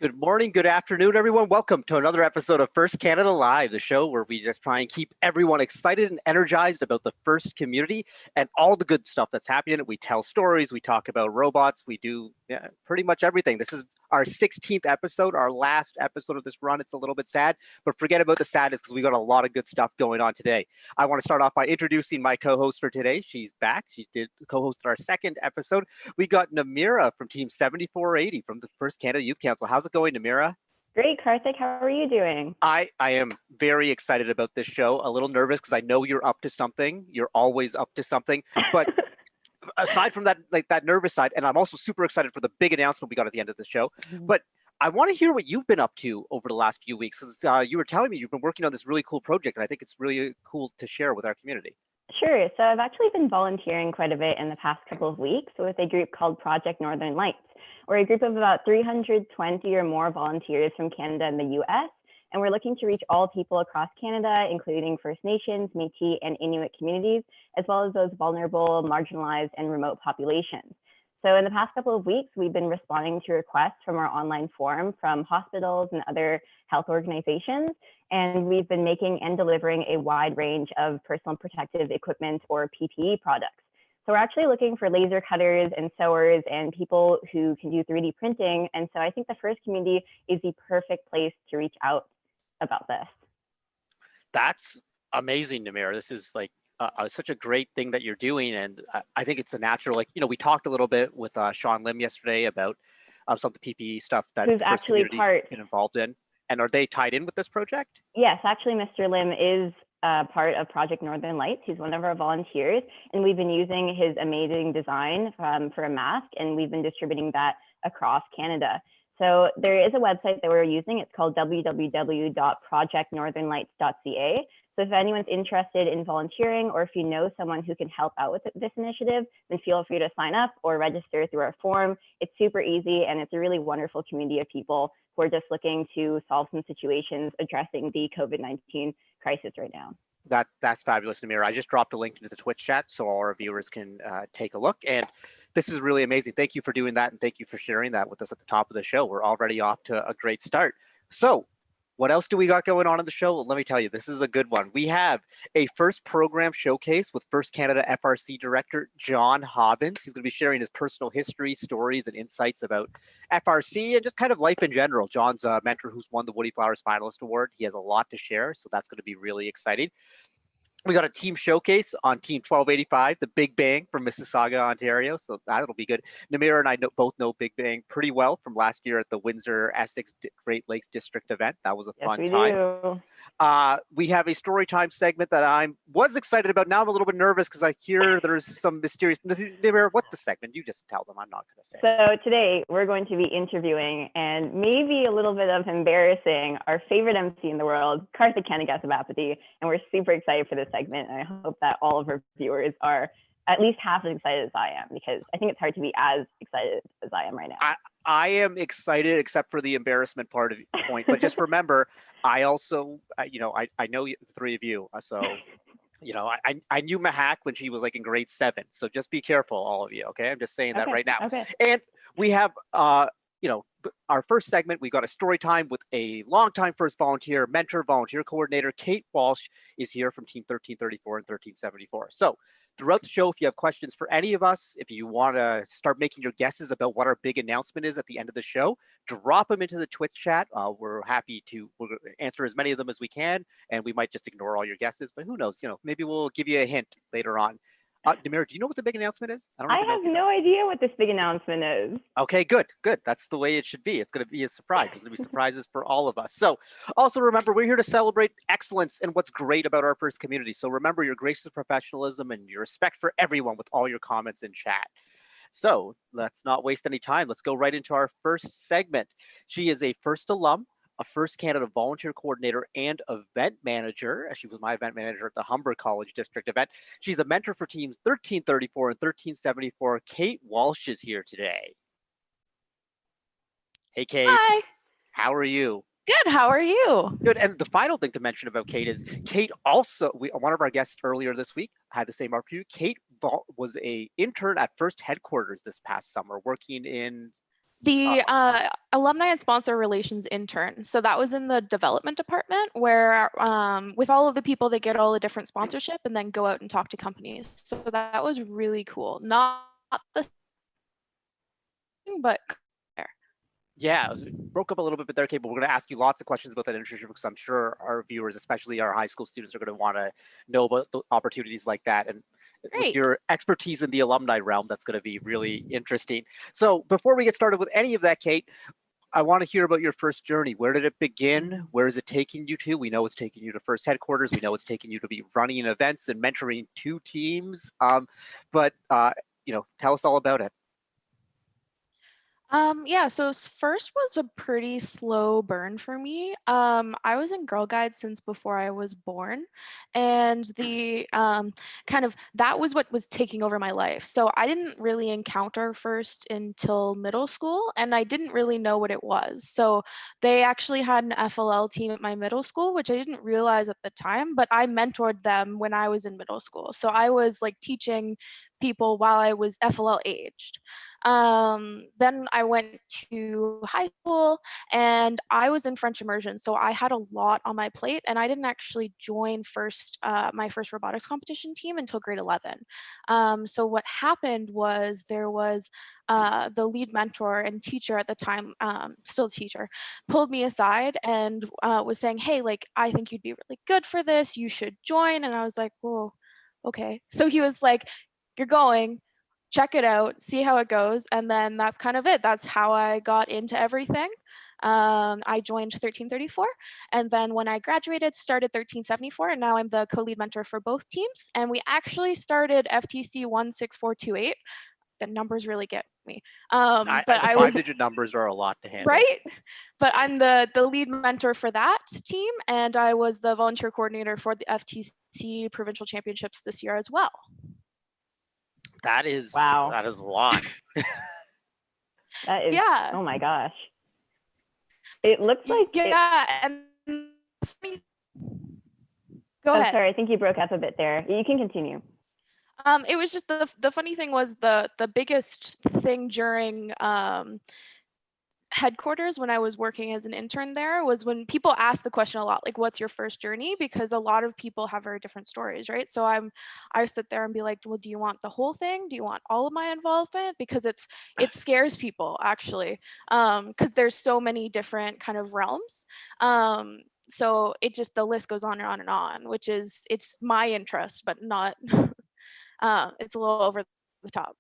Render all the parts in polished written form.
Good morning, good afternoon, everyone. Welcome to another episode of First Canada Live, the show where we just try and keep everyone excited and energized about the FIRST community and all the good stuff that's happening. We tell stories, we talk about robots, we do pretty much everything. This is our 16th episode, our last episode of this run. It's a little bit sad, but forget about the sadness because we got a lot of good stuff going on today. I want to start off by introducing my co-host for today. She's back. She did co-host our second episode. We got Namirah from Team 7480 from the First Canada Youth Council. How's it going, Namirah? Great, Karthik. How are you doing? I am very excited about this show. A little nervous because I know you're up to something. You're always up to something. But aside from that, like that nervous side, and I'm also super excited for the big announcement we got at the end of the show. But I want to hear what you've been up to over the last few weeks. You were telling me you've been working on this really cool project, and I think it's really cool to share with our community. Sure. So I've actually been volunteering quite a bit in the past couple of weeks with a group called Project Northern Lights. We're a group of about 320 or more volunteers from Canada and the US, and we're looking to reach all people across Canada, including First Nations, Métis, and Inuit communities, as well as those vulnerable, marginalized, and remote populations. So in the past couple of weeks, we've been responding to requests from our online forum from hospitals and other health organizations, and we've been making and delivering a wide range of personal protective equipment or PPE products. So we're actually looking for laser cutters and sewers and people who can do 3D printing. And so I think the FIRST community is the perfect place to reach out about this. That's amazing, Namirah. This is like such a great thing that you're doing. And I think it's a natural, like, we talked a little bit with Sean Lim yesterday about some of the PPE stuff that Who's the FIRST actually community's been involved in. And are they tied in with this project? Yes, actually, Mr. Lim is part of Project Northern Lights. He's one of our volunteers, and we've been using his amazing design for a mask, and we've been distributing that across Canada. So there is a website that we're using. It's called www.projectnorthernlights.ca. So if anyone's interested in volunteering, or if you know someone who can help out with this initiative, then feel free to sign up or register through our form. It's super easy, and it's a really wonderful community of people who are just looking to solve some situations addressing the COVID-19 crisis right now. That's fabulous, Namirah. I just dropped a link into the Twitch chat so all our viewers can take a look. And this is really amazing. Thank you for doing that, and thank you for sharing that with us at the top of the show. We're already off to a great start. So what else do we got going on in the show? Well, let me tell you, this is a good one. We have a FIRST program showcase with First Canada FRC Director John Hobbins. He's going to be sharing his personal history, stories, and insights about FRC and just kind of life in general. John's a mentor who's won the Woodie Flowers Finalist Award. He has a lot to share, so that's going to be really exciting. We got a team showcase on Team 1285, the Big Bang from Mississauga, Ontario. So that'll be good. Namirah and I both know Big Bang pretty well from last year at the Windsor Essex Great Lakes District event. That was a fun time. We have a story time segment that I was excited about. Now I'm a little bit nervous because I hear there's some mysterious. Namirah, what's the segment? You just tell them. I'm not going to say. So today we're going to be interviewing, and maybe a little bit of embarrassing, our favorite MC in the world, Karthik Kanagasabapathy, and we're super excited for this segment. And I hope that all of our viewers are at least half as excited as I am, because I think it's hard to be as excited as I am right now. I am excited, except for the embarrassment part of the point. But just remember, I also, I know the three of you. So, I knew Mahak when she was like in grade 7. So just be careful, all of you. Okay, I'm just saying that right now. Okay. And we have, our first segment. We got a story time with a longtime FIRST volunteer, mentor, volunteer coordinator. Kate Walsh is here from Team 1334 and 1374. So throughout the show, if you have questions for any of us, if you want to start making your guesses about what our big announcement is at the end of the show, drop them into the Twitch chat. We're happy to answer as many of them as we can, and we might just ignore all your guesses, but who knows? Maybe we'll give you a hint later on. Namirah, do you know what the big announcement is? I have no idea what this big announcement is. Okay, good. That's the way it should be. It's going to be a surprise. There's going to be surprises for all of us. So also remember, we're here to celebrate excellence and what's great about our FIRST community. So remember your gracious professionalism and your respect for everyone with all your comments in chat. So let's not waste any time. Let's go right into our first segment. She is a FIRST alum, a FIRST Canada volunteer coordinator and event manager. She was my event manager at the Humber College District event. She's a mentor for teams 1334 and 1374. Kate Walsh is here today. Hey, Kate. Hi. How are you? Good. How are you? Good. And the final thing to mention about Kate is Kate also, one of our guests earlier this week had the same opportunity. Kate was a intern at FIRST headquarters this past summer, working in The alumni and sponsor relations intern. So that was in the development department where with all of the people, they get all the different sponsorship and then go out and talk to companies. So that was really cool. Not the thing, but there. Yeah, it broke up a little bit there, Kate, but we're going to ask you lots of questions about that internship because I'm sure our viewers, especially our high school students, are going to want to know about the opportunities like that. And with your expertise in the alumni realm, that's going to be really interesting. So before we get started with any of that, Kate, I want to hear about your first journey. Where did it begin? Where is it taking you to? We know it's taking you to first headquarters. We know it's taking you to be running events and mentoring 2 teams. But tell us all about it. Yeah, so first was a pretty slow burn for me. I was in Girl Guide since before I was born, and the that was what was taking over my life. So I didn't really encounter first until middle school, and I didn't really know what it was. So they actually had an FLL team at my middle school, which I didn't realize at the time, but I mentored them when I was in middle school. So I was like teaching people while I was FLL aged. Then I went to high school and I was in French immersion. So I had a lot on my plate and I didn't actually join my first robotics competition team until grade 11. So what happened was there was the lead mentor and teacher at the time, still teacher, pulled me aside and was saying, hey, like, I think you'd be really good for this. You should join. And I was like, whoa, okay. So he was like, you're going, check it out, see how it goes. And then that's kind of it. That's how I got into everything. I joined 1334. And then when I graduated, started 1374. And now I'm the co-lead mentor for both teams. And we actually started FTC 16428. The numbers really get me. But the 5-digit numbers are a lot to handle. Right? But I'm the lead mentor for that team. And I was the volunteer coordinator for the FTC provincial championships this year as well. That is wow. That is a lot. That is, yeah. Oh my gosh. It looks like and go ahead. Sorry, I think you broke up a bit there. You can continue. It was just the funny thing was the biggest thing during headquarters when I was working as an intern there was when people ask the question a lot, like, what's your first journey? Because a lot of people have very different stories, right? So I sit there and be like, well, do you want the whole thing? Do you want all of my involvement? Because it scares people actually, because there's so many different kind of realms. So it just, the list goes on and on and on, which is, it's my interest, but not, it's a little over the top.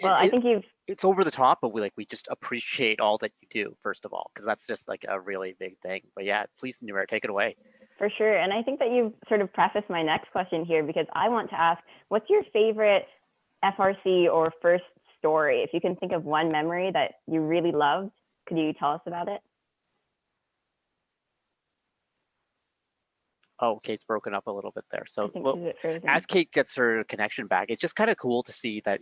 Well, I think it's over the top, but we just appreciate all that you do, first of all, because that's just like a really big thing. But yeah, please, Namirah, take it away. For sure. And I think that you've sort of prefaced my next question here, because I want to ask, what's your favorite FRC or first story? If you can think of one memory that you really loved, could you tell us about it? Oh, Kate's broken up a little bit there. So as Kate gets her connection back, it's just kind of cool to see that,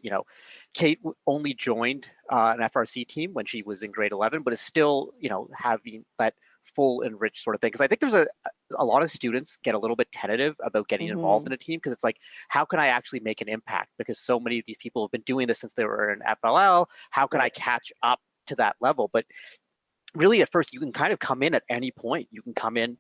Kate only joined an FRC team when she was in grade 11, but is still, having that full enriched sort of thing. Because I think there's a lot of students get a little bit tentative about getting involved in a team, because it's like, how can I actually make an impact? Because so many of these people have been doing this since they were in FLL. How can I catch up to that level? But really, at first, you can kind of come in at any point. You can come in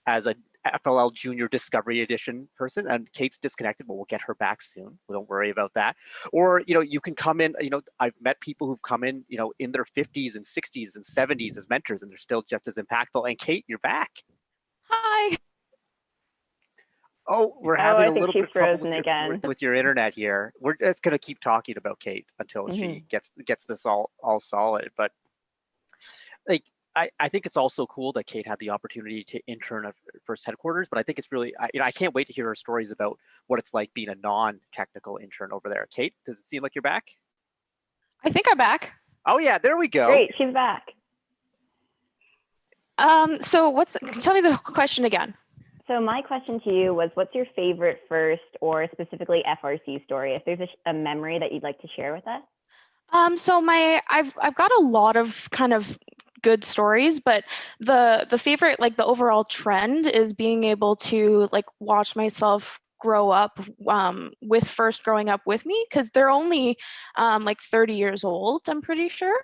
as a FLL Junior Discovery Edition person, and Kate's disconnected, but we'll get her back soon. Don't worry about that. Or, you can come in, I've met people who've come in, in their 50s and 60s and 70s as mentors, and they're still just as impactful. And Kate, you're back. Hi. Oh, we're having a little bit of trouble with your internet here. We're just going to keep talking about Kate until she gets this all solid. But like, I think it's also cool that Kate had the opportunity to intern at first headquarters, but I think it's really, I can't wait to hear her stories about what it's like being a non-technical intern over there. Kate, does it seem like you're back? I think I'm back. Oh yeah, there we go. Great, she's back. So tell me the question again. So my question to you was, what's your favorite first or specifically FRC story? If there's a memory that you'd like to share with us. So I've got a lot of kind of good stories, but the favorite, like the overall trend, is being able to like watch myself grow up with first growing up with me, because they're only like 30 years old, I'm pretty sure.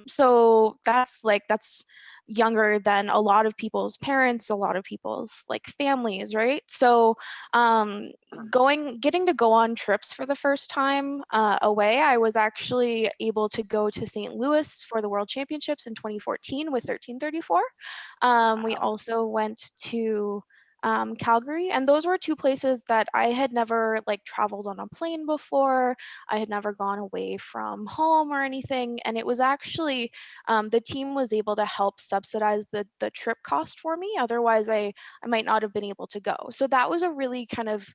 So that's younger than a lot of people's parents, a lot of people's like families, right? So getting to go on trips for the first time away, I was actually able to go to St. Louis for the World Championships in 2014 with 1334. We also went to Calgary, and those were two places that I had never like traveled on a plane before. I had never gone away from home or anything, and it was actually the team was able to help subsidize the trip cost for me. Otherwise, I might not have been able to go. So that was a really kind of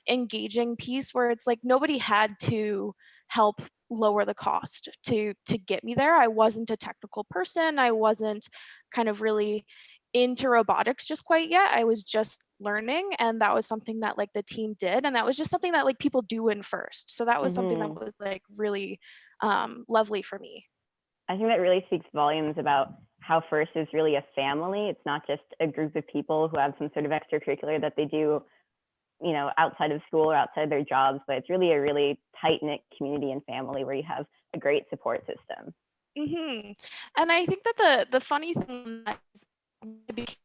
engaging piece where it's like nobody had to help lower the cost to get me there. I wasn't a technical person. I wasn't kind of really into robotics just quite yet. I was just learning, and that was something that like the team did, and that was just something that like people do in first. So that was something that was like really lovely for me. I think that really speaks volumes about how FIRST is really a family. It's not just a group of people who have some sort of extracurricular that they do, you know, outside of school or outside of their jobs, but it's really a really tight-knit community and family where you have a great support system. And I think that the funny thing is, I think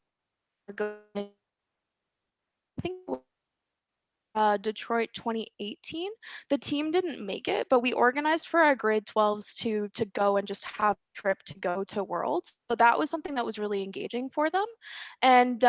Detroit 2018, the team didn't make it, but we organized for our grade 12s to go and just have a trip to go to Worlds. So that was something that was really engaging for them. And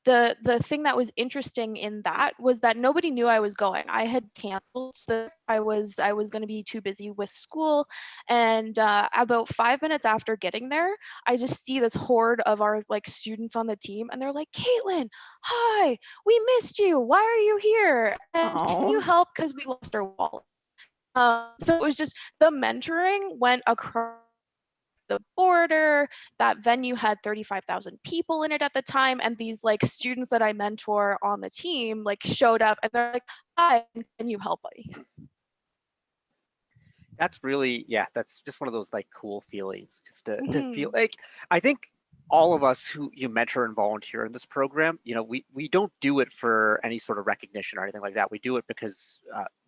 the thing that was interesting in that was that nobody knew I was going. I had canceled, so I was going to be too busy with school. And about 5 minutes after getting there, I just see this horde of our like students on the team, and they're like, "Katlin, hi, we missed you. Why are you here? And can you help because we lost our wallet?" So it was just the mentoring went across the border. That venue had 35,000 people in it at the time, and these like students that I mentor on the team like showed up, and they're like, "Hi, can you help me?" That's really, yeah, that's just one of those like cool feelings, just to feel like, I think all of us who you mentor and volunteer in this program, you know, we don't do it for any sort of recognition or anything like that. We do it because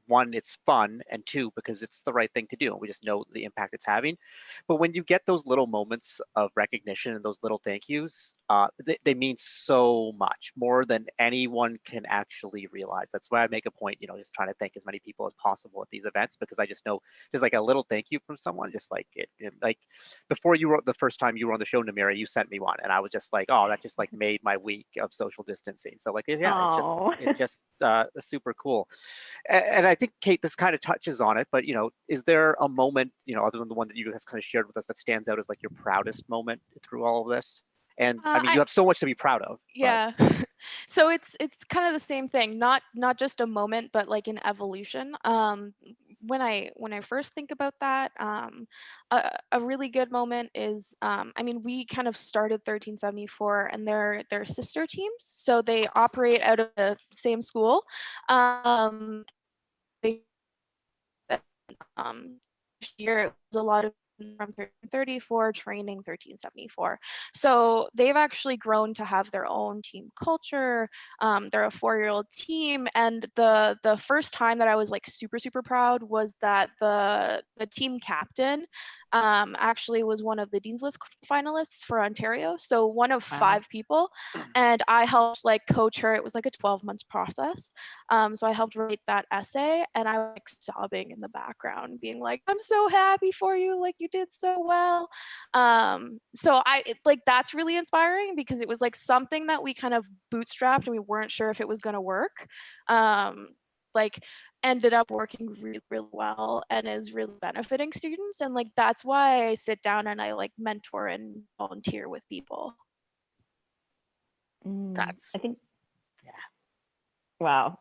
one, it's fun, and two, because it's the right thing to do. We just know the impact it's having. But when you get those little moments of recognition and those little thank yous, they mean so much more than anyone can actually realize. That's why I make a point, you know, just trying to thank as many people as possible at these events, because I just know there's like a little thank you from someone, just like like before you wrote the first time you were on the show, Namirah, you sent me one, and I was just like, oh, that just like made my week of social distancing. So like, yeah, it's just super cool. And I think, Kate, this kind of touches on it, but, you know, is there a moment, you know, other than the one that you guys kind of shared with us, that stands out as like your proudest moment through all of this? And I mean, you have so much to be proud of. Yeah. So it's kind of the same thing, not just a moment, but like an evolution. When I first think about that, a really good moment is, I mean, we kind of started 1374, and they're sister teams, so they operate out of the same school. They year it was a lot of from 1334 training 1374. So they've actually grown to have their own team culture. They're a 4-year-old team, and the first time that I was like super proud was that the team captain actually was one of the Dean's List finalists for Ontario. So one of 5 people, and I helped like coach her. It was like a 12-month process. So I helped write that essay, and I was like sobbing in the background, being like, "I'm so happy for you, like you did so well." So like that's really inspiring, because it was like something that we kind of bootstrapped and we weren't sure if it was going to work. Like ended up working really well and is really benefiting students, and like that's why I sit down and I like mentor and volunteer with people. That's, I think, yeah. Wow.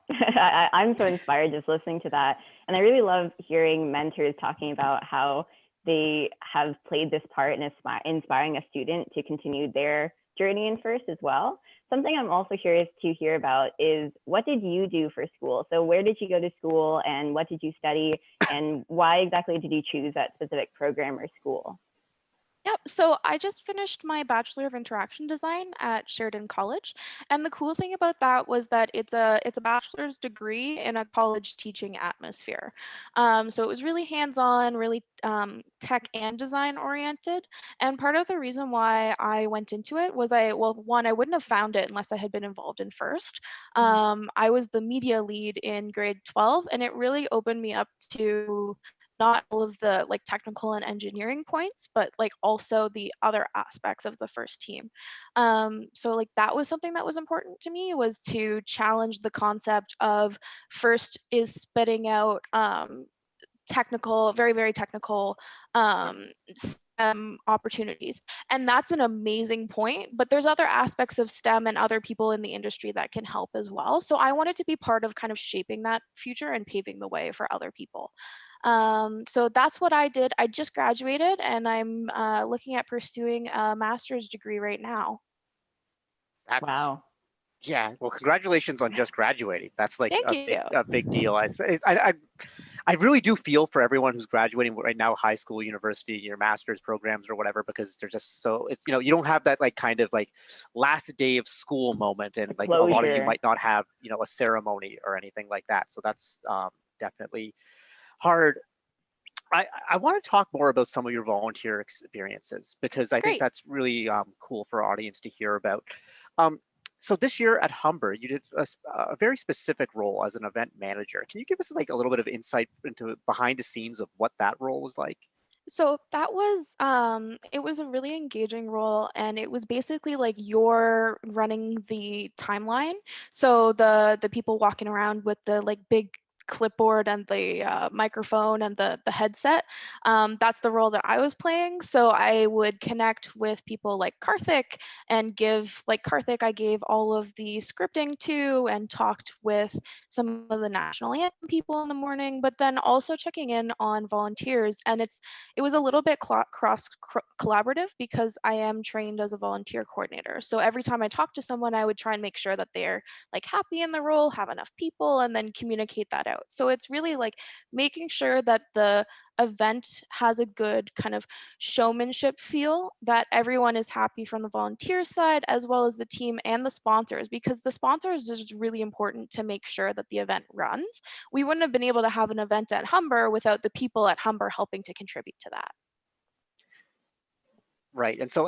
I'm so inspired just listening to that. And I really love hearing mentors talking about how they have played this part in inspiring a student to continue their journey in FIRST as well. Something I'm also curious to hear about is, what did you do for school? So where did you go to school, and what did you study, and why exactly did you choose that specific program or school? Yep. So I just finished my Bachelor of Interaction Design at Sheridan College, and the cool thing about that was that it's a bachelor's degree in a college teaching atmosphere. So it was really hands-on, really tech and design oriented. And part of the reason why I went into it was one, I wouldn't have found it unless I had been involved in first. I was the media lead in grade 12, and it really opened me up to not all of the like technical and engineering points, but like also the other aspects of the first team. So like that was something that was important to me, was to challenge the concept of first is spitting out technical, very, very technical STEM opportunities. And that's an amazing point, but there's other aspects of STEM and other people in the industry that can help as well. So I wanted to be part of kind of shaping that future and paving the way for other people. So that's what I did. I just graduated and I'm looking at pursuing a master's degree right now. That's Wow. Yeah, well, congratulations on just graduating. That's like Thank you. a big deal. I really do feel for everyone who's graduating right now, high school, university, your master's programs or whatever, because they're just so, it's, you know, you don't have that like kind of like last day of school moment, and like a lot of you Closure. might not have, you know, a ceremony or anything like that. So that's definitely hard. I want to talk more about some of your volunteer experiences, because I think Great. that's really cool for our audience to hear about. Um, so this year at Humber, you did a very specific role as an event manager. Can you give us like a little bit of insight into behind the scenes of what that role was like? So that was it was a really engaging role, and it was basically like you're running the timeline. So the people walking around with the like big clipboard and the microphone and the headset, that's the role that I was playing. So I would connect with people like Karthik and give like Karthik I gave all of the scripting to, and talked with some of the national anthem people in the morning, but then also checking in on volunteers. And it was a little bit cross collaborative because I am trained as a volunteer coordinator. So every time I talk to someone, I would try and make sure that they're like happy in the role, have enough people, and then communicate that out. So it's really like making sure that the event has a good kind of showmanship feel, that everyone is happy from the volunteer side as well as the team and the sponsors, because the sponsors is really important to make sure that the event runs. We wouldn't have been able to have an event at Humber without the people at Humber helping to contribute to that. Right. And so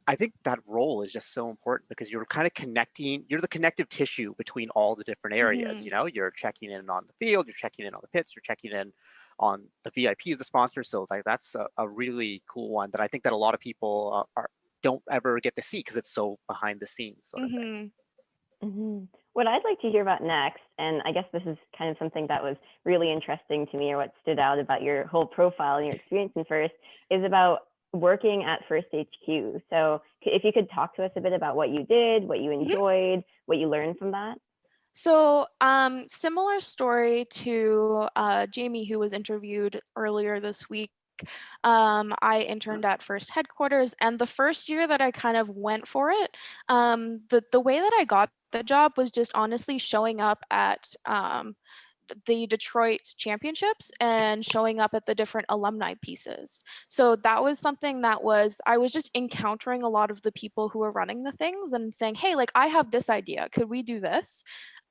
I think that role is just so important, because you're kind of connecting, you're the connective tissue between all the different areas. Mm-hmm. You know, you're checking in on the field, you're checking in on the pits, you're checking in on the VIPs, the sponsors. So like that's a really cool one that I think that a lot of people don't ever get to see, because it's so behind the scenes sort of thing. What I'd like to hear about next, and I guess this is kind of something that was really interesting to me, or what stood out about your whole profile and your experience in First, is about working at First HQ. So if you could talk to us a bit about what you did, what you enjoyed, what you learned from that. So, similar story to Jamie, who was interviewed earlier this week. I interned at First headquarters, and the first year that I kind of went for it, the way that I got the job was just honestly showing up at the Detroit championships and showing up at the different alumni pieces. So that was something that I was just encountering a lot of the people who were running the things and saying, hey, like I have this idea, could we do this?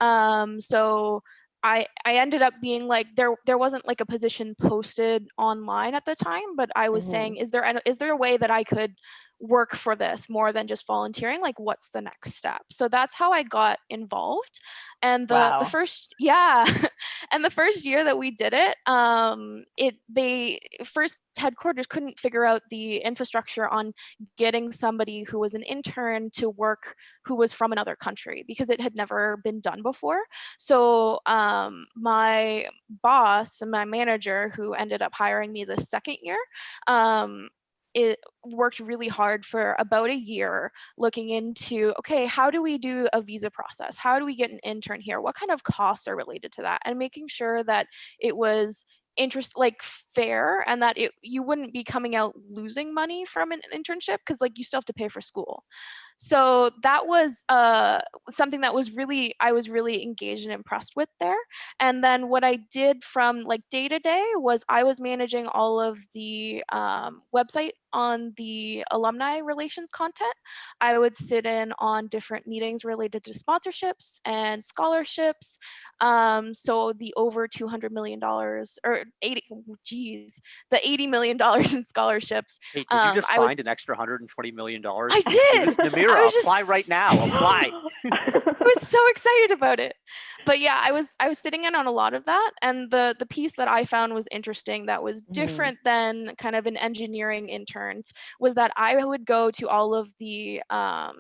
So I ended up being like, there wasn't like a position posted online at the time, but I was saying, is there a way that I could work for this more than just volunteering? Like, what's the next step? So that's how I got involved. And the Wow. first, yeah, and the first year that we did it, they first headquarters couldn't figure out the infrastructure on getting somebody who was an intern to work who was from another country, because it had never been done before. So my boss and my manager, who ended up hiring me the second year, it worked really hard for about a year looking into, okay, how do we do a visa process? How do we get an intern here? What kind of costs are related to that? And making sure that it was like fair, and that you wouldn't be coming out losing money from an internship, because like you still have to pay for school. So that was something that was really, I was really engaged and impressed with there. And then what I did from like day to day was I was managing all of the website on the alumni relations content. I would sit in on different meetings related to sponsorships and scholarships. So the over $200 million or 80, geez, the $80 million in scholarships. Hey, did you just I was, find an extra $120 million? I did. Namirah, I was apply right just, now. Apply. I was so excited about it. But yeah, I was sitting in on a lot of that. And the piece that I found was interesting that was different than kind of an engineering interns was that I would go to all of the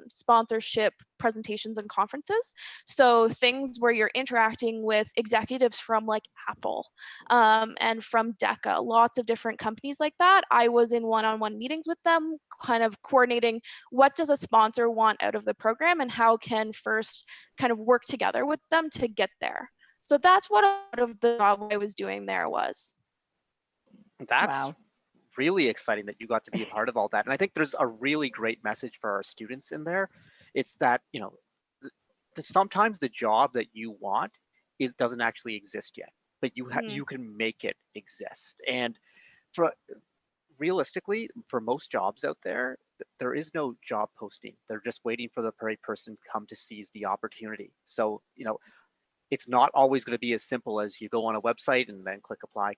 sponsorship presentations and conferences. So things where you're interacting with executives from like Apple and from DECA, lots of different companies like that. I was in one-on-one meetings with them, kind of coordinating what does a sponsor want out of the program and how can First kind of work together with them to get there. So that's what a lot of the job I was doing there was. That's really exciting that you got to be a part of all that. And I think there's a really great message for our students in there. It's that, you know, sometimes the job that you want doesn't actually exist yet, but you can make it exist. And for realistically, for most jobs out there, there is no job posting. They're just waiting for the right person to come to seize the opportunity. So, you know, it's not always going to be as simple as you go on a website and then click apply.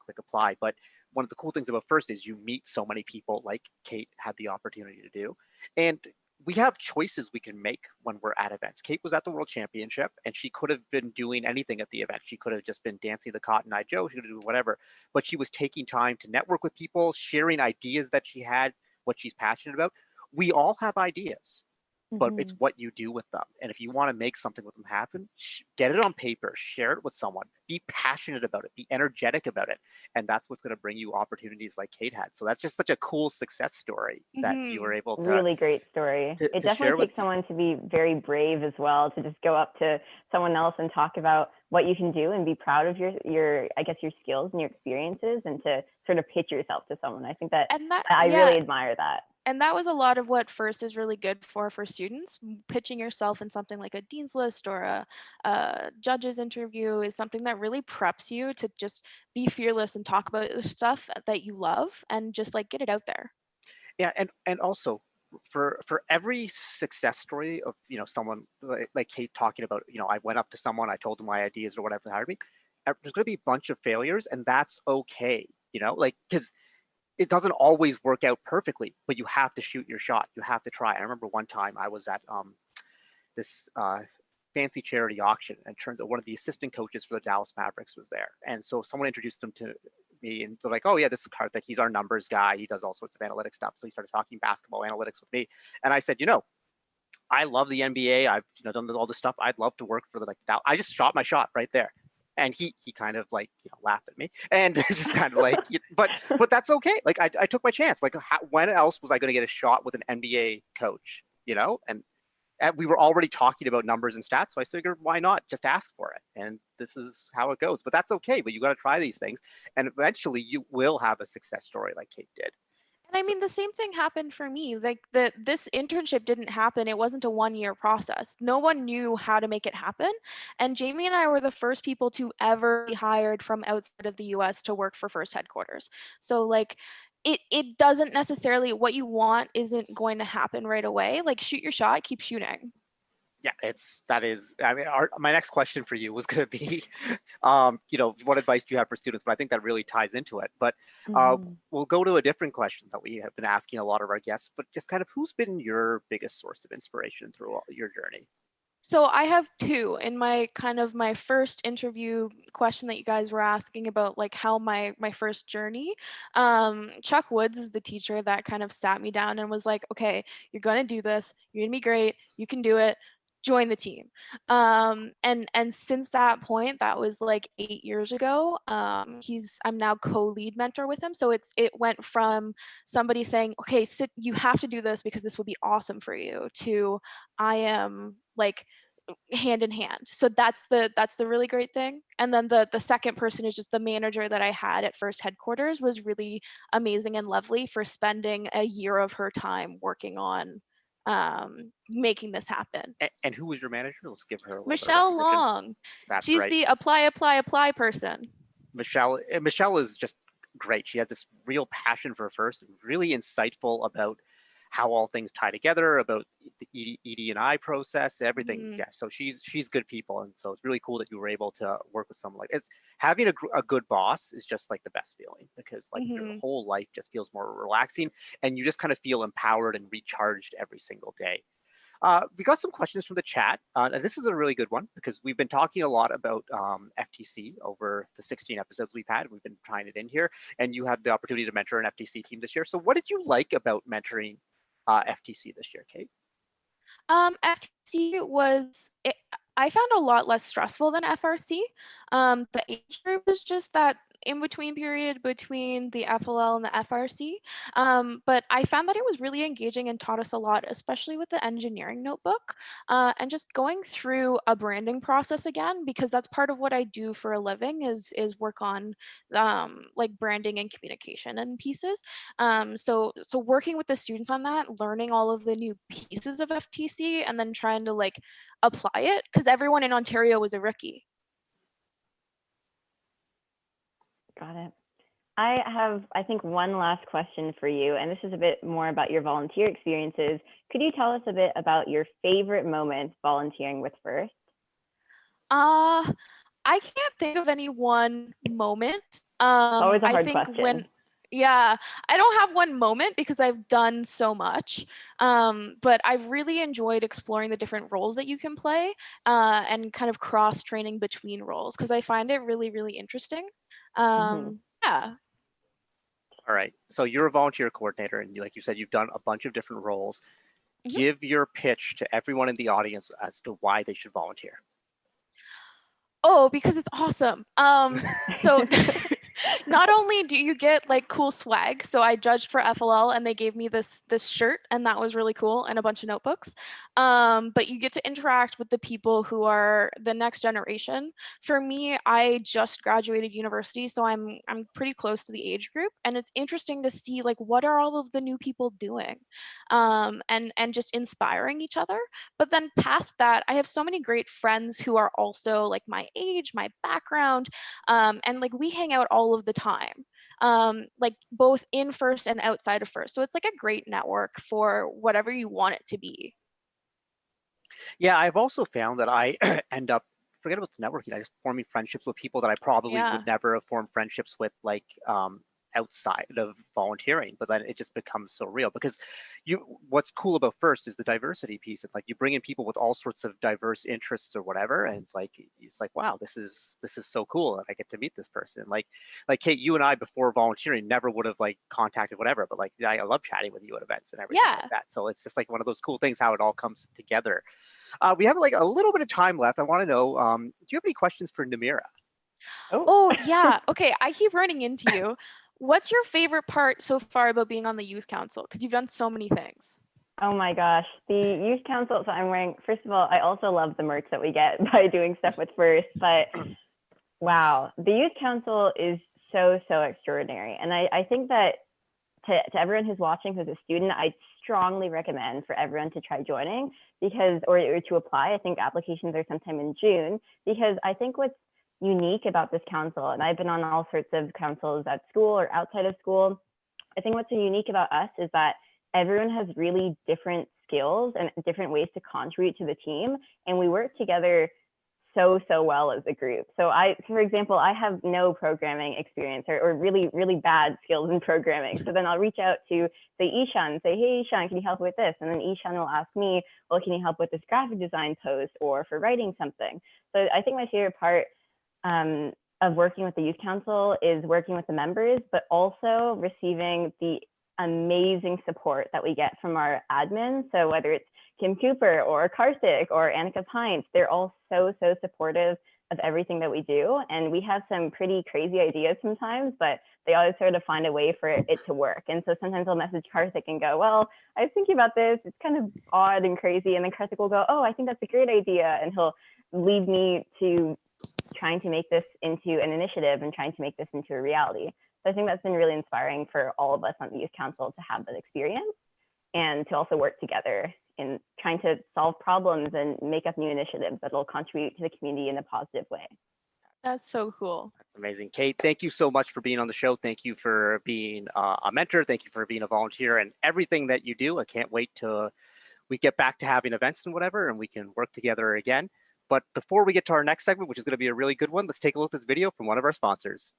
But one of the cool things about First is you meet so many people like Kate had the opportunity to do. And we have choices we can make when we're at events. Kate was at the World Championship and she could have been doing anything at the event. She could have just been dancing the Cotton Eye Joe, she could have done whatever, but she was taking time to network with people, sharing ideas that she had, what she's passionate about. We all have ideas, but it's what you do with them. And if you want to make something with them happen, get it on paper, share it with someone, be passionate about it, be energetic about it. And that's what's going to bring you opportunities like Kate had. So that's just such a cool success story that you were able to. Really great story. It definitely takes someone to be very brave as well, to just go up to someone else and talk about what you can do and be proud of your I guess your skills and your experiences, and to sort of pitch yourself to someone. I think that I really admire that. And that was a lot of what First is really good for students. Pitching yourself in something like a dean's list or a judge's interview is something that really preps you to just be fearless and talk about the stuff that you love and just like get it out there. Yeah, and also for every success story of, you know, someone like Kate talking about, you know, I went up to someone, I told them my ideas or whatever, they hired me. There's going to be a bunch of failures, and that's okay, you know, like, because it doesn't always work out perfectly, but you have to shoot your shot. You have to try. I remember one time I was at this fancy charity auction, and it turns out one of the assistant coaches for the Dallas Mavericks was there. And so someone introduced him to me, and they're like, oh yeah, this is Karthik. He's our numbers guy. He does all sorts of analytics stuff. So he started talking basketball analytics with me. And I said, you know, I love the NBA. I've, you know, done all this stuff. I'd love to work for the, like, I just shot my shot right there. And he kind of like, you know, laughed at me, and just kind of like, but that's okay. Like I took my chance. Like when else was I going to get a shot with an NBA coach, you know? And we were already talking about numbers and stats, so I figured why not just ask for it? And this is how it goes. But that's okay. But you got to try these things, and eventually you will have a success story like Kate did. And I mean, the same thing happened for me. Like this internship didn't happen. It wasn't a 1-year process. No one knew how to make it happen. And Jamie and I were the first people to ever be hired from outside of the US to work for First headquarters. So like it doesn't necessarily, what you want isn't going to happen right away. Like shoot your shot, keep shooting. Yeah, that is, I mean, my next question for you was going to be, you know, what advice do you have for students? But I think that really ties into it. But we'll go to a different question that we have been asking a lot of our guests, but just kind of who's been your biggest source of inspiration through your journey? So I have two. In my kind of my first interview question that you guys were asking about, like how my first journey, Chuck Woods is the teacher that kind of sat me down and was like, okay, you're gonna do this, you're gonna be great, you can do it, join the team. And since that point, that was like 8 years ago, I'm now co-lead mentor with him. So it went from somebody saying, okay, you have to do this because this will be awesome for you, to I am like hand in hand. So that's the really great thing. And then the second person is just the manager that I had at First headquarters was really amazing and lovely for spending a year of her time working on making this happen. And who was your manager? Let's give her a little bit of Michelle recognition. Long. That's She's right. the apply person. Michelle is just great. She had this real passion for first, really insightful about how all things tie together, about the ED&I process, everything. Yeah, so she's good people, and so it's really cool that you were able to work with someone like it's having a good boss is just like the best feeling, because like your whole life just feels more relaxing, and you just kind of feel empowered and recharged every single day. We got some questions from the chat, and this is a really good one because we've been talking a lot about FTC over the 16 episodes we've had. We've been trying it in here, and you had the opportunity to mentor an FTC team this year. So what did you like about mentoring FTC this year, Kate? FTC I found a lot less stressful than FRC. The age group is just that in-between period between the FLL and the FRC. But I found that it was really engaging and taught us a lot, especially with the engineering notebook, and just going through a branding process again, because that's part of what I do for a living is work on like branding and communication and pieces. So working with the students on that, learning all of the new pieces of FTC, and then trying to like apply it, because everyone in Ontario was a rookie. Got it. I have, I think, one last question for you, and this is a bit more about your volunteer experiences. Could you tell us a bit about your favorite moment volunteering with First? I can't think of any one moment. Always a hard I think question. Yeah, I don't have one moment because I've done so much, but I've really enjoyed exploring the different roles that you can play and kind of cross-training between roles, because I find it really, really interesting. Yeah. All right, so you're a volunteer coordinator, and like you said, you've done a bunch of different roles. Give your pitch to everyone in the audience as to why they should volunteer. Oh, because it's awesome. So not only do you get like cool swag, so I judged for FLL and they gave me this shirt, and that was really cool, and a bunch of notebooks. But you get to interact with the people who are the next generation. For me, I just graduated university, so I'm pretty close to the age group, and it's interesting to see like what are all of the new people doing, and just inspiring each other. But then past that, I have so many great friends who are also like my age, my background, and like we hang out all of the time, like both in First and outside of First. So it's like a great network for whatever you want it to be. Yeah, I've also found that I end up, forget about the networking, I just forming friendships with people that I probably would never have formed friendships with, like outside of volunteering, but then it just becomes so real because what's cool about First is the diversity piece. It's like you bring in people with all sorts of diverse interests or whatever, and it's like wow, this is so cool, and I get to meet this person. Like Kate, you and I before volunteering never would have like contacted whatever, but like I love chatting with you at events and everything like that. So it's just like one of those cool things how it all comes together. We have like a little bit of time left. I want to know, do you have any questions for Namirah? Oh yeah. Okay, I keep running into you. What's your favorite part so far about being on the youth council? Because you've done so many things. Oh my gosh, the youth council. So I'm wearing, first of all, I also love the merch that we get by doing stuff with First, but wow, the youth council is so extraordinary. And I think that to everyone who's watching, who's a student, I strongly recommend for everyone to try joining because, or to apply. I think applications are sometime in June, because I think what's unique about this council, and I've been on all sorts of councils at school or outside of school, I think what's unique about us is that everyone has really different skills and different ways to contribute to the team, and we work together so well as a group. So for example, I have no programming experience or really bad skills in programming. So then I'll reach out to say Ishan and say, hey Ishan, can you help with this? And then Ishan will ask me, well, can you help with this graphic design post or for writing something? So I think my favorite part of working with the youth council is working with the members, but also receiving the amazing support that we get from our admins. So whether it's Kim Cooper or Karthik or Annika Pines, they're all so supportive of everything that we do. And we have some pretty crazy ideas sometimes, but they always sort of find a way for it to work. And so sometimes I'll message Karthik and go, well, I was thinking about this, it's kind of odd and crazy. And then Karthik will go, oh, I think that's a great idea. And he'll lead me to trying to make this into an initiative and trying to make this into a reality. So I think that's been really inspiring for all of us on the youth council to have that experience and to also work together in trying to solve problems and make up new initiatives that will contribute to the community in a positive way. That's so cool. That's amazing. Kate, thank you so much for being on the show. Thank you for being a mentor. Thank you for being a volunteer and everything that you do. I can't wait till we get back to having events and whatever, and we can work together again. But before we get to our next segment, which is going to be a really good one, let's take a look at this video from one of our sponsors.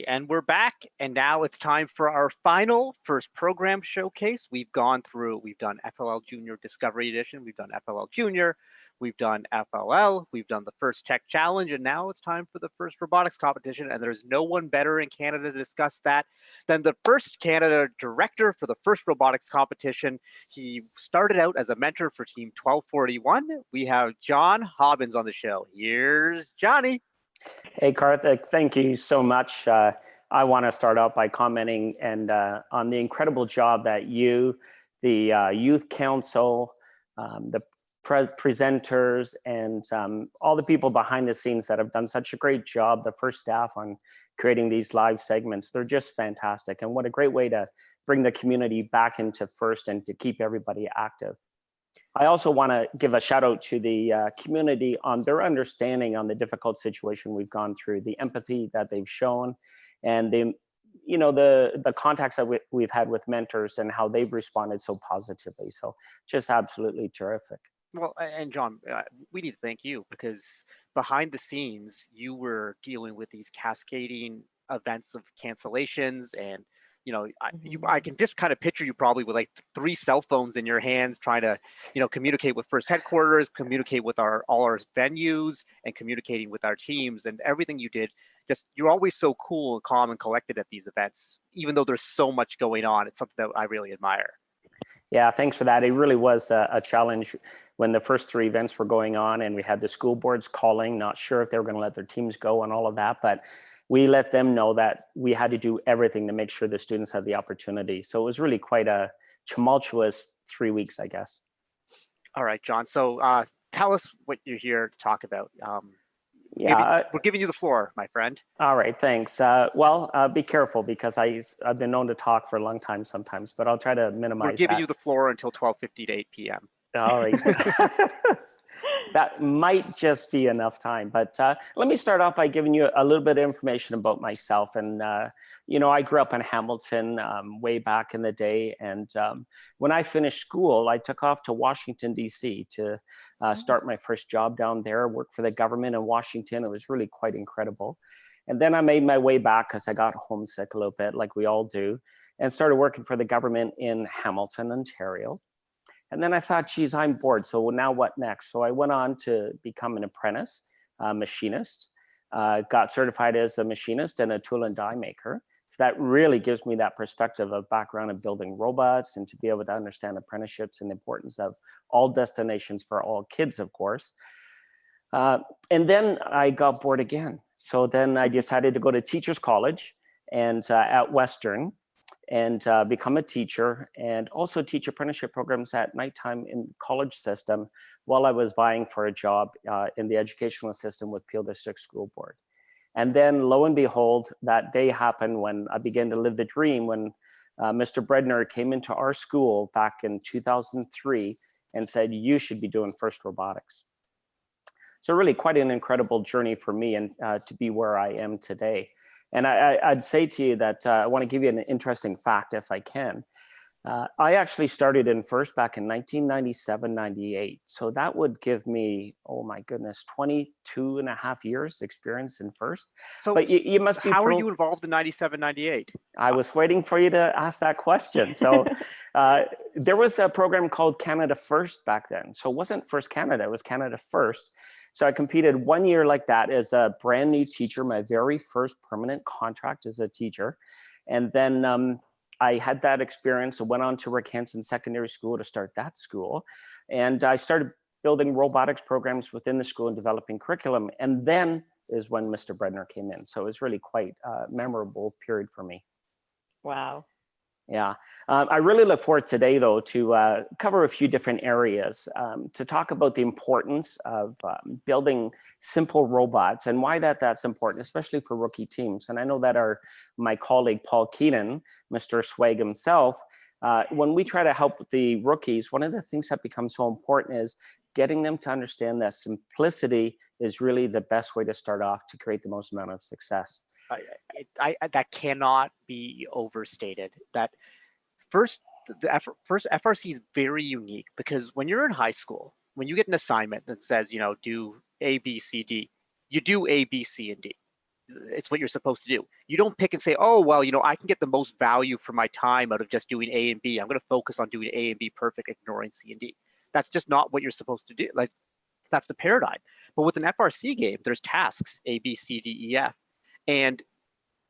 And we're back, and now it's time for our final first program showcase. We've done FLL Junior Discovery Edition, we've done FLL Junior, we've done FLL, we've done the first Tech Challenge, and now it's time for the first robotics competition, and there's no one better in Canada to discuss that than the first Canada director for the first robotics competition. He started out as a mentor for Team 1241. We have John Hobbins on the show. Here's Johnny. Hey, Karthik, thank you so much. I want to start out by commenting on the incredible job that you, the Youth Council, the presenters, and all the people behind the scenes that have done such a great job, the first staff on creating these live segments. They're just fantastic. And what a great way to bring the community back into first and to keep everybody active. I also want to give a shout out to the community on their understanding on the difficult situation we've gone through, the empathy that they've shown, and the contacts that we've had with mentors and how they've responded so positively. So just absolutely terrific. Well, and John, we need to thank you, because behind the scenes, you were dealing with these cascading events of cancellations, and I can just kind of picture you probably with like 3 cell phones in your hands, trying to, communicate with first headquarters, communicate with all our venues, and communicating with our teams, and everything you did. Just, you're always so cool and calm and collected at these events, even though there's so much going on. It's something that I really admire. Yeah, thanks for that. It really was a challenge when the first 3 events were going on, and we had the school boards calling, not sure if they were going to let their teams go and all of that, but we let them know that we had to do everything to make sure the students had the opportunity. So it was really quite a tumultuous 3 weeks, I guess. All right, John. So tell us what you're here to talk about. Yeah, we're giving you the floor, my friend. All right, thanks. Be careful, because I've been known to talk for a long time sometimes, but I'll try to minimize. We're giving you the floor until 12:50 to 8 p.m. All right. That might just be enough time, but let me start off by giving you a little bit of information about myself. And I grew up in Hamilton way back in the day, and when I finished school, I took off to Washington, D.C. to start my first job down there, work for the government in Washington. It was really quite incredible. And then I made my way back because I got homesick a little bit, like we all do, and started working for the government in Hamilton, Ontario. And then I thought, geez, I'm bored. So now what next? So I went on to become an apprentice machinist, got certified as a machinist and a tool and die maker. So that really gives me that perspective of background in building robots, and to be able to understand apprenticeships and the importance of all destinations for all kids, of course. And then I got bored again. So then I decided to go to Teachers College and at Western, and become a teacher, and also teach apprenticeship programs at nighttime in the college system while I was vying for a job in the educational system with Peel District School Board. And then lo and behold, that day happened when I began to live the dream, when Mr. Bredner came into our school back in 2003 and said, you should be doing FIRST Robotics. So really quite an incredible journey for me, and to be where I am today. And I'd say to you that I want to give you an interesting fact, if I can. I actually started in first back in 1997, 98. So that would give me, oh my goodness, 22 and a half years experience in first. So but you must be how are you involved in 97, 98? I was waiting for you to ask that question. So there was a program called Canada First back then. So it wasn't First Canada, it was Canada First. So I competed 1 year like that as a brand new teacher, my very first permanent contract as a teacher. And then I had that experience. I went on to Rick Hansen Secondary School to start that school. And I started building robotics programs within the school and developing curriculum. And then is when Mr. Bredner came in. So it was really quite a memorable period for me. Wow. Yeah, I really look forward today, though, to cover a few different areas, to talk about the importance of building simple robots and why that's important, especially for rookie teams. And I know that my colleague, Paul Keenan, Mr. Swag himself, when we try to help the rookies, one of the things that becomes so important is getting them to understand that simplicity is really the best way to start off to create the most amount of success. That cannot be overstated. That first FRC is very unique because when you're in high school, when you get an assignment that says, do A, B, C, D, you do A, B, C, and D. It's what you're supposed to do. You don't pick and say, oh, well, I can get the most value for my time out of just doing A and B. I'm going to focus on doing A and B perfect, ignoring C and D. That's just not what you're supposed to do. Like, that's the paradigm. But with an FRC game, there's tasks, A, B, C, D, E, F. And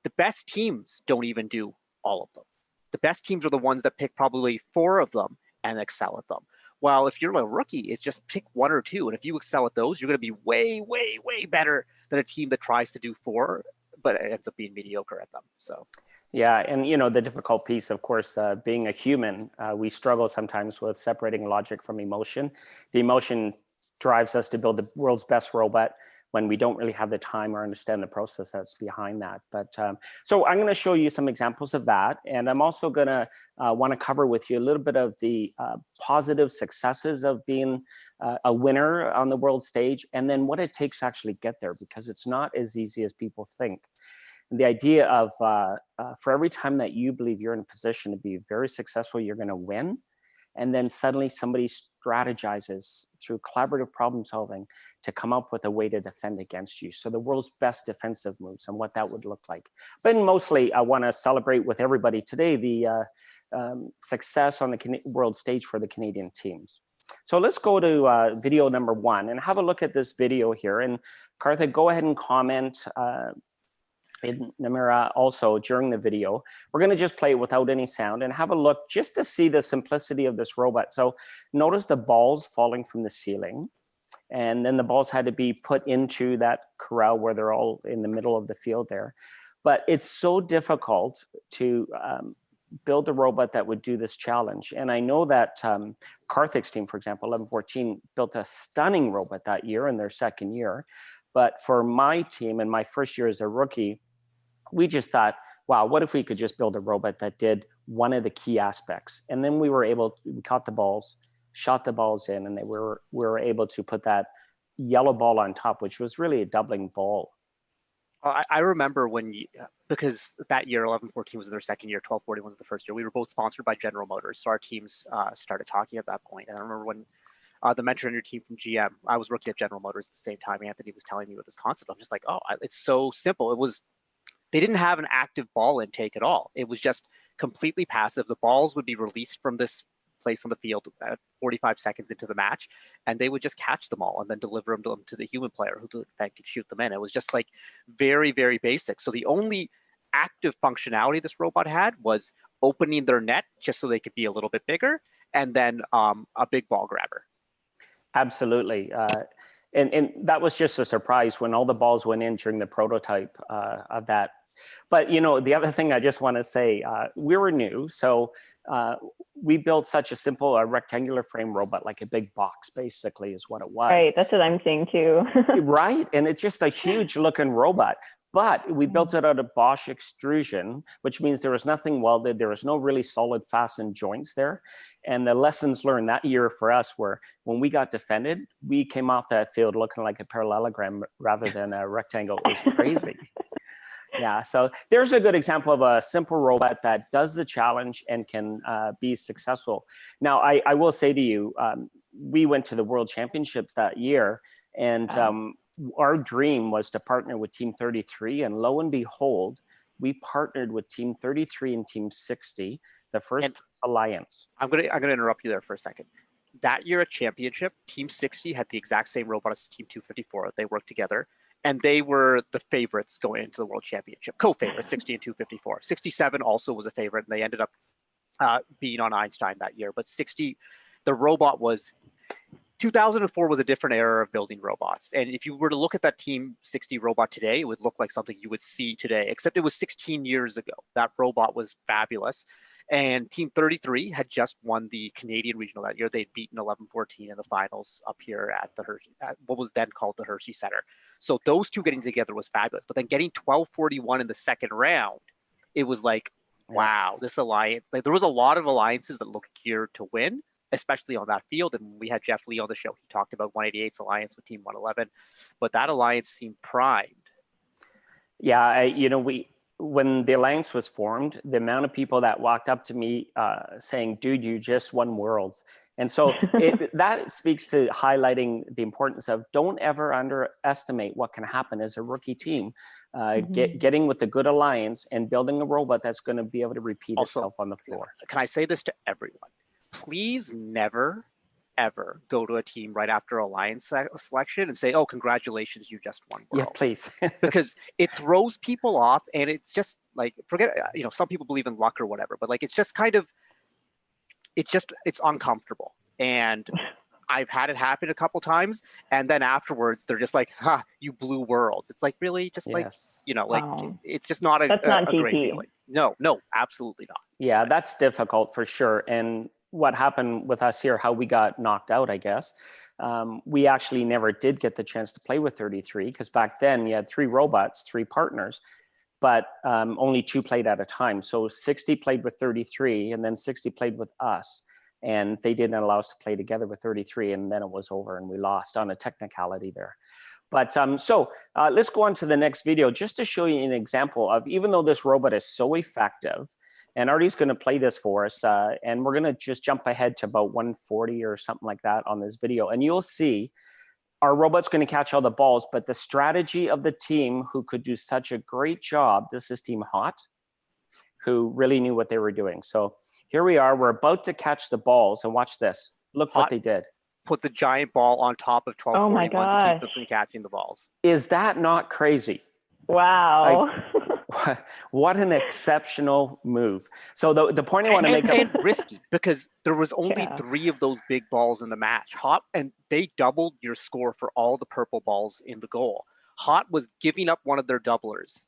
the best teams don't even do all of them. The best teams are the ones that pick probably 4 of them and excel at them. Well, if you're a rookie, it's just pick 1 or 2. And if you excel at those, you're going to be way, way, way better than a team that tries to do 4, but it ends up being mediocre at them. So. Yeah, and the difficult piece, of course, being a human, we struggle sometimes with separating logic from emotion. The emotion drives us to build the world's best robot when we don't really have the time or understand the process that's behind that. But so I'm going to show you some examples of that. And I'm also going to want to cover with you a little bit of the positive successes of being a winner on the world stage, and then what it takes to actually get there, because it's not as easy as people think. And the idea of for every time that you believe you're in a position to be very successful, you're going to win. And then suddenly somebody strategizes through collaborative problem solving to come up with a way to defend against you. So the world's best defensive moves and what that would look like. But mostly I want to celebrate with everybody today the success on the world stage for the Canadian teams. So let's go to video number 1 and have a look at this video here. And Karthik, go ahead and comment. In Namirah also during the video. We're going to just play it without any sound and have a look just to see the simplicity of this robot. So notice the balls falling from the ceiling, and then the balls had to be put into that corral where they're all in the middle of the field there. But it's so difficult to build a robot that would do this challenge. And I know that Karthik's team, for example, 1114, built a stunning robot that year in their second year. But for my team in my first year as a rookie, we just thought, wow, what if we could just build a robot that did one of the key aspects? And then we caught the balls, shot the balls in, and we were able to put that yellow ball on top, which was really a doubling ball. I remember because that year, 1114 was in their second year, 1241 was the first year. We were both sponsored by General Motors. So our teams started talking at that point. And I remember when the mentor on your team from GM, I was rookie at General Motors at the same time. Anthony was telling me about this concept. I'm just like, oh, it's so simple. They didn't have an active ball intake at all. It was just completely passive. The balls would be released from this place on the field at 45 seconds into the match, and they would just catch them all and then deliver them to the human player who then could shoot them in. It was just like very, very basic. So the only active functionality this robot had was opening their net just so they could be a little bit bigger, and then a big ball grabber. Absolutely. And that was just a surprise when all the balls went in during the prototype of that. But, the other thing I just want to say, we were new. So we built such a simple rectangular frame robot, like a big box, basically, is what it was. Right. That's what I'm saying, too. Right. And it's just a huge looking robot. But we built it out of Bosch extrusion, which means there was nothing welded. There was no really solid fastened joints there. And the lessons learned that year for us were when we got defended, we came off that field looking like a parallelogram rather than a rectangle. It was crazy. Yeah, so there's a good example of a simple robot that does the challenge and can be successful. Now, I will say to you, we went to the World Championships that year, and our dream was to partner with Team 33, and lo and behold, we partnered with Team 33 and Team 60, the first alliance. I'm gonna interrupt you there for a second. That year at Championship, Team 60 had the exact same robot as Team 254. They worked together, and they were the favorites going into the World Championship, co-favorites, 60 and 254. 67 also was a favorite, and they ended up being on Einstein that year. But 60, the robot was, 2004 was a different era of building robots. And if you were to look at that Team 60 robot today, it would look like something you would see today, except it was 16 years ago. That robot was fabulous. And Team 33 had just won the Canadian regional that year. They'd beaten 11-14 in the finals up here at the Hershey, at what was then called the Hershey Center. So those two getting together was fabulous. But then getting 12-41 in the second round, it was like, wow, this alliance. Like, there was a lot of alliances that looked geared to win, especially on that field. And when we had Jeff Lee on the show, he talked about 188's alliance with Team 111. But that alliance seemed primed. Yeah, you know, when the alliance was formed, the amount of people that walked up to me saying, dude, you just won worlds. And so that speaks to highlighting the importance of don't ever underestimate what can happen as a rookie team, getting with a good alliance and building a robot that's going to be able to repeat itself on the floor. Can I say this to everyone? Please never, ever go to a team right after alliance selection and say, oh, congratulations, you just won worlds. Yeah, please. Because it throws people off, and it's just like, forget, you know, some people believe in luck or whatever, but like, it's just kind of, it's uncomfortable. And I've had it happen a couple times, and then afterwards they're just like, ha, you blew worlds. It's like, really? Just like, you know, like, it's just not a great feeling. No, absolutely not. Yeah, that's difficult for sure. And what happened with us here, how we got knocked out, I guess, we actually never did get the chance to play with 33, because back then you had 3 robots, 3 partners, but only 2 played at a time. So 60 played with 33, and then 60 played with us. And they didn't allow us to play together with 33, and then it was over and we lost on a technicality there. But so let's go on to the next video just to show you an example of, even though this robot is so effective, and Artie's going to play this for us, and we're going to just jump ahead to about 140 or something like that on this video. And you'll see our robot's going to catch all the balls, but the strategy of the team who could do such a great job, this is Team Hot, who really knew what they were doing. So here we are, we're about to catch the balls, and watch this. Look Hot what they did. Put the giant ball on top of 1241 to keep them from catching the balls. Is that not crazy? Wow. What an exceptional move. So the point I want to make and risky, because there was only 3 of those big balls in the match. Hot, and they doubled your score for all the purple balls in the goal. Hot was giving up one of their doublers,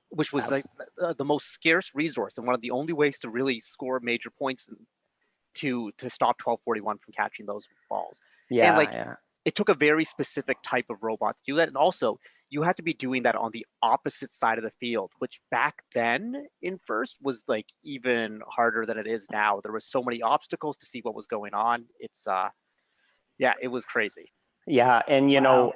which was like the most scarce resource and one of the only ways to really score major points to stop 1241 from catching those balls. Yeah, and like it took a very specific type of robot to do that, and also you had to be doing that on the opposite side of the field, which back then in first was like even harder than it is now. There was so many obstacles to see what was going on. It's yeah, it was crazy. Yeah, and you know,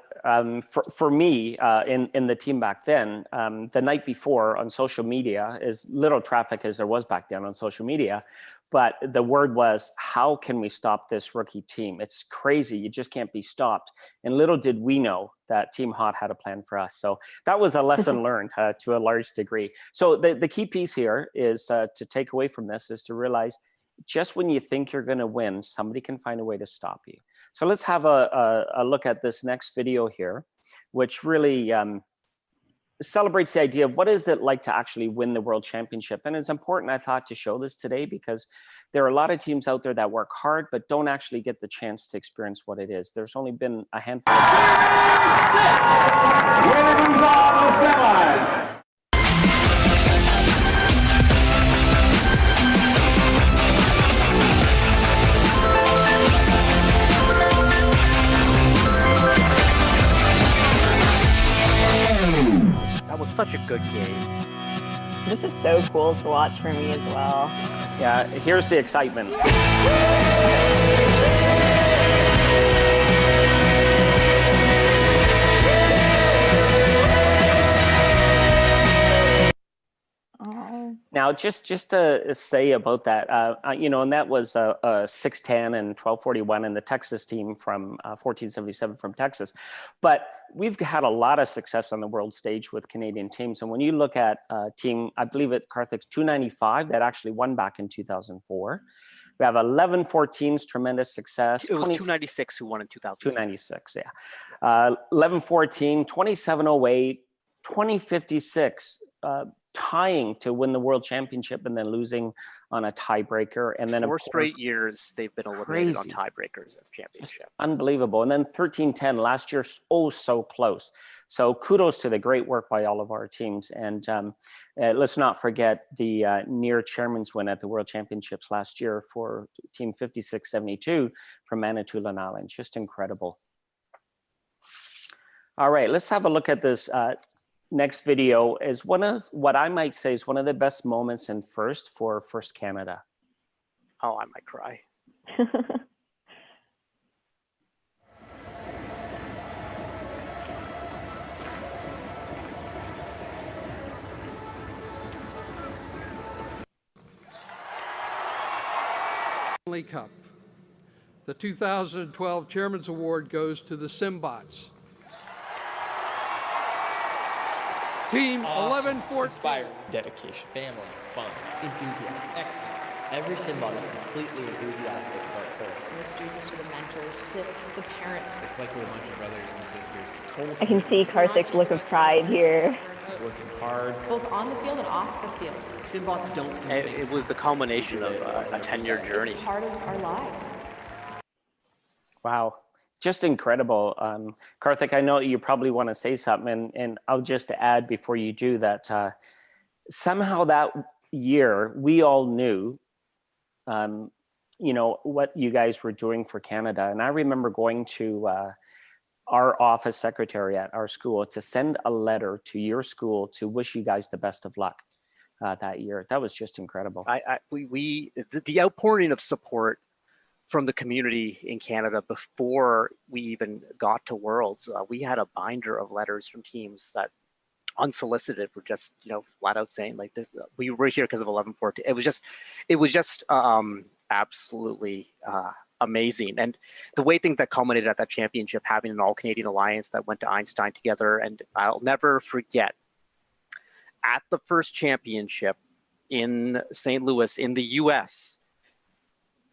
for me in the team back then, the night before on social media, as little traffic as there was back then on social media, but the word was, how can we stop this rookie team? It's crazy, you just can't be stopped. And little did we know that Team Hot had a plan for us. So that was a lesson learned to a large degree. So the key piece here is to take away from this is to realize, just when you think you're gonna win, somebody can find a way to stop you. So let's have a look at this next video here, which really celebrates the idea of what is it like to actually win the World Championship. And it's important, I thought, to show this today, because there are a lot of teams out there that work hard, but don't actually get the chance to experience what it is. There's only been a handful of That was such a good game. This is so cool to watch for me as well. Yeah, here's the excitement. Now, just to say about that, you know, and that was a 6'10" and 1241 in the Texas team from 1477 from Texas. But we've had a lot of success on the world stage with Canadian teams. And when you look at team, I believe it, Karthik's 295 that actually won back in 2004. We have 1114's tremendous success. It was 296 who won in 2006. 296, yeah. 1114, 2708, 2056, tying to win the world championship and then losing on a tiebreaker. And then 4 straight years they've been eliminated on tiebreakers of championship. Just unbelievable. And then 1310 last year, oh so close. So kudos to the great work by all of our teams. And let's not forget the near chairman's win at the World Championships last year for Team 5672 from Manitoulin Island. Just incredible. All right, let's have a look at this next video. Is one of what I might say is one of the best moments in First for First Canada. Oh, I might cry. Cup. The 2012 Chairman's Award goes to the Simbots. Team Awesome. 1114. Inspired. Dedication. Family. Fun. Enthusiasm. Excellence. Every Simbot is completely enthusiastic about First. From the students to the mentors to the parents. It's like we're a bunch of brothers and sisters. Total I can see Karthik's look of pride here. Working hard. both on the field and off the field. Simbots don't do And things it was the culmination of a 10-year journey. It's part of our lives. Wow, just incredible. Karthik, I know you probably want to say something, and I'll just add before you do that, somehow that year, we all knew, you know, what you guys were doing for Canada. And I remember going to our office secretary at our school to send a letter to your school to wish you guys the best of luck that year. That was just incredible. The outpouring of support from the community in Canada before we even got to Worlds, we had a binder of letters from teams that unsolicited were just, you know, flat out saying like this, we were here because of 1114. It was just absolutely amazing. And the way things that culminated at that championship, having an all Canadian alliance that went to Einstein together. And I'll never forget at the first championship in St. Louis in the US,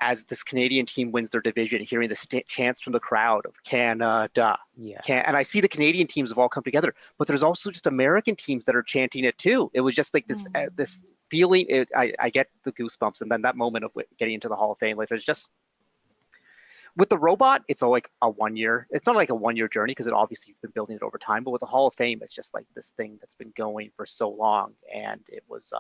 as this Canadian team wins their division, hearing the chants from the crowd of Canada. Yeah. And I see the Canadian teams have all come together, but there's also just American teams that are chanting it too. It was just like this, this feeling. I get the goosebumps, and then that moment of getting into the Hall of Fame, like there's just, with the robot, it's all like a 1 year. It's not like a 1 year journey because it obviously you've been building it over time. But with the Hall of Fame, it's just like this thing that's been going for so long, and it was.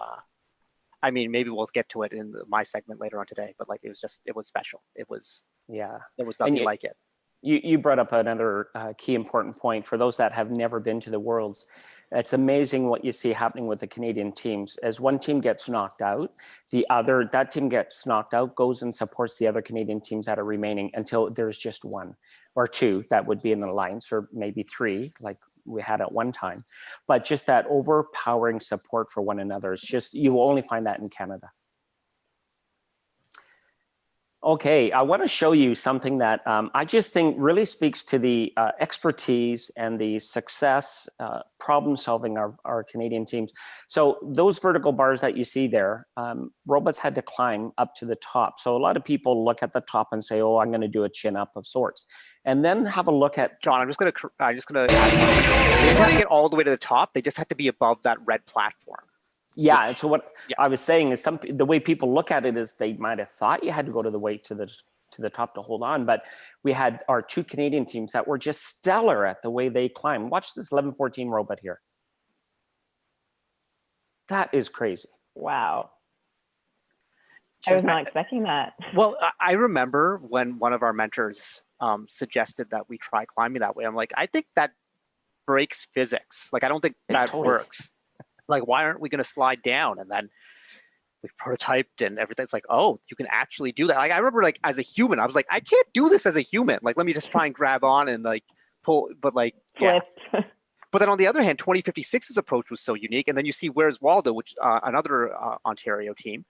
I mean, maybe we'll get to it in my segment later on today, but like it was special. It was, yeah, there was nothing like it. You brought up another key important point for those that have never been to the Worlds. It's amazing what you see happening with the Canadian teams. As one team gets knocked out, that team gets knocked out, goes and supports the other Canadian teams that are remaining until there's just one or two that would be in the alliance, or maybe three, like we had at one time. But just that overpowering support for one another, it's just, you will only find that in Canada. Okay, I want to show you something that I just think really speaks to the expertise and the success, problem solving of our Canadian teams. So those vertical bars that you see there, robots had to climb up to the top. So a lot of people look at the top and say, oh, I'm going to do a chin up of sorts. And then have a look at— John, I'm just gonna they just have to get all the way to the top. They just have to be above that red platform. Yeah, and so what I was saying is the way people look at it is they might have thought you had to go to the top to hold on, but we had our two Canadian teams that were just stellar at the way they climb. Watch this 1114 robot here. That is crazy. Wow. I was not expecting that. Well, I remember when one of our mentors suggested that we try climbing that way. I'm like, I think that breaks physics. Like, I don't think that works. Like, why aren't we going to slide down? And then we prototyped and everything's like, oh, you can actually do that. Like, I remember, like, as a human, I was like, I can't do this as a human. Like, let me just try and grab on and like pull, but like, yeah. But then on the other hand, 2056's approach was so unique. And then you see Where's Waldo, which another Ontario team,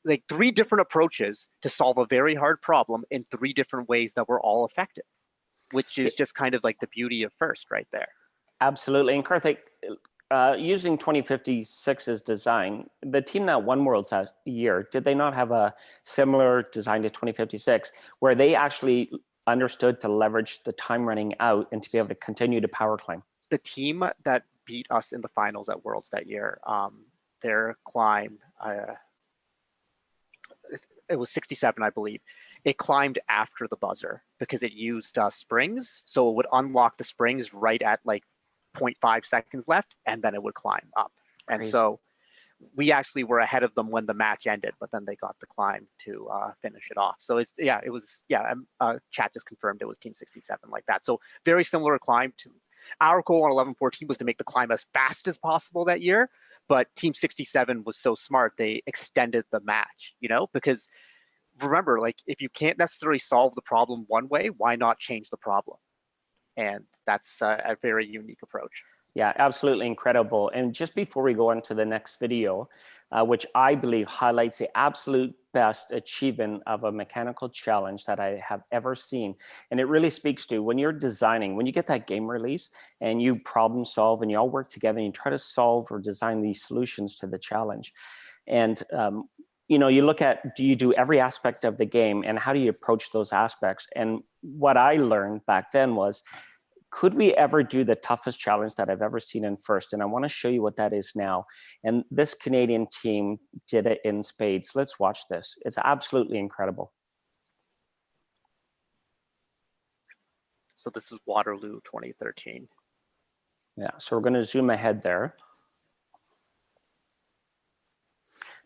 like 3 different approaches to solve a very hard problem in 3 different ways that were all effective, which is just kind of like the beauty of FIRST right there. Absolutely. And Karthik, using 2056's design, the team that won Worlds that year, did they not have a similar design to 2056 where they actually understood to leverage the time running out and to be able to continue to power climb? The team that beat us in the finals at Worlds that year, their climb, it was 67, I believe. It climbed after the buzzer because it used springs. So it would unlock the springs right at like 0.5 seconds left, and then it would climb up. And so we actually were ahead of them when the match ended, but then they got the climb to finish it off. So it's, yeah, it was, yeah, chat just confirmed it was Team 67 like that. So very similar climb to our goal on 11-14 was to make the climb as fast as possible that year. But Team 67 was so smart, they extended the match, you know, because remember, like if you can't necessarily solve the problem one way, why not change the problem? And that's a very unique approach. Yeah, absolutely incredible. And just before we go on to the next video, which I believe highlights the absolute best achievement of a mechanical challenge that I have ever seen. And it really speaks to when you're designing, when you get that game release and you problem solve and you all work together and you try to solve or design these solutions to the challenge. And you know, you look at, do you do every aspect of the game and how do you approach those aspects? And what I learned back then was, could we ever do the toughest challenge that I've ever seen in FIRST? And I want to show you what that is now. And this Canadian team did it in spades. Let's watch this. It's absolutely incredible. So this is Waterloo 2013. Yeah, so we're going to zoom ahead there.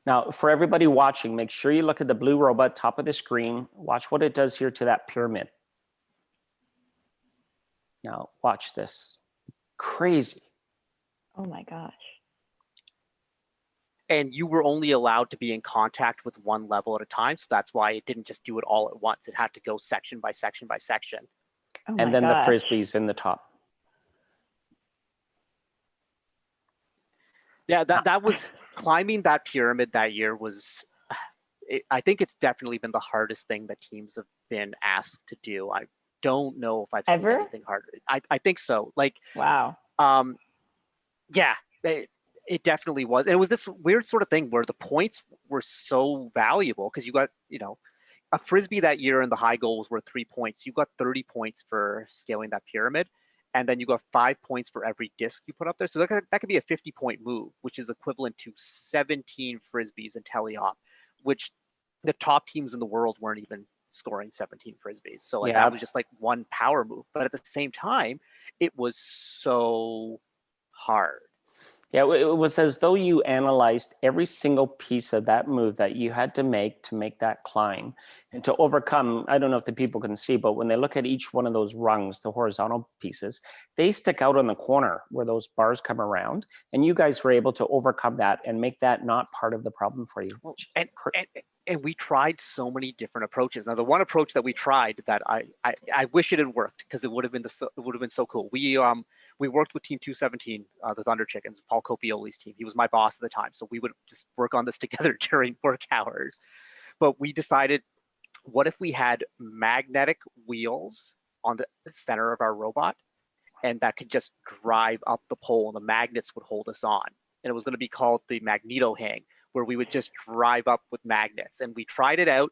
Now, for everybody watching, make sure you look at the blue robot top of the screen. Watch what it does here to that pyramid. Now, watch this. Crazy. Oh my gosh. And you were only allowed to be in contact with one level at a time. So that's why it didn't just do it all at once. It had to go section by section by section. Oh and my then gosh. the Frisbee's in the top. Yeah, that was climbing that pyramid that year was, I think it's definitely been the hardest thing that teams have been asked to do. I don't know if I've seen anything harder. I think so. Like, wow. Yeah, it definitely was. And it was this weird sort of thing where the points were so valuable because you got, you know, a Frisbee that year and the high goal was worth 3 points. You got 30 points for scaling that pyramid. And then you got 5 points for every disc you put up there. So that could be a 50-point move, which is equivalent to 17 Frisbees in teleop, which the top teams in the world weren't even scoring 17 Frisbees. So like that was just like one power move. But at the same time, it was so hard. Yeah, it was as though you analyzed every single piece of that move that you had to make that climb and to overcome. I don't know if the people can see, but when they look at each one of those rungs, the horizontal pieces, they stick out on the corner where those bars come around. And you guys were able to overcome that and make that not part of the problem for you. Well, and we tried so many different approaches. Now, the one approach that we tried that I wish it had worked because it would have been so cool. We worked with Team 217, the Thunder Chickens, Paul Copioli's team. He was my boss at the time. So we would just work on this together during work hours. But we decided, what if we had magnetic wheels on the center of our robot and that could just drive up the pole and the magnets would hold us on. And it was going to be called the Magneto Hang, where we would just drive up with magnets. And we tried it out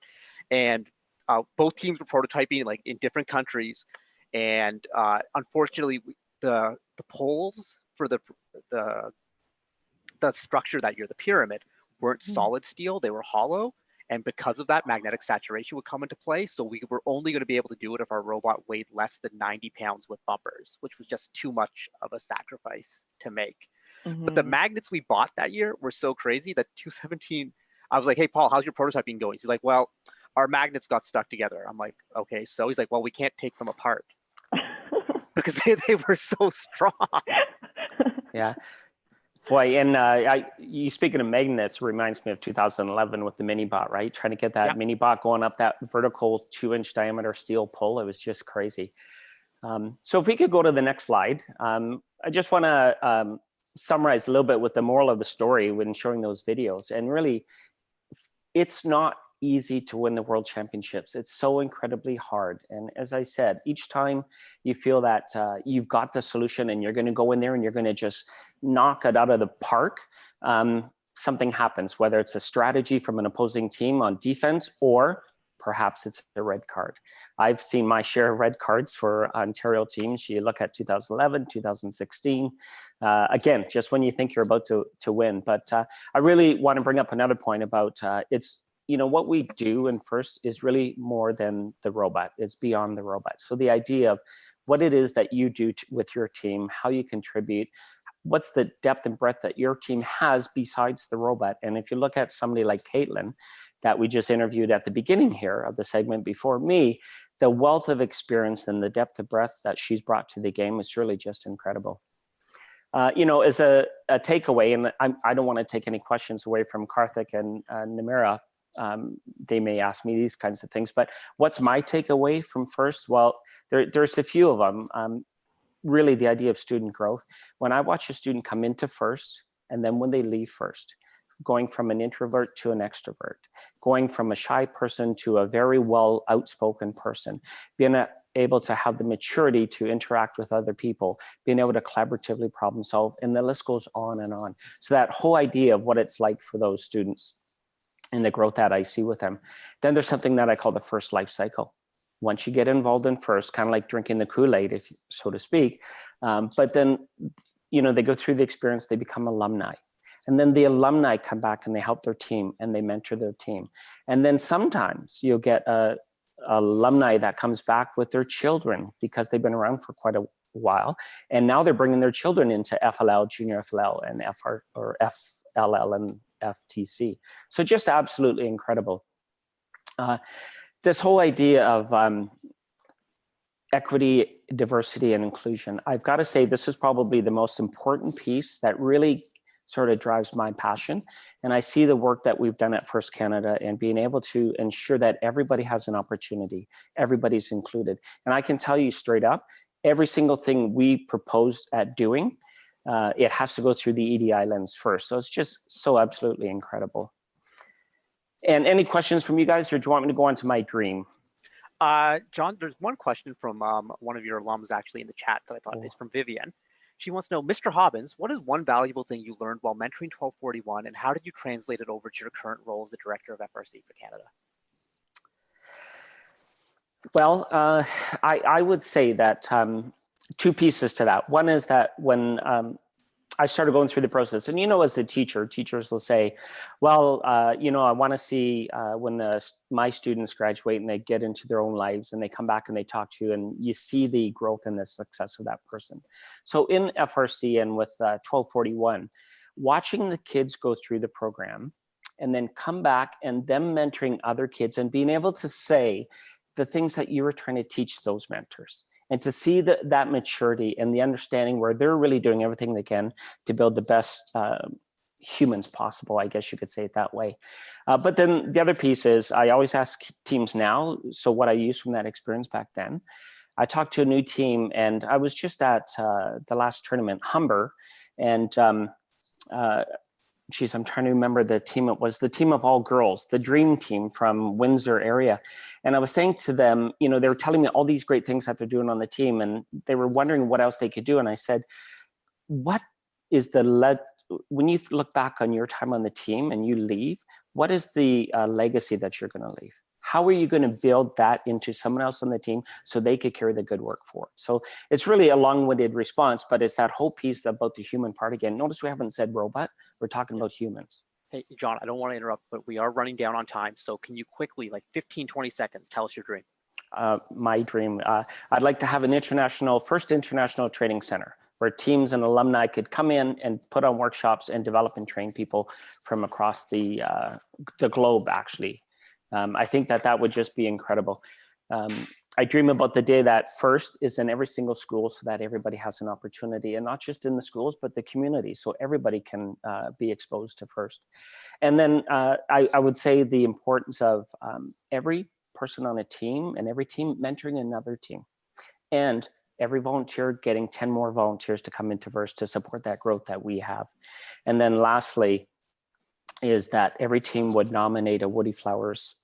and both teams were prototyping like in different countries. And unfortunately, the poles for the structure that year, the pyramid, weren't solid steel, they were hollow. And because of that, magnetic saturation would come into play. So we were only going to be able to do it if our robot weighed less than 90 pounds with bumpers, which was just too much of a sacrifice to make. But the magnets we bought that year were so crazy that 217, I was like, hey, Paul, how's your prototyping going? He's like, well, our magnets got stuck together. I'm like, okay, so he's like, well, we can't take them apart because they were so strong. Yeah. Boy, and you speaking of magnets reminds me of 2011 with the mini bot, right? Trying to get that mini bot going up that vertical 2-inch diameter steel pole. It was just crazy. So if we could go to the next slide, I just want to summarize a little bit with the moral of the story when showing those videos. And really, it's not easy to win the world championships. It's so incredibly hard. And as I said, each time you feel that you've got the solution and you're going to go in there and you're going to just knock it out of the park, something happens, whether it's a strategy from an opposing team on defense or perhaps it's a red card. I've seen my share of red cards for Ontario teams. You look at 2011, 2016. Again, just when you think you're about to win. But I really want to bring up another point about what we do in FIRST is really more than the robot. It's beyond the robot. So the idea of what it is that you do with your team, how you contribute, what's the depth and breadth that your team has besides the robot. And if you look at somebody like Katlin, that we just interviewed at the beginning here of the segment before me, the wealth of experience and the depth of breadth that she's brought to the game is really just incredible. As a takeaway, and I don't want to take any questions away from Karthik and Namirah, they may ask me these kinds of things, but what's my takeaway from FIRST? Well, there's a few of them. Really the idea of student growth. When I watch a student come into FIRST and then when they leave FIRST, going from an introvert to an extrovert, going from a shy person to a very well outspoken person, being able to have the maturity to interact with other people, being able to collaboratively problem solve, and the list goes on and on. So that whole idea of what it's like for those students and the growth that I see with them. Then there's something that I call the FIRST life cycle. Once you get involved in FIRST, kind of like drinking the Kool-Aid, if so to speak, but then, they go through the experience, they become alumni. And then the alumni come back and they help their team and they mentor their team. And then sometimes you'll get a alumni that comes back with their children because they've been around for quite a while. And now they're bringing their children into FLL, junior FLL, and FLL and FTC. So just absolutely incredible. This whole idea of equity, diversity, and inclusion, I've got to say this is probably the most important piece that really sort of drives my passion. And I see the work that we've done at FIRST Canada and being able to ensure that everybody has an opportunity, everybody's included. And I can tell you straight up, every single thing we proposed at doing, it has to go through the EDI lens first. So it's just so absolutely incredible. And any questions from you guys, or do you want me to go on to my dream? John, there's one question from one of your alums actually in the chat that I thought is from Vivian. She wants to know, Mr. Hobbins, what is one valuable thing you learned while mentoring 1241, and how did you translate it over to your current role as the director of FRC for Canada? Well, I would say that two pieces to that. One is that when I started going through the process, and as a teacher, teachers will say, well, I want to see when my students graduate and they get into their own lives and they come back and they talk to you and you see the growth and the success of that person. So in FRC and with 1241, watching the kids go through the program and then come back and them mentoring other kids and being able to say the things that you were trying to teach those mentors. And to see that maturity and the understanding where they're really doing everything they can to build the best humans possible, I guess you could say it that way. But then the other piece is I always ask teams now, so what I used from that experience back then, I talked to a new team and I was just at the last tournament, Humber, and geez, I'm trying to remember the team. It was the team of all girls, the dream team from Windsor area. And I was saying to them, they were telling me all these great things that they're doing on the team and they were wondering what else they could do. And I said, what is when you look back on your time on the team and you leave, what is the legacy that you're going to leave? How are you going to build that into someone else on the team so they could carry the good work forward? So it's really a long-winded response, but it's that whole piece about the human part again. Notice we haven't said robot, we're talking about humans. Hey, John, I don't want to interrupt, but we are running down on time. So can you quickly, like 15, 20 seconds, tell us your dream? My dream, I'd like to have an first international training center where teams and alumni could come in and put on workshops and develop and train people from across the globe, actually. I think that would just be incredible. I dream about the day that FIRST is in every single school so that everybody has an opportunity, and not just in the schools, but the community, so everybody can be exposed to FIRST. And then I would say the importance of every person on a team and every team mentoring another team. And every volunteer getting 10 more volunteers to come into Verse to support that growth that we have. And then lastly, is that every team would nominate a Woodie Flowers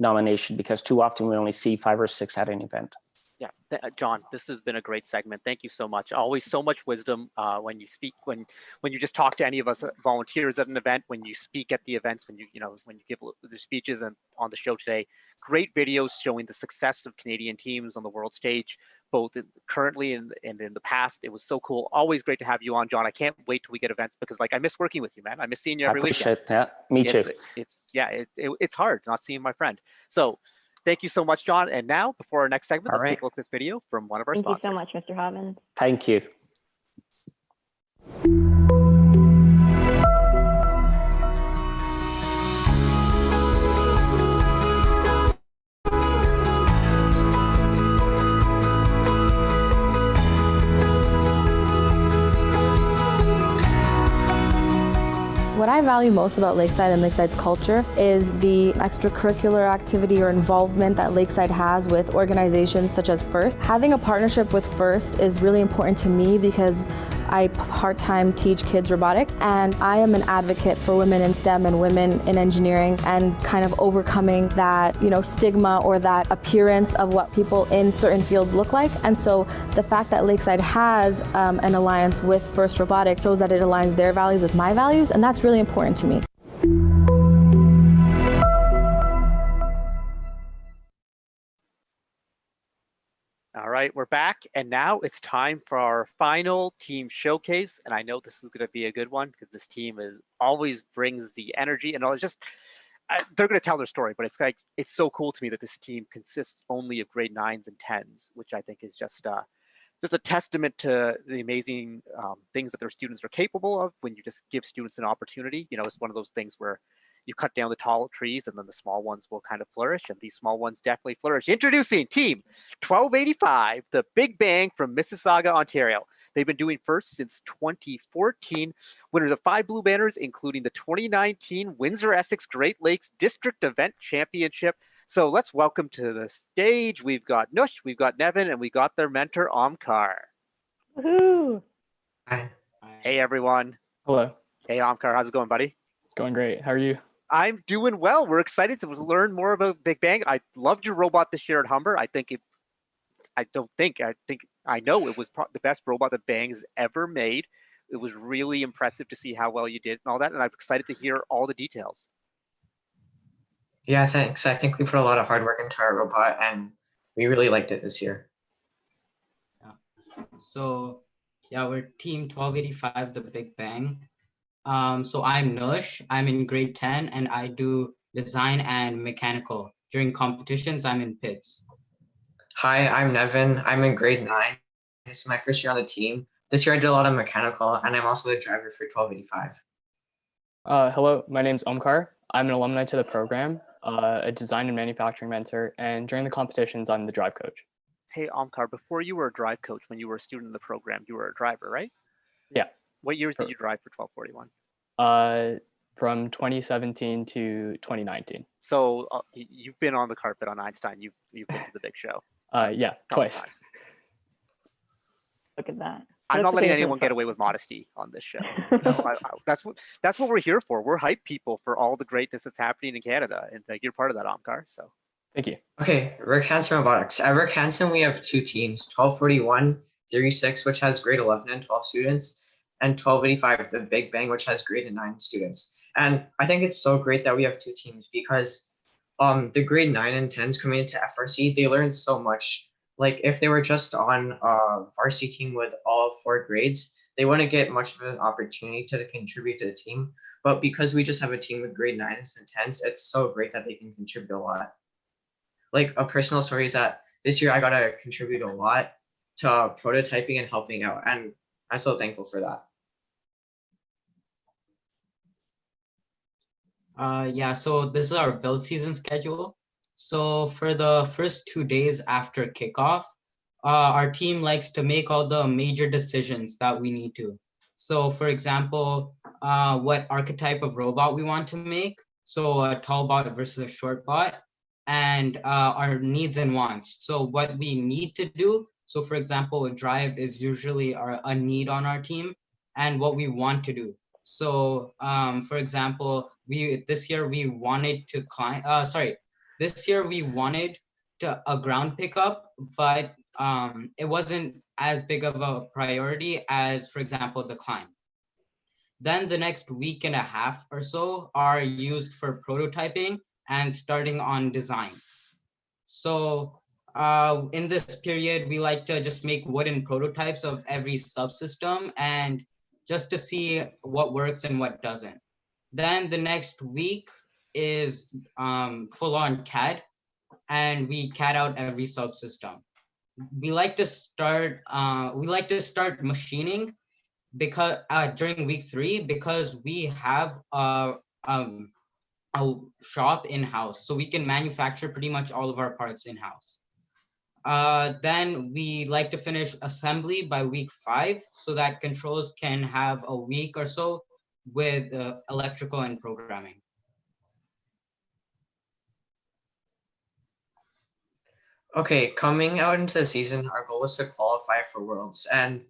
nomination, because too often we only see 5 or 6 at an event. Yeah, John, this has been a great segment. Thank you so much. Always so much wisdom when you speak, when you just talk to any of us volunteers at an event, when you speak at the events, when you give the speeches and on the show today. Great videos showing the success of Canadian teams on the world stage, both currently and in the past. It was so cool. Always great to have you on, John. I can't wait till we get events, because like I miss working with you, man. I miss seeing you every week. I appreciate that. Me too. It's hard not seeing my friend. So thank you so much, John. And now, before our next segment, let's take a look at this video from one of our sponsors. Thank you so much, Mr. Hobbins. Thank you. What I value most about Lakeside and Lakeside's culture is the extracurricular activity or involvement that Lakeside has with organizations such as FIRST. Having a partnership with FIRST is really important to me because I part-time teach kids robotics, and I am an advocate for women in STEM and women in engineering, and kind of overcoming that, stigma or that appearance of what people in certain fields look like. And so the fact that Lakeside has an alliance with FIRST Robotics shows that it aligns their values with my values, and that's really important to me. All right, we're back, and now it's time for our final team showcase. And I know this is going to be a good one because this team always brings the energy, and they're going to tell their story. But it's so cool to me that this team consists only of grade 9s and 10s, which I think is just a testament to the amazing things that their students are capable of when you just give students an opportunity. It's one of those things where you cut down the tall trees and then the small ones will kind of flourish, and these small ones definitely flourish. Introducing Team 1285, the Big Bang from Mississauga, Ontario. They've been doing FIRST since 2014. Winners of 5 blue banners, including the 2019 Windsor-Essex Great Lakes District Event Championship. So let's welcome to the stage. We've got Nush, we've got Nevin, and we got their mentor, Omkar. Woohoo! Hi. Hey, everyone. Hello. Hey, Omkar. How's it going, buddy? It's going great. How are you? I'm doing well. We're excited to learn more about Big Bang. I loved your robot this year at Humber. I know it was the best robot that Bang has ever made. It was really impressive to see how well you did and all that. And I'm excited to hear all the details. Yeah, thanks. I think we put a lot of hard work into our robot, and we really liked it this year. Yeah. So yeah, we're Team 1285, the Big Bang. So I'm Nush, I'm in grade 10, and I do design and mechanical. During competitions, I'm in PIDS. Hi, I'm Nevin. I'm in grade 9. This is my first year on the team. This year I did a lot of mechanical, and I'm also the driver for 1285. Hello, my name's Omkar. I'm an alumni to the program, a design and manufacturing mentor, and during the competitions, I'm the drive coach. Hey, Omkar, before you were a drive coach, when you were a student in the program, you were a driver, right? Yeah. What years did you drive for 1241? From 2017 to 2019. So you've been on the carpet on Einstein. You've been to the big show. Yeah, twice. Times. Look at that. I'm not letting anyone get away with modesty on this show. No, that's what we're here for. We're hype people for all the greatness that's happening in Canada, and you're part of that, Omkar. So thank you. Okay, Rick Hansen Robotics. At Rick Hansen, we have 2 teams: 1241, 36, which has grade 11 and 12 students, and 1285, the Big Bang, which has grade 9 students. And I think it's so great that we have 2 teams because the grade 9 and 10s coming into FRC, they learn so much. Like if they were just on a varsity team with all 4 grades, they wouldn't get much of an opportunity to contribute to the team. But because we just have a team with grade 9s and 10s, it's so great that they can contribute a lot. Like a personal story is that this year I got to contribute a lot to prototyping and helping out. And I'm so thankful for that. Yeah, so this is our build season schedule. So for the first 2 days after kickoff, our team likes to make all the major decisions that we need to. So for example, what archetype of robot we want to make. So a tall bot versus a short bot, and our needs and wants. So what we need to do So for example, a drive is usually a need on our team and what we want to do. So for example, this year we wanted to climb, this year we wanted a ground pickup, but it wasn't as big of a priority as, for example, the climb. Then the next week and a half or so are used for prototyping and starting on design. So in this period, we like to just make wooden prototypes of every subsystem and just to see what works and what doesn't. Then the next week is full on CAD, and we CAD out every subsystem. We like to start machining because during week 3, because we have a shop in-house, so we can manufacture pretty much all of our parts in-house. Then we like to finish assembly by week 5 so that controls can have a week or so with electrical and programming. Okay, coming out into the season, our goal was to qualify for Worlds, and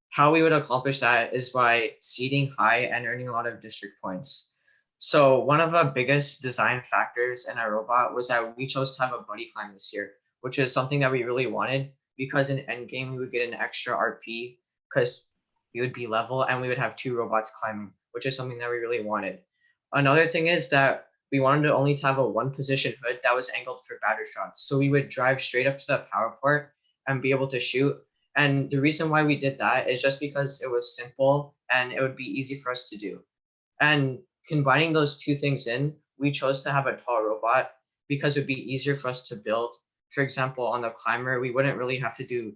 how we would accomplish that is by seeding high and earning a lot of district points. So one of the biggest design factors in our robot was that we chose to have a buddy climb this year, which is something that we really wanted because in endgame we would get an extra RP because we would be level and we would have 2 robots climbing, which is something that we really wanted. Another thing is that we wanted to only have a 1-position hood that was angled for batter shots. So we would drive straight up to the power port and be able to shoot. And the reason why we did that is just because it was simple and it would be easy for us to do. And combining those 2 things in, we chose to have a tall robot because it would be easier for us to build. For example, on the climber, we wouldn't really have to do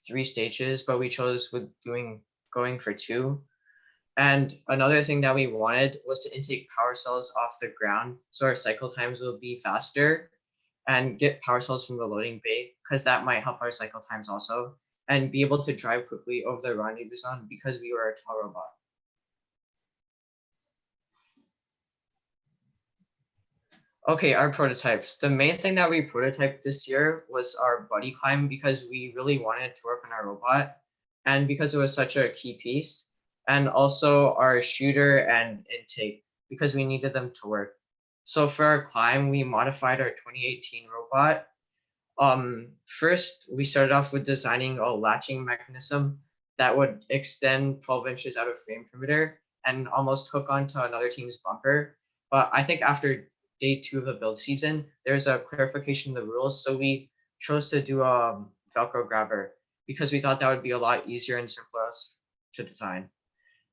3 stages, but we chose with going for 2. And another thing that we wanted was to intake power cells off the ground so our cycle times will be faster, and get power cells from the loading bay because that might help our cycle times also, and be able to drive quickly over the rendezvous zone because we were a tall robot. Okay, our prototypes. The main thing that we prototyped this year was our buddy climb because we really wanted to work on our robot and because it was such a key piece. And also our shooter and intake because we needed them to work. So for our climb, we modified our 2018 robot. First, we started off with designing a latching mechanism that would extend 12 inches out of frame perimeter and almost hook onto another team's bumper. But I think after day 2 of the build season, there's a clarification of the rules. So we chose to do a Velcro grabber because we thought that would be a lot easier and simpler to design.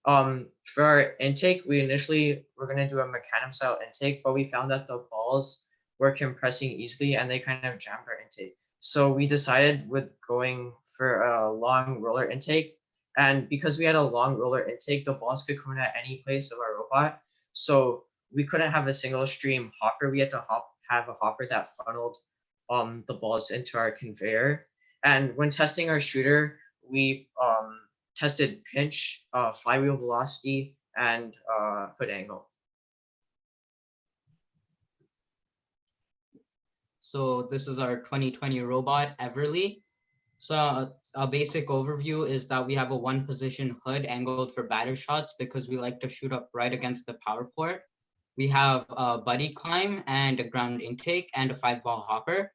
For our intake, we initially were going to do a Mecanum style intake, but we found that the balls were compressing easily and they kind of jammed our intake. So we decided with going for a long roller intake, and because we had a long roller intake, the balls could come in at any place of our robot. So we couldn't have a single stream hopper. We had to have a hopper that funneled the balls into our conveyor. And when testing our shooter, we tested pinch, flywheel velocity, and hood angle. So this is our 2020 robot, Everly. So a basic overview is that we have a 1-position hood angled for batter shots because we like to shoot up right against the power port. We have a buddy climb and a ground intake and a 5-ball hopper.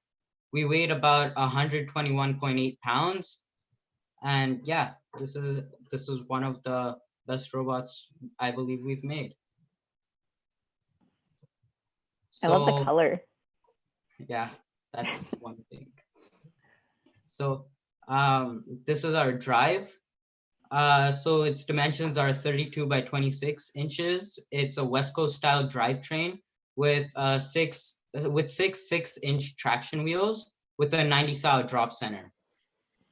We weighed about 121.8 pounds. And yeah, this is one of the best robots I believe we've made. I love the color. Yeah, that's one thing. So this is our drive. So its dimensions are 32 by 26 inches. It's a West Coast style drivetrain with 6 6-inch traction wheels with a 90 thou drop center.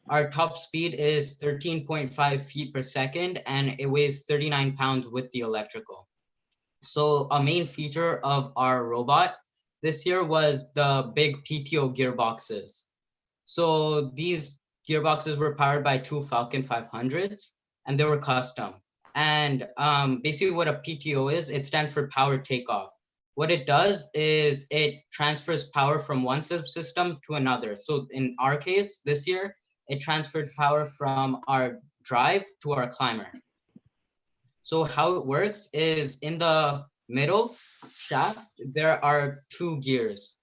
Our top speed is 13.5 feet per second, and it weighs 39 pounds with the electrical. So a main feature of our robot this year was the big PTO gearboxes. So these gearboxes were powered by 2 Falcon 500s, and they were custom. And basically what a PTO is, it stands for power takeoff. What it does is it transfers power from one subsystem to another. So in our case, this year, it transferred power from our drive to our climber. So how it works is in the middle shaft, there are two gears.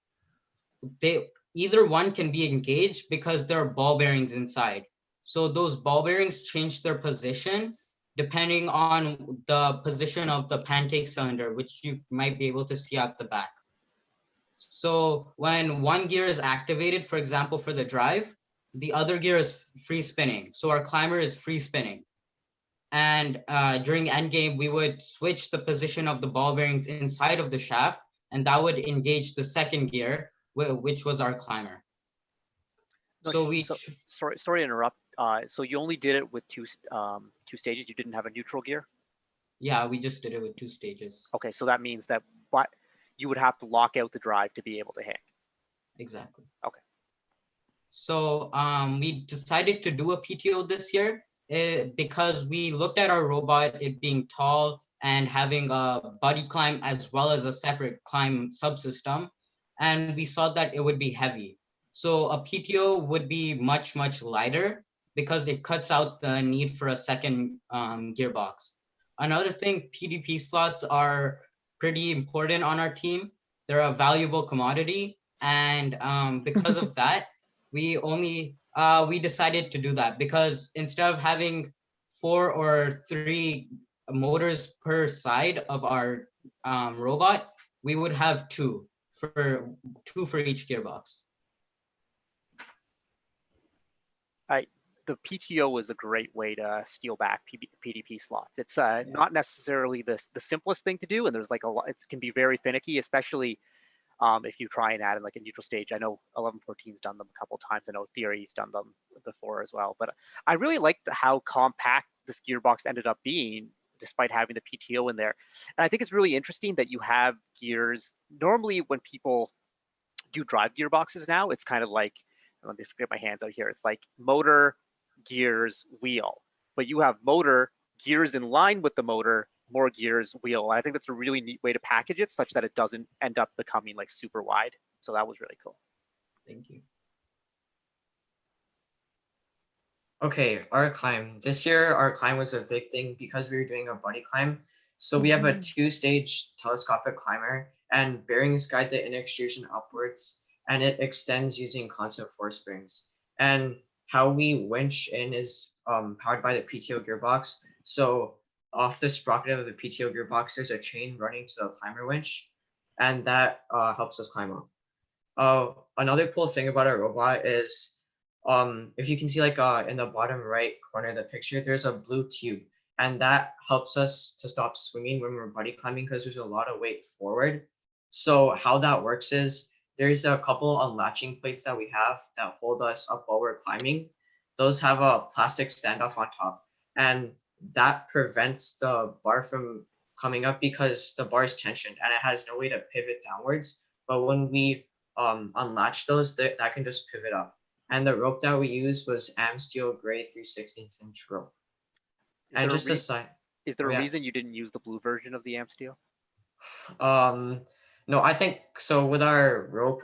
Either one can be engaged because there are ball bearings inside. So those ball bearings change their position depending on the position of the pancake cylinder, which you might be able to see at the back. So when one gear is activated, for example, for the drive, the other gear is free spinning. So our climber is free spinning. And during endgame, we would switch the position of the ball bearings inside of the shaft, and that would engage the second gear, which was our climber. No, sorry to interrupt. So you only did it with two stages. You didn't have a neutral gear? Yeah, we just did it with 2 stages. Okay, so that means that you would have to lock out the drive to be able to hang. Exactly. Okay. So we decided to do a PTO this year because we looked at our robot, it being tall and having a buddy climb as well as a separate climb subsystem. And we saw that it would be heavy. So a PTO would be much, much lighter because it cuts out the need for a second gearbox. Another thing, PDP slots are pretty important on our team. They're a valuable commodity. And because of that, we decided to do that because instead of having 4 or 3 motors per side of our robot, we would have two for each gearbox. The PTO is a great way to steal back PDP slots. It's not necessarily the simplest thing to do, and there's like a lot. It can be very finicky, especially if you try and add in like a neutral stage. I know 1114's done them a couple times. I know Theory's done them before as well. But I really liked how compact this gearbox ended up being, despite having the PTO in there. And I think it's really interesting that you have gears. Normally, when people do drive gearboxes now, it's kind of like, let me get my hands out here. It's like motor, gears, wheel. But you have motor, gears in line with the motor, more gears, wheel. I think that's a really neat way to package it such that it doesn't end up becoming like super wide. So that was really cool. Thank you. Okay, our climb. This year, our climb was a big thing because we were doing a buddy climb. So we have a 2-stage telescopic climber, and bearings guide the inner extrusion upwards, and it extends using constant force springs. And how we winch in is powered by the PTO gearbox. So off the sprocket of the PTO gearbox, there's a chain running to the climber winch, and that helps us climb up. Another cool thing about our robot is, if you can see like in the bottom right corner of the picture, there's a blue tube, and that helps us to stop swinging when we're buddy climbing because there's a lot of weight forward. So how that works is there's a couple unlatching plates that we have that hold us up while we're climbing. Those have a plastic standoff on top, and that prevents the bar from coming up because the bar is tensioned and it has no way to pivot downwards. But when we unlatch those, that can just pivot up. And the rope that we used was Amsteel gray 3/16 inch rope. And just a side. Is there a reason you didn't use the blue version of the Amsteel? No, I think so. With our rope,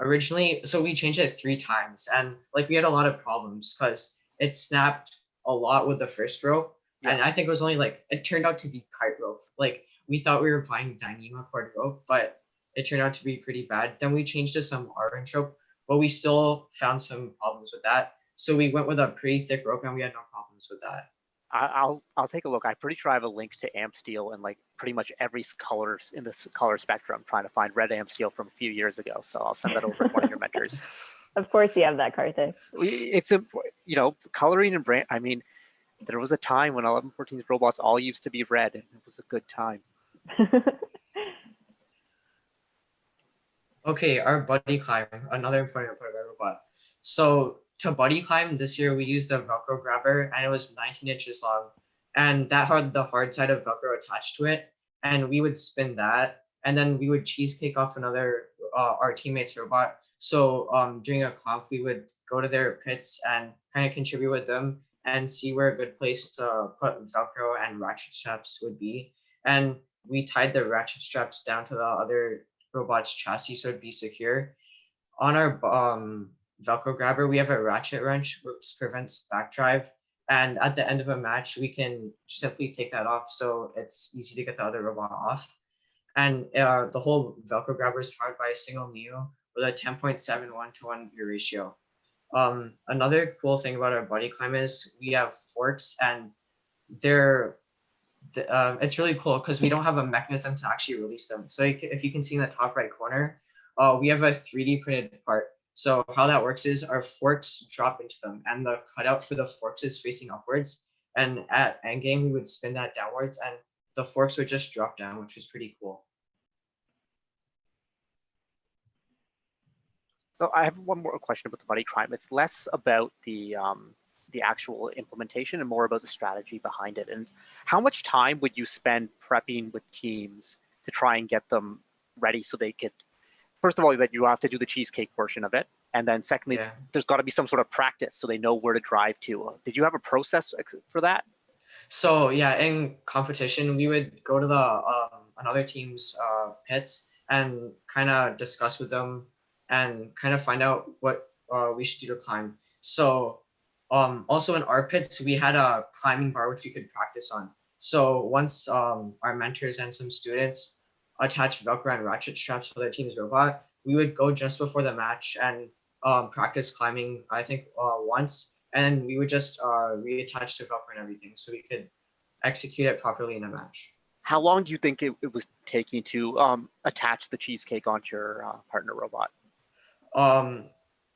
originally, so we changed it 3 times, and like we had a lot of problems because it snapped a lot with the first rope, and I think it was only like it turned out to be kite rope. Like we thought we were buying Dyneema cord rope, but it turned out to be pretty bad. Then we changed to some orange rope, but we still found some problems with that. So we went with a pretty thick rope, and we had no problems with that. I'll take a look. I'm pretty sure I have a link to Amsteel and like pretty much every color in this color spectrum. I'm trying to find red Amsteel from a few years ago, so I'll send that over to one of your mentors. Of course, you have that, Karthik. It's a coloring and brand. I mean, there was a time when 1114's robots all used to be red, and it was a good time. Okay, our buddy climb, another important part of our robot. So to buddy climb this year, we used a Velcro grabber, and it was 19 inches long, and that had the hard side of Velcro attached to it, and we would spin that, and then we would cheesecake off another our teammate's robot. So during a comp, we would go to their pits and kind of contribute with them and see where a good place to put Velcro and ratchet straps would be. And we tied the ratchet straps down to the other robot's chassis so it'd be secure. On our Velcro grabber, we have a ratchet wrench which prevents backdrive. And at the end of a match, we can simply take that off, so it's easy to get the other robot off. And the whole Velcro grabber is powered by a single Neo with a 10.71 to 1 gear ratio. Another cool thing about our buddy climb is we have forks, and it's really cool because we don't have a mechanism to actually release them. So if you can see in the top right corner, we have a 3D printed part. So how that works is our forks drop into them, and the cutout for the forks is facing upwards. And at endgame, we would spin that downwards, and the forks would just drop down, which is pretty cool. So I have one more question about the buddy climb. It's less about the actual implementation and more about the strategy behind it. And how much time would you spend prepping with teams to try and get them ready so they could, first of all, that you have to do the cheesecake portion of it. And then secondly, there's got to be some sort of practice so they know where to drive to. Did you have a process for that? So yeah, in competition, we would go to the another team's pits and kind of discuss with them and kind of find out what we should do to climb. So also in our pits, we had a climbing bar which we could practice on. So once our mentors and some students attached Velcro and ratchet straps for their team's robot, we would go just before the match and practice climbing, I think once, and we would just reattach the Velcro and everything so we could execute it properly in a match. How long do you think it was taking to attach the cheesecake onto your partner robot?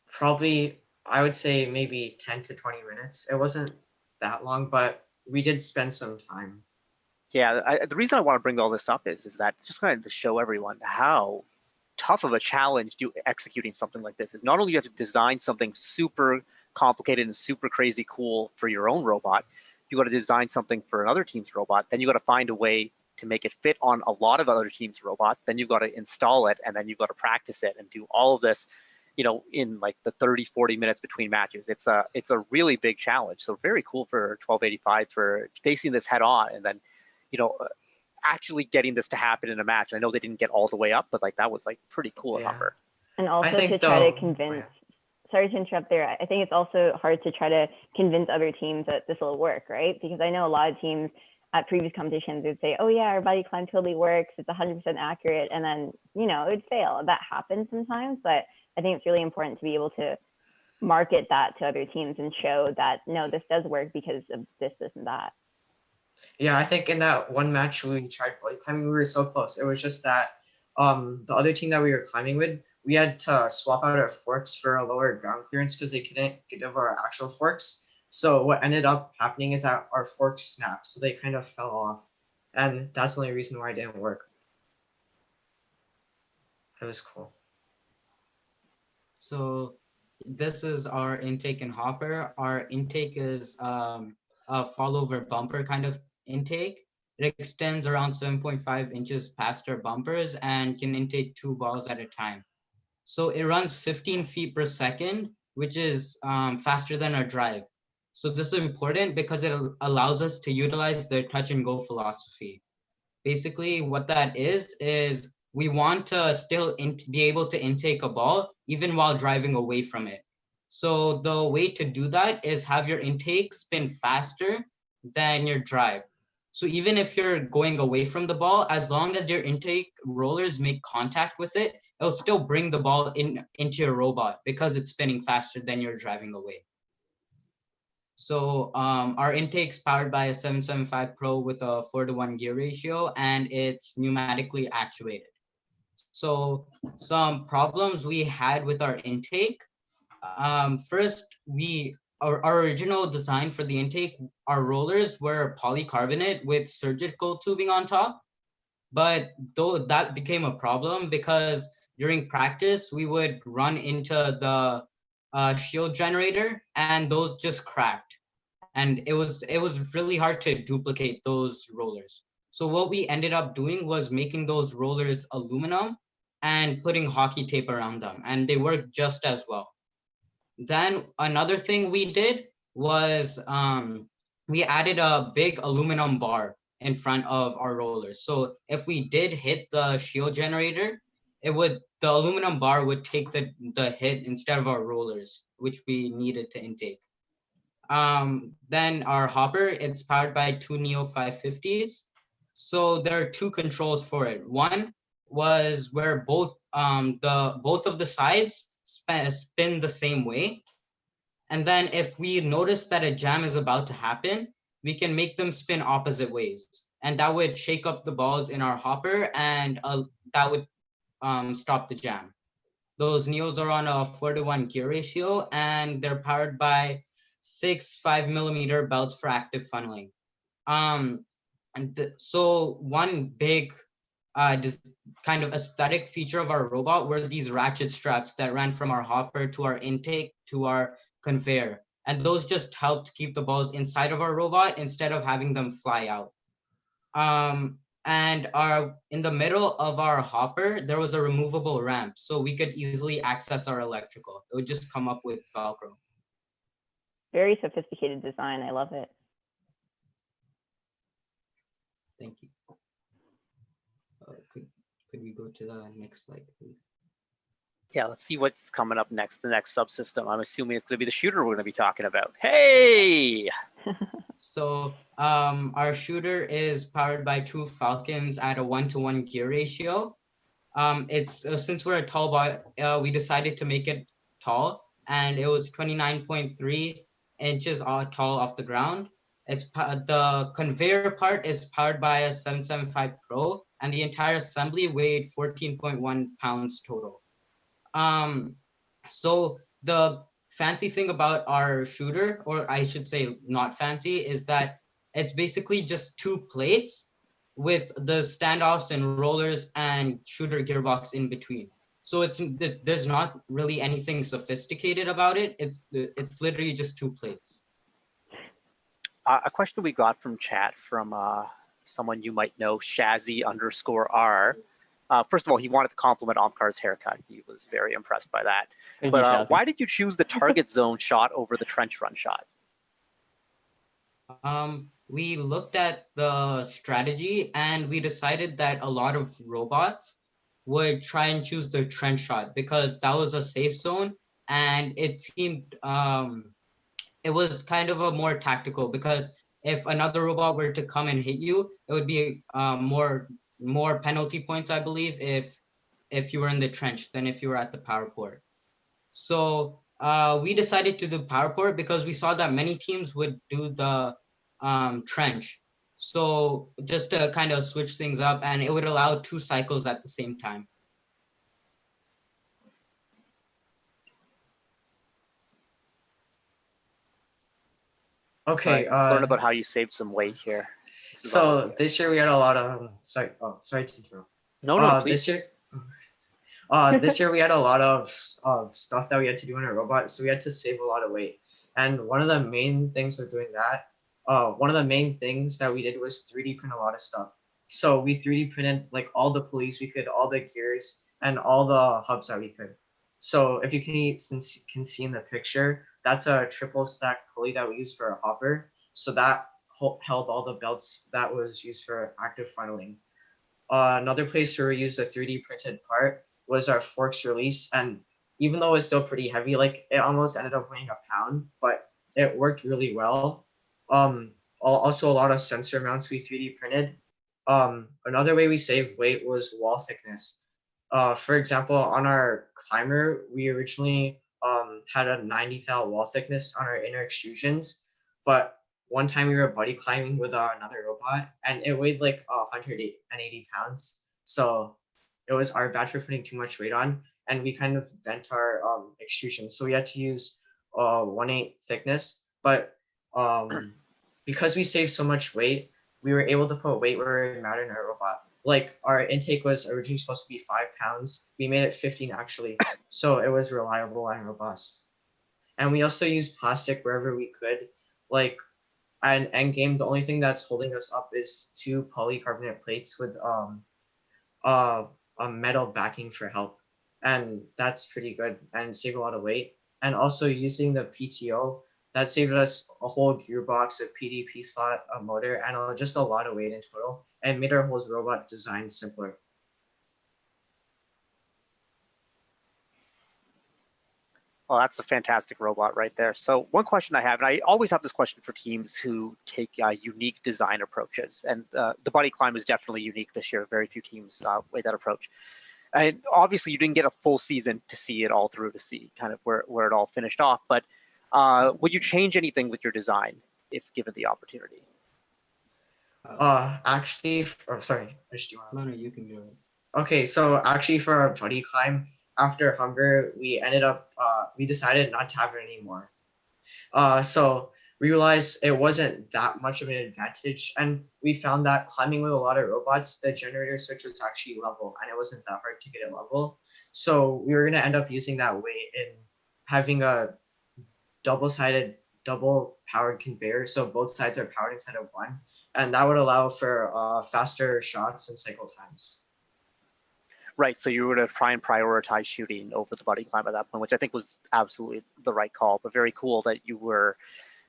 Probably, I would say maybe 10 to 20 minutes. It wasn't that long, but we did spend some time. Yeah, the reason I want to bring all this up is that just kind of to show everyone how tough of a challenge executing something like this is. Not only do you have to design something super complicated and super crazy cool for your own robot, you got to design something for another team's robot, then you got to find a way to make it fit on a lot of other teams' robots, then you've got to install it, and then you've got to practice it and do all of this, you know, in like the 30, 40 minutes between matches. It's a really big challenge. So very cool for 1285 for facing this head on and then, you know, actually getting this to happen in a match. I know they didn't get all the way up, but like that was like pretty cool number. And also to try to convince, sorry to interrupt there, I think it's also hard to try to convince other teams that this will work, right? Because I know a lot of teams at previous competitions would say, oh yeah, our buddy climb totally works, it's 100% accurate, and then, you know, it would fail. That happens sometimes, but I think it's really important to be able to market that to other teams and show that, no, this does work because of this, and that. Yeah, I think in that one match we tried buddy climbing, we were so close. It was just that the other team that we were climbing with, we had to swap out our forks for a lower ground clearance because they couldn't give our actual forks. So what ended up happening is that our forks snapped, so they kind of fell off. And that's the only reason why it didn't work. It was cool. So this is our intake and hopper. Our intake is a fall over bumper kind of intake. It extends around 7.5 inches past our bumpers and can intake 2 balls at a time. So it runs 15 feet per second, which is faster than our drive. So this is important because it allows us to utilize the touch and go philosophy. Basically what that is we want to still be able to intake a ball even while driving away from it. So the way to do that is have your intake spin faster than your drive. So even if you're going away from the ball, as long as your intake rollers make contact with it, it'll still bring the ball into your robot because it's spinning faster than you're driving away. So our intake's powered by a 775 Pro with a 4:1 gear ratio, and it's pneumatically actuated. So some problems we had with our intake. First, our original design for the intake, our rollers were polycarbonate with surgical tubing on top. But though that became a problem because during practice, we would run into the shield generator and those just cracked. And it was really hard to duplicate those rollers. So what we ended up doing was making those rollers aluminum and putting hockey tape around them, and they worked just as well. Then another thing we did was we added a big aluminum bar in front of our rollers. So if we did hit the shield generator, the aluminum bar would take the hit instead of our rollers, which we needed to intake. Then our hopper, it's powered by two Neo 550s. So there are two controls for it. One was where both of the sides spin the same way. And then if we notice that a jam is about to happen, we can make them spin opposite ways. And that would shake up the balls in our hopper, and that would stop the jam. Those Neos are on a 4:1 gear ratio, and they're powered by 6 5mm belts for active funneling. So one big kind of aesthetic feature of our robot were these ratchet straps that ran from our hopper to our intake to our conveyor. And those just helped keep the balls inside of our robot instead of having them fly out. And in the middle of our hopper, there was a removable ramp, so we could easily access our electrical. It would just come up with Velcro. Very sophisticated design. I love it. Thank you. Could we go to the next slide, please? Yeah, let's see what's coming up next, the next subsystem. I'm assuming it's going to be the shooter we're going to be talking about. Hey! So our shooter is powered by two Falcons at a 1:1 gear ratio. It's since we're a tall boy, we decided to make it tall, and it was 29.3 inches tall off the ground. The conveyor part is powered by a 775 Pro, and the entire assembly weighed 14.1 pounds total. So the fancy thing about our shooter, or I should say not fancy, is that it's basically just two plates with the standoffs and rollers and shooter gearbox in between. So there's not really anything sophisticated about it. It's literally just two plates. A question we got from chat from someone you might know, Shazzy_R. First of all, he wanted to compliment Omkar's haircut. He was very impressed by that. Thank But you, why did you choose the target zone shot over the trench run shot? We looked at the strategy, and we decided that a lot of robots would try and choose the trench shot because that was a safe zone, and it seemed it was kind of a more tactical, because if another robot were to come and hit you, it would be more penalty points, I believe, if you were in the trench than if you were at the power port. So we decided to do power port because we saw that many teams would do the trench. So just to kind of switch things up, and it would allow 2 cycles at the same time. Okay. Learn about how you saved some weight here. So this year we had a lot of sorry to interrupt. No, please. This year we had a lot of stuff that we had to do in our robot, so we had to save a lot of weight. And one of the main things of doing that, one of the main things that we did was 3D print a lot of stuff. So we 3D printed like all the pulleys we could, all the gears, and all the hubs that we could. So if you can see in the picture, that's a triple stack pulley that we used for a hopper. So that held all the belts that was used for active funneling. Another place where we used a 3D printed part was our forks release. And even though it's still pretty heavy, like it almost ended up weighing a pound, but it worked really well. Also a lot of sensor mounts we 3D printed. Another way we saved weight was wall thickness. For example, on our climber, we originally had a 90 thou wall thickness on our inner extrusions, but one time we were buddy climbing with another robot, and it weighed like 180 pounds. So it was our bad for putting too much weight on, and we kind of bent our extrusion. So we had to use 1/8 thickness, but because we saved so much weight, we were able to put weight where it mattered in our robot. Like our intake was originally supposed to be 5 pounds. We made it 15 actually. So it was reliable and robust. And we also used plastic wherever we could. Like at an end game, the only thing that's holding us up is 2 polycarbonate plates with a metal backing for help. And that's pretty good and saved a lot of weight. And also using the PTO, that saved us a whole gearbox, a PDP slot, a motor, and just a lot of weight in total, and made our whole robot design simpler. Well, that's a fantastic robot right there. So one question I have, and I always have this question for teams who take unique design approaches, and the Buddy Climb is definitely unique this year. Very few teams made that approach. And obviously you didn't get a full season to see it all through, to see kind of where it all finished off. But would you change anything with your design if given the opportunity? Actually, sorry, Rich, do you want? No, you can do it. Okay, so actually for our Buddy Climb, after Humber, we ended up, we decided not to have it anymore. So we realized it wasn't that much of an advantage, and we found that climbing with a lot of robots, the generator switch was actually level, and it wasn't that hard to get it level. So we were gonna end up using that way in having a double-sided, double-powered conveyor, so both sides are powered instead of one, and that would allow for faster shots and cycle times. Right, so you were to try and prioritize shooting over the Buddy Climb at that point, which I think was absolutely the right call, but very cool that you were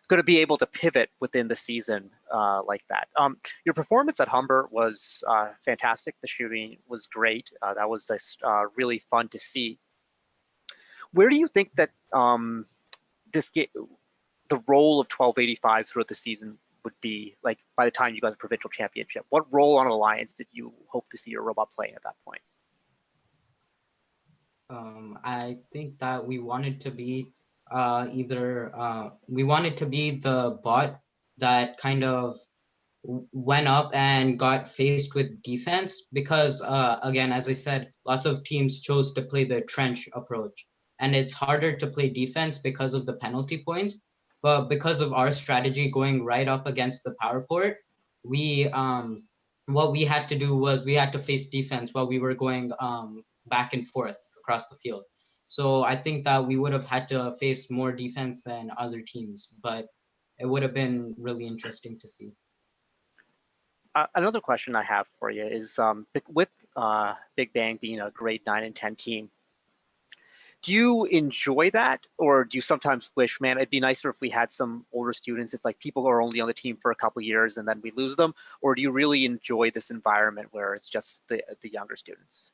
going to be able to pivot within the season like that. Your performance at Humber was fantastic. The shooting was great. That was just really fun to see. Where do you think that this game, the role of 1285 throughout the season would be, like by the time you got the provincial championship? What role on Alliance did you hope to see your robot playing at that point? I think that we wanted to be we wanted to be the bot that kind of went up and got faced with defense, because again, as I said, lots of teams chose to play the trench approach, and it's harder to play defense because of the penalty points. But because of our strategy going right up against the power port, we what we had to do was we had to face defense while we were going back and forth across the field. So I think that we would have had to face more defense than other teams, but it would have been really interesting to see. Another question I have for you is with Big Bang being a grade 9 and 10 team, do you enjoy that, or do you sometimes wish, man, it'd be nicer if we had some older students? It's like people who are only on the team for a couple of years and then we lose them, or do you really enjoy this environment where it's just the younger students?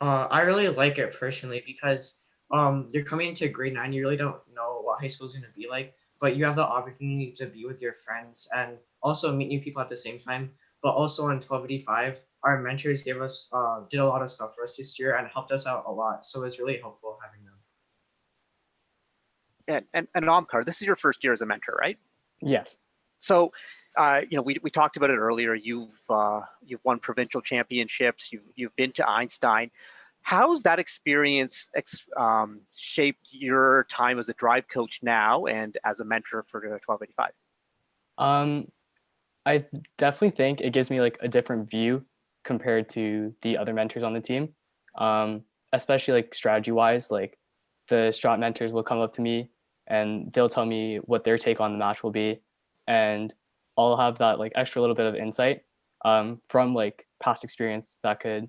I really like it personally because you're coming into grade 9, you really don't know what high school is going to be like, but you have the opportunity to be with your friends and also meet new people at the same time. But also on 1285, our mentors gave us did a lot of stuff for us this year and helped us out a lot. So it was really helpful having them. And Omkar, this is your first year as a mentor, right? Yes. So, you know, we talked about it earlier. You've won provincial championships. You've been to Einstein. How's that experience shaped your time as a drive coach now and as a mentor for 1285? I definitely think it gives me like a different view compared to the other mentors on the team, especially like strategy wise. Like the strat mentors will come up to me and they'll tell me what their take on the match will be, and I'll have that like extra little bit of insight from like past experience that could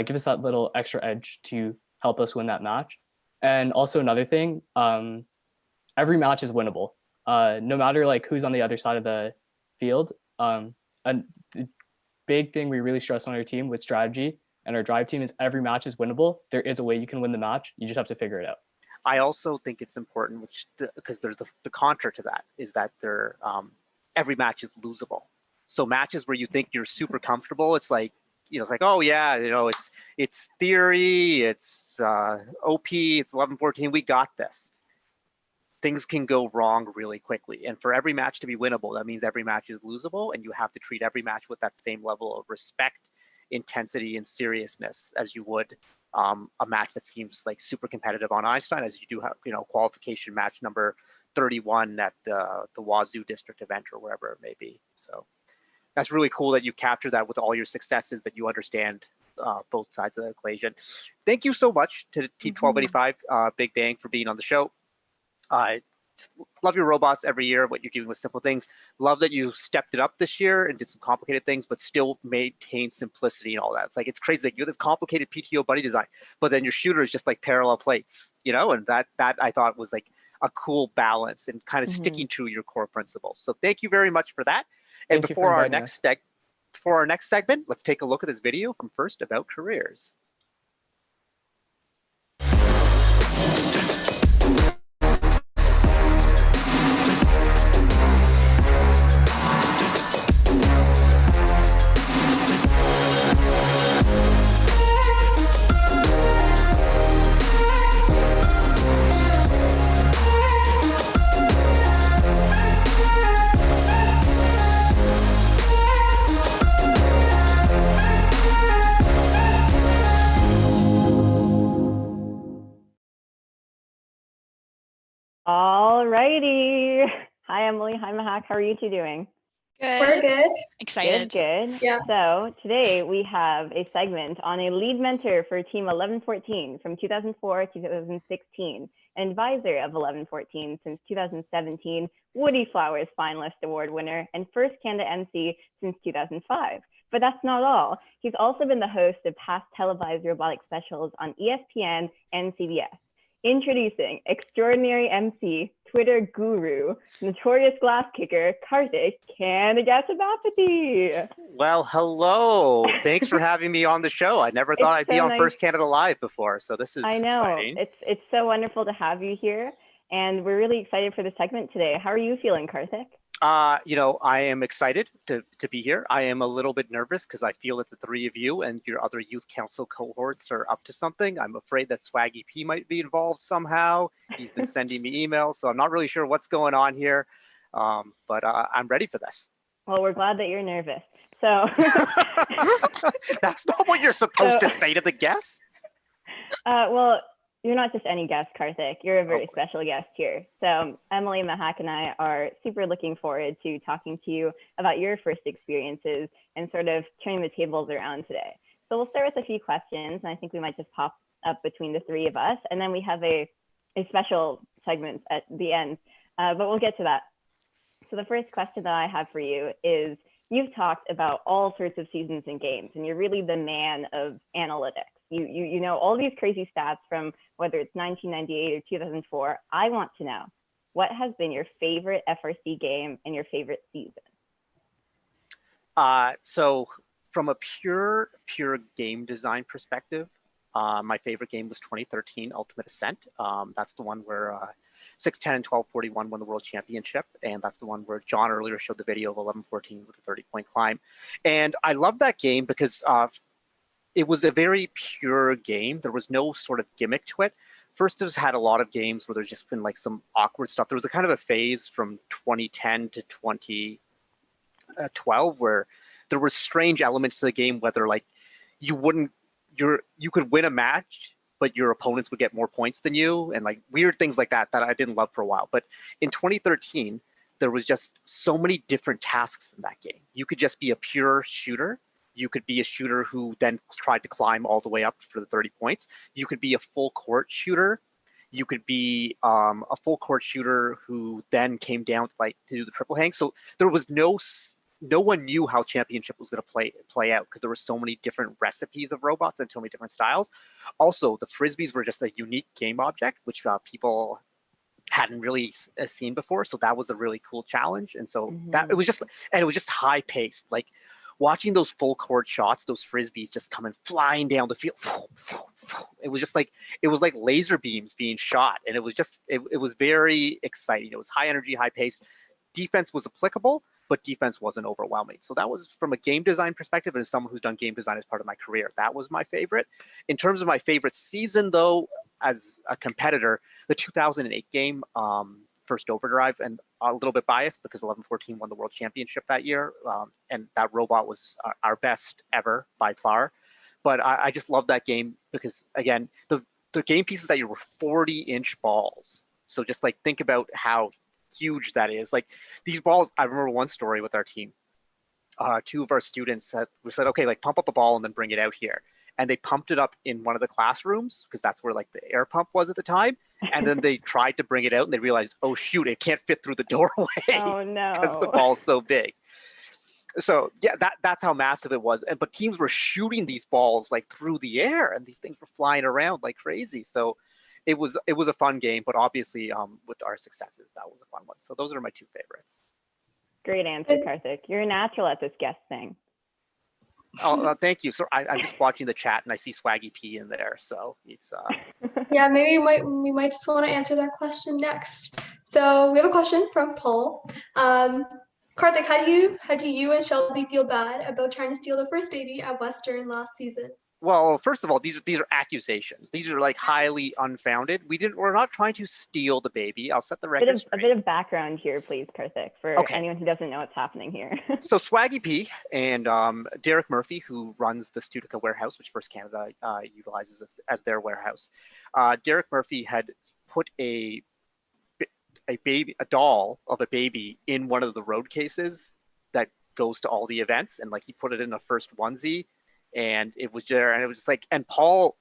give us that little extra edge to help us win that match. And also another thing, every match is winnable, no matter like who's on the other side of the field. And the big thing we really stress on our team with strategy and our drive team is every match is winnable. There is a way you can win the match. You just have to figure it out. I also think it's important, because there's the contra to that, is that every match is losable. So matches where you think you're super comfortable, it's like, you know, it's like, oh yeah, you know, it's theory, it's OP, it's 11-14, we got this. Things can go wrong really quickly. And for every match to be winnable, that means every match is losable, and you have to treat every match with that same level of respect, intensity, and seriousness as you would a match that seems like super competitive on Einstein, as you do have, you know, qualification match number 31 at the Wazoo district event or wherever it may be. So that's really cool that you capture that with all your successes, that you understand both sides of the equation. Thank you so much to Team 1285 Big Bang for being on the show. Just love your robots every year, what you're doing with simple things. Love that you stepped it up this year and did some complicated things, but still maintain simplicity and all that. It's like, it's crazy that you have this complicated PTO buddy design, but then your shooter is just like parallel plates, you know, and that I thought was like a cool balance and kind of sticking to your core principles. So thank you very much for that. And before our next segment, let's take a look at this video from First About Careers. All righty. Hi, Emily. Hi, Mahak. How are you two doing? We're good. Excited. Good. Yeah. So today we have a segment on a lead mentor for Team 1114 from 2004 to 2016, an advisor of 1114 since 2017, Woodie Flowers Finalist Award winner, and first Canada MC since 2005. But that's not all. He's also been the host of past televised robotic specials on ESPN and CBS. Introducing extraordinary MC, Twitter guru, notorious glass kicker, Karthik Kanagasabapathy. Well, hello. Thanks for having me on the show. I never thought I'd be on First Canada Live before, so this is I know. exciting. It's so wonderful to have you here, and we're really excited for the segment today. How are you feeling, Karthik? I am excited to be here. I am a little bit nervous because I feel that the three of you and your other youth council cohorts are up to something. I'm afraid that Swaggy P might be involved somehow. He's been sending me emails, so I'm not really sure what's going on here, but I'm ready for this. Well, we're glad that you're nervous. So that's not what you're supposed to say to the guests. Well, you're not just any guest, Karthik. You're a very special guest here. So Emily, Mahak, and I are super looking forward to talking to you about your first experiences and sort of turning the tables around today. So we'll start with a few questions, and I think we might just pop up between the three of us, and then we have a special segment at the end, but we'll get to that. So the first question that I have for you is, you've talked about all sorts of seasons and games, and you're really the man of analytics. You know all these crazy stats from whether it's 1998 or 2004. I want to know, what has been your favorite FRC game and your favorite season? So from a pure game design perspective, my favorite game was 2013 Ultimate Ascent. That's the one where 610 and 1241 won the world championship, and that's the one where John earlier showed the video of 1114 with a 30-point climb. And I love that game because it was a very pure game. There was no sort of gimmick to it. First, it's had a lot of games where there's just been like some awkward stuff. There was a kind of a phase from 2010 to 2012 where there were strange elements to the game, whether like you could win a match, but your opponents would get more points than you, and like weird things like that I didn't love for a while. But in 2013, there was just so many different tasks in that game. You could just be a pure shooter. You could be a shooter who then tried to climb all the way up for the 30 points. You could be a full court shooter. You could be a full court shooter who then came down to do the triple hang. So there was no one knew how championship was going to play out because there were so many different recipes of robots and so many different styles. Also, the frisbees were just a unique game object, which people hadn't really seen before. So that was a really cool challenge. And so that it was just high paced. Like watching those full court shots, those frisbees just coming flying down the field. It was just like laser beams being shot, and it was very exciting. It was high energy, high pace. Defense was applicable, but defense wasn't overwhelming. So that was from a game design perspective, and as someone who's done game design as part of my career, that was my favorite. In terms of my favorite season, though, as a competitor, the 2008 game, First Overdrive, and a little bit biased because 1114 won the world championship that year, and that robot was our best ever by far. But I just love that game because, again, the game pieces that were 40-inch balls. So just like think about how huge that is. Like these balls, I remember one story with our team. Two of our students said, okay, like pump up a ball and then bring it out here. And they pumped it up in one of the classrooms because that's where like the air pump was at the time. And then they tried to bring it out and they realized, oh shoot, it can't fit through the doorway. Oh no. Because the ball's so big. So yeah, that's how massive it was. But teams were shooting these balls like through the air, and these things were flying around like crazy. So it was a fun game, but obviously with our successes, that was a fun one. So those are my two favorites. Great answer, Karthik. You're a natural at this guest thing. Oh, thank you. So I'm just watching the chat and I see Swaggy P in there. So it's Yeah, maybe we might just want to answer that question next. So we have a question from Paul. Karthik, how do you and Shelby feel bad about trying to steal the first baby at Western last season? Well, first of all, these are accusations. These are like highly unfounded. We're not trying to steal the baby. I'll set the record straight. A bit of background here, please, Karthik, for anyone who doesn't know what's happening here. So Swaggy P and Derek Murphy, who runs the Studica warehouse, which First Canada utilizes as their warehouse. Derek Murphy had put a a doll of a baby in one of the road cases that goes to all the events, and like he put it in a first onesie, and it was there, and it was just like, and Paul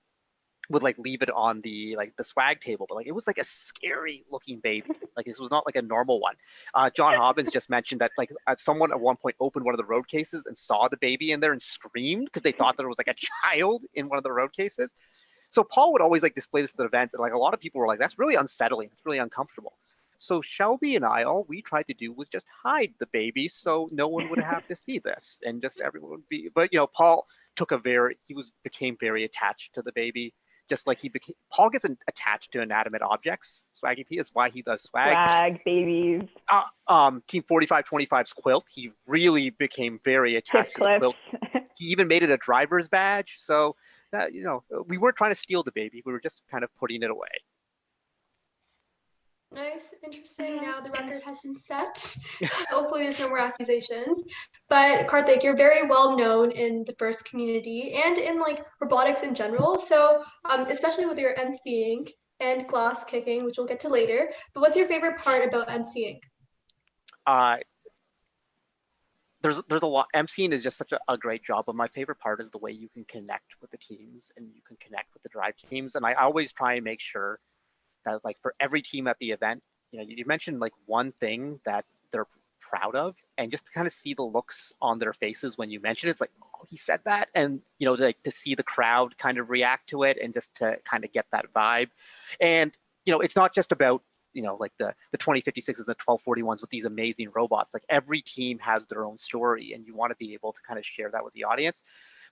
would like leave it on the swag table, but like it was like a scary looking baby. Like this was not like a normal one. John Hobbins just mentioned that like someone at one point opened one of the road cases and saw the baby in there and screamed because they thought there was like a child in one of the road cases. So Paul would always like display this at events, and like a lot of people were like, that's really unsettling, it's really uncomfortable. So Shelby and I, all we tried to do was just hide the baby so no one would have to see this, and just everyone would be, but Paul became very attached to the baby. Just like Paul gets attached to inanimate objects. Swaggy P is why he does swag. Swag babies. Team 4525's quilt. He really became very attached to the quilt. He even made it a driver's badge. So that we weren't trying to steal the baby. We were just kind of putting it away. Nice, interesting. Now the record has been set. Hopefully there's no more accusations. But Karthik, you're very well known in the FIRST community and in like robotics in general. So especially with your emceeing and glass kicking, which we'll get to later. But what's your favorite part about emceeing? There's a lot. emceeing is just such a great job, but my favorite part is the way you can connect with the teams and you can connect with the drive teams. And I always try and make sure that like for every team at the event, you mentioned like one thing that they're proud of, and just to kind of see the looks on their faces when you mention it, it's like, oh, he said that, and like to see the crowd kind of react to it, and just to kind of get that vibe. And it's not just about like the 2056s and the 1241s with these amazing robots. Like every team has their own story, and you want to be able to kind of share that with the audience.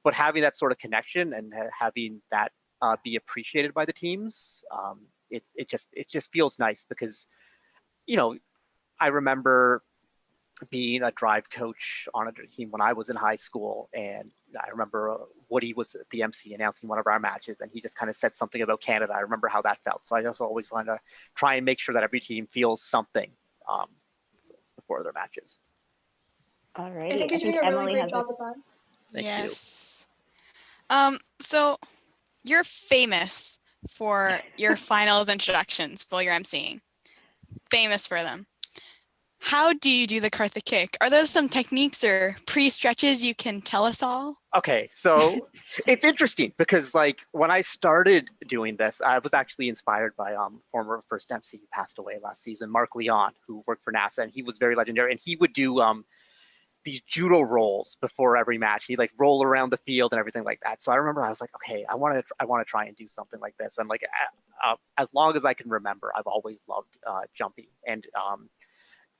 But having that sort of connection and having that be appreciated by the teams, it just feels nice because, I remember being a drive coach on a team when I was in high school, and I remember Woodie was the MC announcing one of our matches, and he just kind of said something about Canada. I remember how that felt. So I just always want to try and make sure that every team feels something before their matches. All right. I think you're doing a really great job with that. Yes. So you're famous for your finals introductions while you're emceeing. Famous for them. How do you do the Karthik kick? Are there some techniques or pre-stretches you can tell us all? Okay, so it's interesting because like when I started doing this, I was actually inspired by former FIRST MC who passed away last season, Mark Leon, who worked for NASA, and he was very legendary, and he would do these judo rolls before every match. He'd like roll around the field and everything like that. So I remember I was like, okay, I want to try and do something like this. And like as long as I can remember, I've always loved jumping. And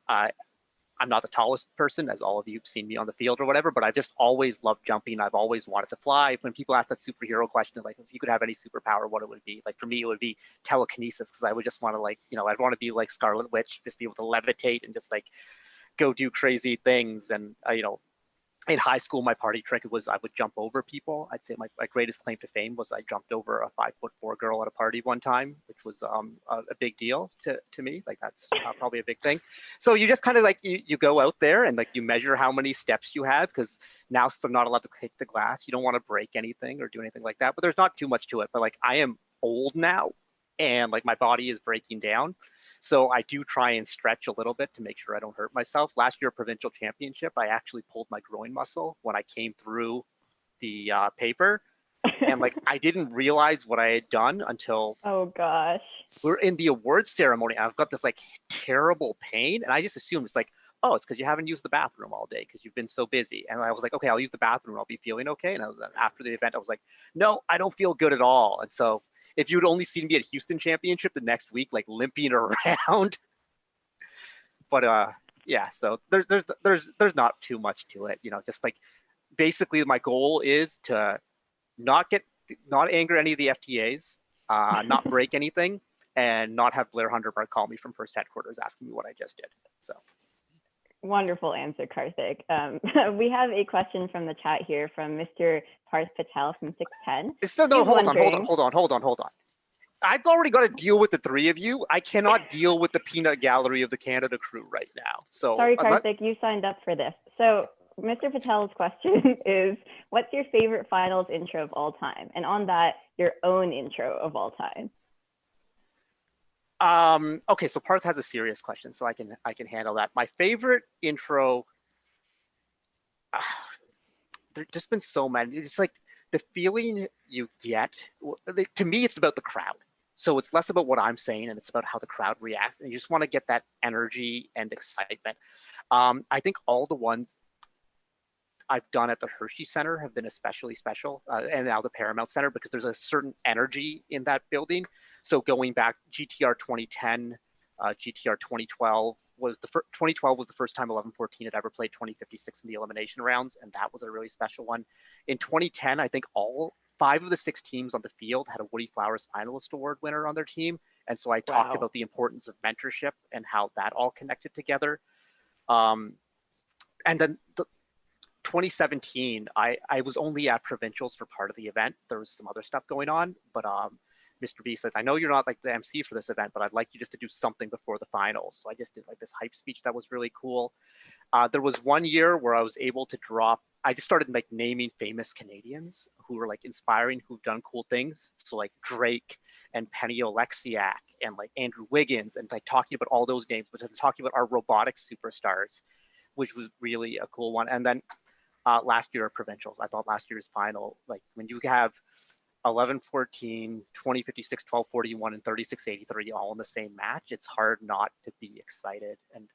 I'm not the tallest person, as all of you have seen me on the field or whatever, but I've just always loved jumping. I've always wanted to fly. When people ask that superhero question, like if you could have any superpower, what it would be? Like for me, it would be telekinesis, because I would just want to like, I'd want to be like Scarlet Witch, just be able to levitate and just like go do crazy things. And in high school, my party trick was I would jump over people. I'd say my greatest claim to fame was I jumped over a 5'4" girl at a party one time, which was a big deal to me. Like that's probably a big thing. So you just kind of like you go out there and like you measure how many steps you have, because now they're not allowed to kick the glass. You don't want to break anything or do anything like that. But there's not too much to it. But like I am old now, and like my body is breaking down. So I do try and stretch a little bit to make sure I don't hurt myself. Last year, provincial championship, I actually pulled my groin muscle when I came through the paper. And like, I didn't realize what I had done until oh gosh, we're in the awards ceremony. I've got this like terrible pain. And I just assumed it's like, oh, it's because you haven't used the bathroom all day because you've been so busy. And I was like, okay, I'll use the bathroom. I'll be feeling okay. And after the event, I was like, no, I don't feel good at all. And so if you'd only seen me at Houston Championship the next week, like limping around, but yeah, so there's not too much to it, just like basically my goal is to not anger any of the FTAs, not break anything, and not have Blair Hunderberg call me from FIRST headquarters asking me what I just did. So. Wonderful answer, Karthik. We have a question from the chat here from Mr. Parth Patel from 610. No, hold on. I've already got to deal with the three of you. I cannot deal with the peanut gallery of the Canada crew right now. So sorry, Karthik, you signed up for this. So Mr. Patel's question is, what's your favorite finals intro of all time? And on that, your own intro of all time. Okay, so Parth has a serious question, so I can handle that. My favorite intro, there's just been so many. It's like the feeling you get, to me, it's about the crowd. So it's less about what I'm saying and it's about how the crowd reacts. And you just want to get that energy and excitement. I think all the ones I've done at the Hershey Center have been especially special, and now the Paramount Center, because there's a certain energy in that building. So going back, GTR 2010, GTR 2012 was 2012 was the first time 11-14 had ever played 2056 in the elimination rounds, and that was a really special one. In 2010, I think all 5 of the 6 teams on the field had a Woodie Flowers Finalist Award winner on their team, and so I talked about the importance of mentorship and how that all connected together. And then 2017, I was only at provincials for part of the event. There was some other stuff going on, but Mr. B said, I know you're not like the MC for this event, but I'd like you just to do something before the finals. So I just did like this hype speech that was really cool. There was one year where I was able to I just started like naming famous Canadians who were like inspiring, who've done cool things. So like Drake and Penny Oleksiak and like Andrew Wiggins, and like talking about all those names, but then talking about our robotics superstars, which was really a cool one. And then last year at provincials, I thought last year's final, like when you have 11-14, 2056, 12-41, and 36-83 all in the same match, it's hard not to be excited. And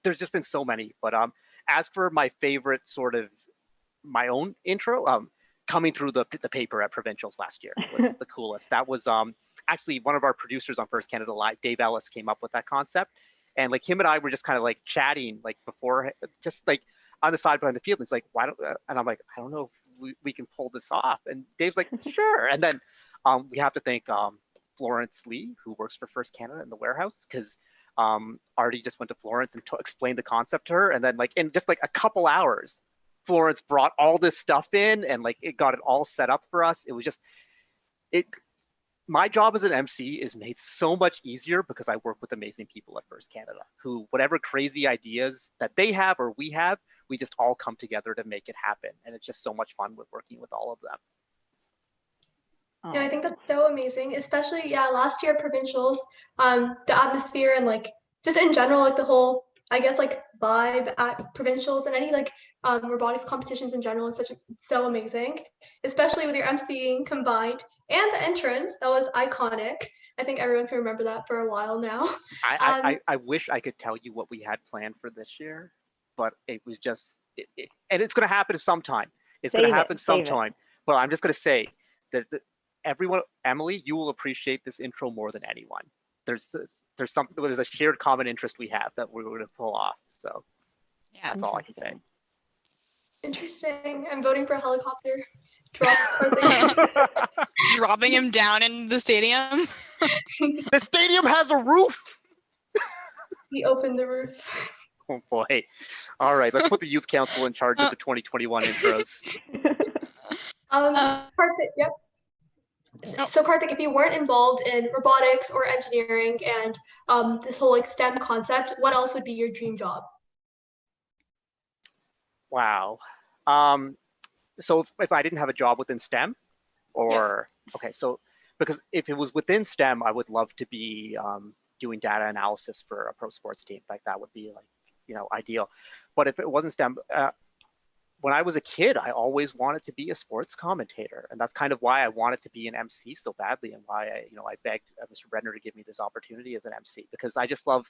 there's just been so many. But as for my favorite sort of my own intro, coming through the paper at provincials last year was the coolest. That was actually one of our producers on First Canada Live, Dave Ellis, came up with that concept. And like him and I were just kind of like chatting like before, just like on the side behind the field. He's like, why don't, and I'm like, I don't know if we can pull this off. And Dave's like, sure. And then we have to thank Florence Lee, who works for First Canada in the warehouse, because Artie just went to Florence and explained the concept to her. And then like in just like a couple hours, Florence brought all this stuff in and like it got it all set up for us. It was just, my job as an MC is made so much easier because I work with amazing people at First Canada who, whatever crazy ideas that they have or we have, we just all come together to make it happen. And it's just so much fun with working with all of them. Yeah, I think that's so amazing, especially, yeah, last year at provincials, the atmosphere and like just in general, like the whole, I guess, like vibe at provincials and any like robotics competitions in general is so amazing, especially with your emceeing combined and the entrance. That was iconic. I think everyone can remember that for a while now. I wish I could tell you what we had planned for this year, but it was just, and it's going to happen sometime. It's going to happen sometime. But I'm just going to say that everyone, Emily, you will appreciate this intro more than anyone. There's a shared common interest we have that we're going to pull off. So yeah, that's all I can say. Interesting. I'm voting for a helicopter. Dropping him down in the stadium. The stadium has a roof. He opened the roof. Oh boy. All right, let's put the youth council in charge of the 2021 intros. Karthik, yep. So Karthik, if you weren't involved in robotics or engineering and this whole like STEM concept, what else would be your dream job? Wow. So if I didn't have a job within STEM, or okay, so because if it was within STEM, I would love to be doing data analysis for a pro sports team. Like that would be like, ideal. But if it wasn't STEM, when I was a kid, I always wanted to be a sports commentator, and that's kind of why I wanted to be an MC so badly, and why I begged Mr. Bredner to give me this opportunity as an MC, because I just love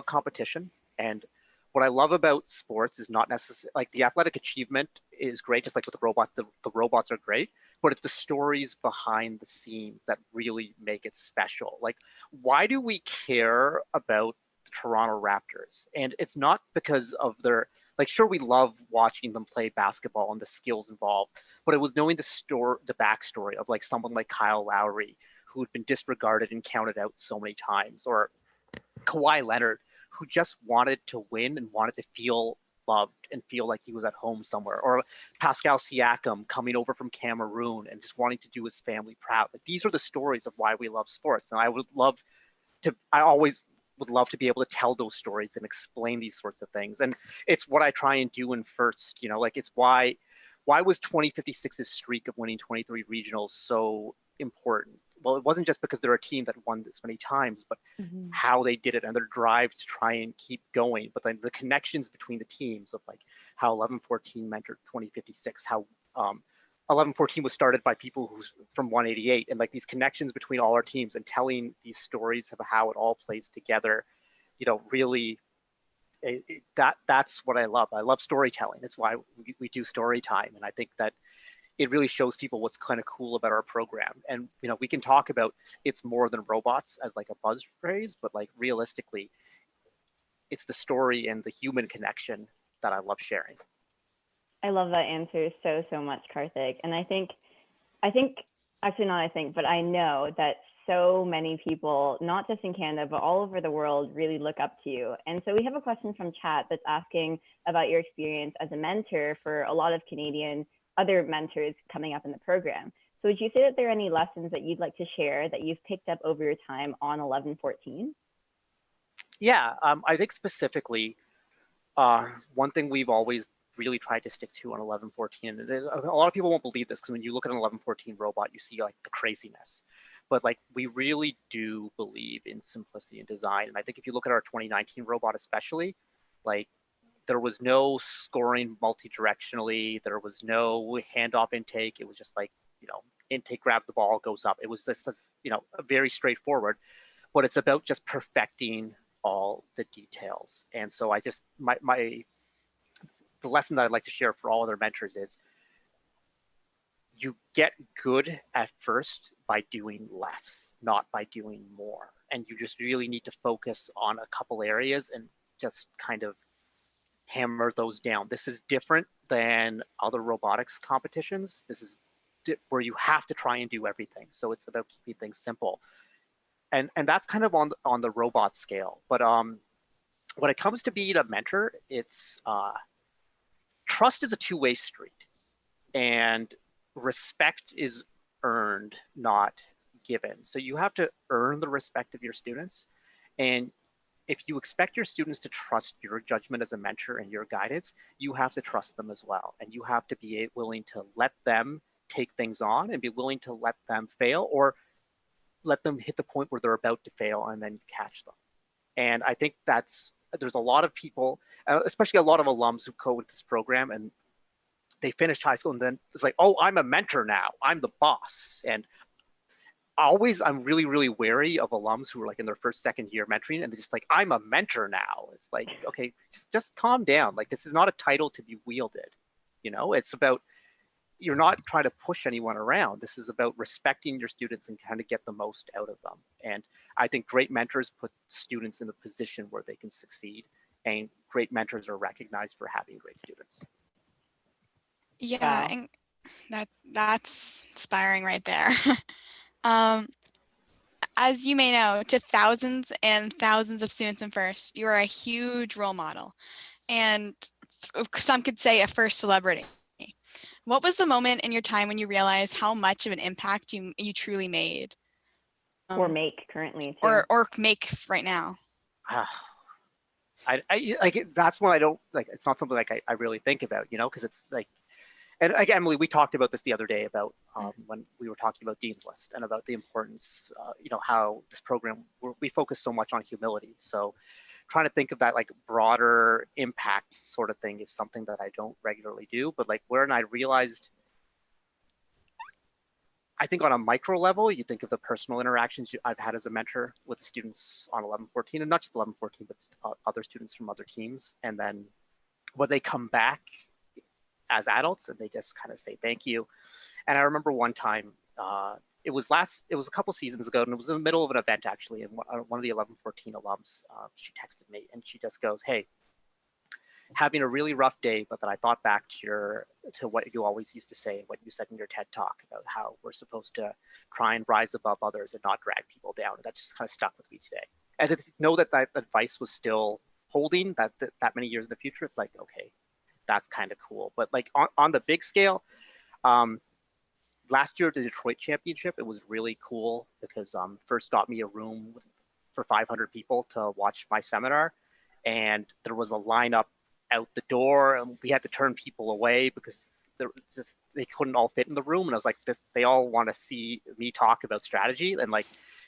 competition. And what I love about sports is not necessarily like the athletic achievement is great, just like with the robots. The robots are great, but it's the stories behind the scenes that really make it special. Like, why do we care about the Toronto Raptors? And it's not because of their, like, sure, we love watching them play basketball and the skills involved, but it was knowing the backstory of like someone like Kyle Lowry, who had been disregarded and counted out so many times, or Kawhi Leonard, who just wanted to win and wanted to feel loved and feel like he was at home somewhere, or Pascal Siakam coming over from Cameroon and just wanting to do his family proud. Like, these are the stories of why we love sports. And I always would love to be able to tell those stories and explain these sorts of things. And it's what I try and do in First, like it's why was 2056's streak of winning 23 regionals so important? well, it wasn't just because they're a team that won this many times, but how they did it and their drive to try and keep going. But then the connections between the teams of like how 1114 mentored 2056, how 1114 was started by people who's from 188, and like these connections between all our teams and telling these stories of how it all plays together, you know, really that's what I love. I love storytelling. That's why we do story time. And I think that it really shows people what's kind of cool about our program. And, you know, we can talk about it's more than robots as like a buzz phrase, but like realistically, it's the story and the human connection that I love sharing. I love that answer so much, Karthik. And I think, actually not I think, but I know that so many people, not just in Canada, but all over the world really look up to you. And so we have a question from chat that's asking about your experience as a mentor for a lot of Canadian other mentors coming up in the program. So would you say that there are any lessons that you'd like to share that you've picked up over your time on 1114? Yeah, I think specifically, one thing we've always really tried to stick to on 1114, and a lot of people won't believe this because when you look at an 1114 robot, you see like the craziness. But like we really do believe in simplicity and design. And I think if you look at our 2019 robot especially, like there was no scoring multi-directionally, there was no handoff intake. It was just like, you know, intake, grab the ball, goes up. It was this you know, very straightforward, but it's about just perfecting all the details. And so I just, the lesson that I'd like to share for all other mentors is you get good at first by doing less, not by doing more. And you just really need to focus on a couple areas and just kind of hammer those down. This is different than other robotics competitions. This is where you have to try and do everything. So it's about keeping things simple. And that's kind of on the robot scale. But when it comes to being a mentor, it's trust is a two-way street. And respect is earned, not given. So you have to earn the respect of your students. And if you expect your students to trust your judgment as a mentor and your guidance, you have to trust them as well. And you have to be willing to let them take things on and be willing to let them fail or let them hit the point where they're about to fail and then catch them. And I think there's a lot of people, especially a lot of alums who go with this program and they finished high school and then it's like, oh, I'm a mentor now. I'm the boss. And I'm really, really wary of alums who are like in their first, second year mentoring and they're just like, I'm a mentor now. It's like, okay, just calm down. Like, this is not a title to be wielded. You know, it's about, you're not trying to push anyone around. This is about respecting your students and kind of get the most out of them. And I think great mentors put students in a position where they can succeed, and great mentors are recognized for having great students. Yeah, and that's inspiring right there. As you may know, to thousands and thousands of students in first, you are a huge role model, and some could say a first celebrity. What was the moment in your time when you realized how much of an impact you truly made? Or make currently too. Or make right now. I like that's one I don't like. It's not something like I really think about, you know, because it's like, and like Emily, we talked about this the other day about when we were talking about Dean's List and about the importance, you know, how this program, we focus so much on humility. So trying to think of that like broader impact sort of thing is something that I don't regularly do. But like when I realized, I think on a micro level, you think of the personal interactions I've had as a mentor with the students on 1114, and not just 1114, but other students from other teams. And then when they come back as adults and they just kind of say thank you. And I remember one time, it was a couple seasons ago, and it was in the middle of an event actually, and one of the 1114 alums, she texted me and she just goes, hey, having a really rough day, but then I thought back to what you always used to say and what you said in your TED talk about how we're supposed to try and rise above others and not drag people down. And that just kind of stuck with me today. And to know that advice was still holding that many years in the future, it's like, okay, that's kind of cool. But like on the big scale, last year at the Detroit Championship, it was really cool because first got me a room for 500 people to watch my seminar. And there was a lineup out the door, and we had to turn people away because they couldn't all fit in the room, and I was like, they all want to see me talk about strategy, and like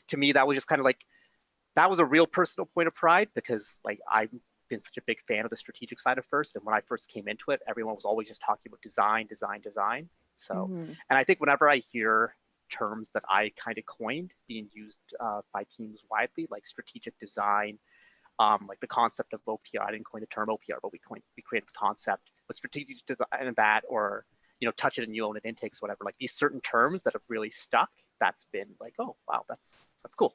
to me that was just kind of like that was a real personal point of pride because like I've been such a big fan of the strategic side of First, and when I first came into it, everyone was always just talking about design. So, and I think whenever I hear terms that I kind of coined being used by teams widely, like strategic design, like the concept of OPR. I didn't coin the term OPR, but we created the concept. But strategic design and that, or touch it and you own it intakes, whatever. Like these certain terms that have really stuck. That's been like, oh wow, that's cool.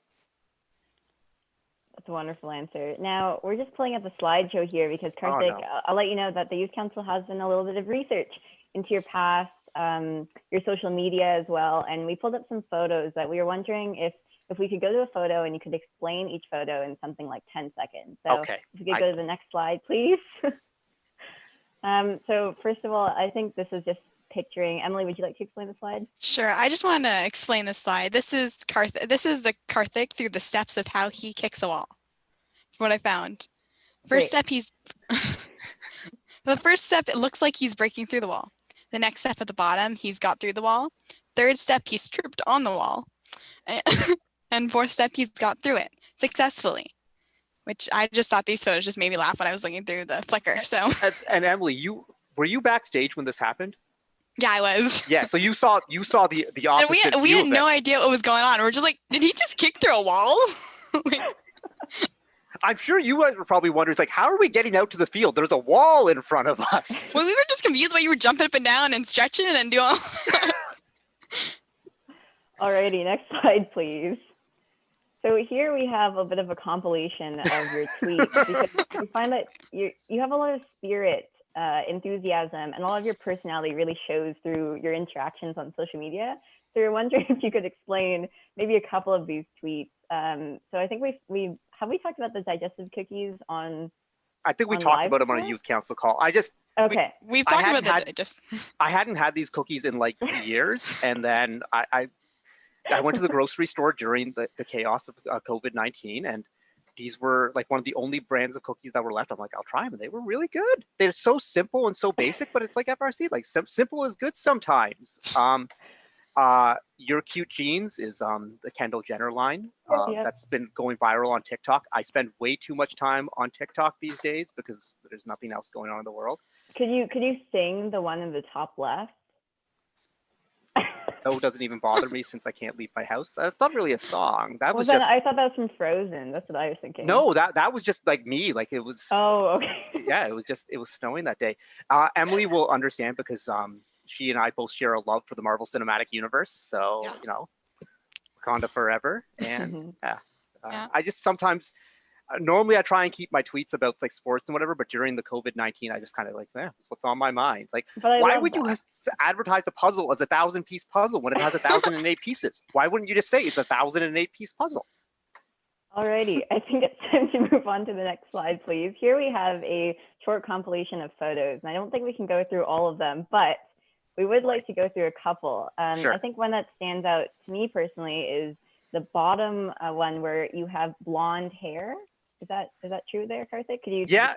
That's a wonderful answer. Now we're just pulling up the slideshow here because Karthik, I'll let you know that the Youth Council has done a little bit of research into your past, your social media as well, and we pulled up some photos that we were wondering if we could go to a photo and you could explain each photo in something like 10 seconds. So okay. If you could go to the next slide, please. So first of all, I think this is just picturing, Emily, would you like to explain the slide? Sure, I just want to explain the slide. This is the Karthik through the steps of how he kicks a wall, from what I found. First step, the first step, it looks like he's breaking through the wall. The next step at the bottom, he's got through the wall. Third step, he's tripped on the wall. And fourth step, he's got through it successfully, which I just thought these photos just made me laugh when I was looking through the Flickr. So. And Emily, were you backstage when this happened? Yeah, I was. Yeah, so you saw the opposite. And we had no idea what was going on. We're just like, did he just kick through a wall? I'm sure you were probably wondering, like, how are we getting out to the field? There's a wall in front of us. Well, we were just confused why you were jumping up and down and stretching and doing all. Alrighty, next slide, please. So here we have a bit of a compilation of your tweets because we find that you have a lot of spirit, enthusiasm, and all of your personality really shows through your interactions on social media. So we're wondering if you could explain maybe a couple of these tweets. So I think we talked about the digestive cookies on. I think we talked about them on a youth council call. Okay. We've talked about that. I hadn't had these cookies in like years, and then I went to the grocery store during the chaos of COVID-19, and these were like one of the only brands of cookies that were left. I'm like, I'll try them, and they were really good. They're so simple and so basic, but it's like FRC, like simple is good sometimes. Your Cute Jeans is the Kendall Jenner line that's been going viral on TikTok. I spend way too much time on TikTok these days because there's nothing else going on in the world. Could you sing the one in the top left? No, it doesn't even bother me since I can't leave my house. That's not really a song. That was I thought that was from Frozen. That's what I was thinking. No, that was just like me. Like it was. Oh, okay. Yeah, it was snowing that day. Emily will understand because she and I both share a love for the Marvel Cinematic Universe. So Wakanda forever. And I just sometimes. Normally, I try and keep my tweets about like sports and whatever, but during the COVID-19, I just kind of like, that's what's on my mind. Like, why would you advertise a puzzle as a 1,000-piece puzzle when it has 1,008 pieces? Why wouldn't you just say it's a 1,008-piece puzzle? Alrighty, I think it's time to move on to the next slide, please. Here we have a short compilation of photos, and I don't think we can go through all of them, but we would like to go through a couple. Sure. I think one that stands out to me personally is the bottom one where you have blonde hair. Is that true there, Karthik? Could you? Yeah.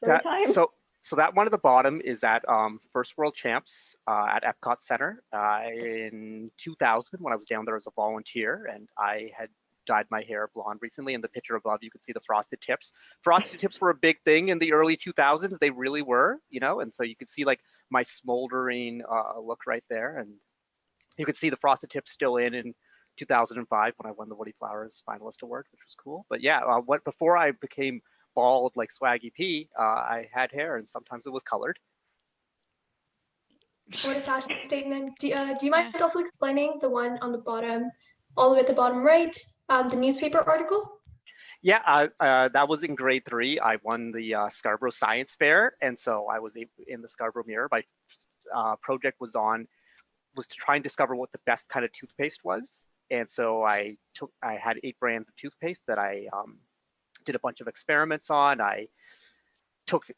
So that one at the bottom is at First World Champs at Epcot Center in 2000 when I was down there as a volunteer, and I had dyed my hair blonde recently. In the picture above, you can see the frosted tips. Frosted tips were a big thing in the early 2000s. They really were, and so you could see like my smoldering look right there, and you could see the frosted tips still in 2005 when I won the Woodie Flowers Finalist Award, which was cool. But yeah, before I became bald like Swaggy P, I had hair, and sometimes it was colored. What a fashion statement. Do you mind also explaining the one on the bottom, all the way at the bottom right, the newspaper article? Yeah, that was in grade 3. I won the Scarborough Science Fair, and so I was in the Scarborough Mirror. My project was to try and discover what the best kind of toothpaste was. And so I had 8 brands of toothpaste that I did a bunch of experiments on. I looked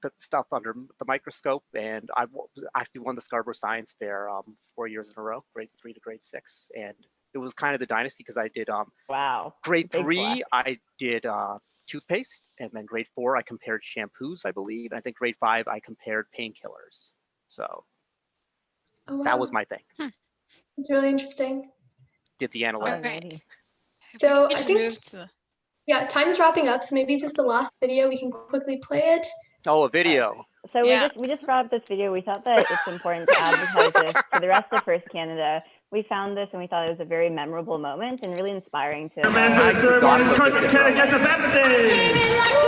at stuff under the microscope, and I actually won the Scarborough Science Fair 4 years in a row, grades 3 to grade 6. And it was kind of the dynasty because I did grade 3, I did toothpaste, and then grade 4 I compared shampoos, I believe. And I think grade 5 I compared painkillers. So Oh, wow. that was my thing. It's really interesting. Did the analytics. Alrighty. So I just think, move to the yeah, time's wrapping up. So maybe just the last video, we can quickly play it. Oh, a video. So Yeah. we just brought up this video. We thought that it's important to advertise this to the rest of First Canada. We found this and we thought it was a very memorable moment and really inspiring to. The master of the ceremony is Karthik Kanagasabapathy.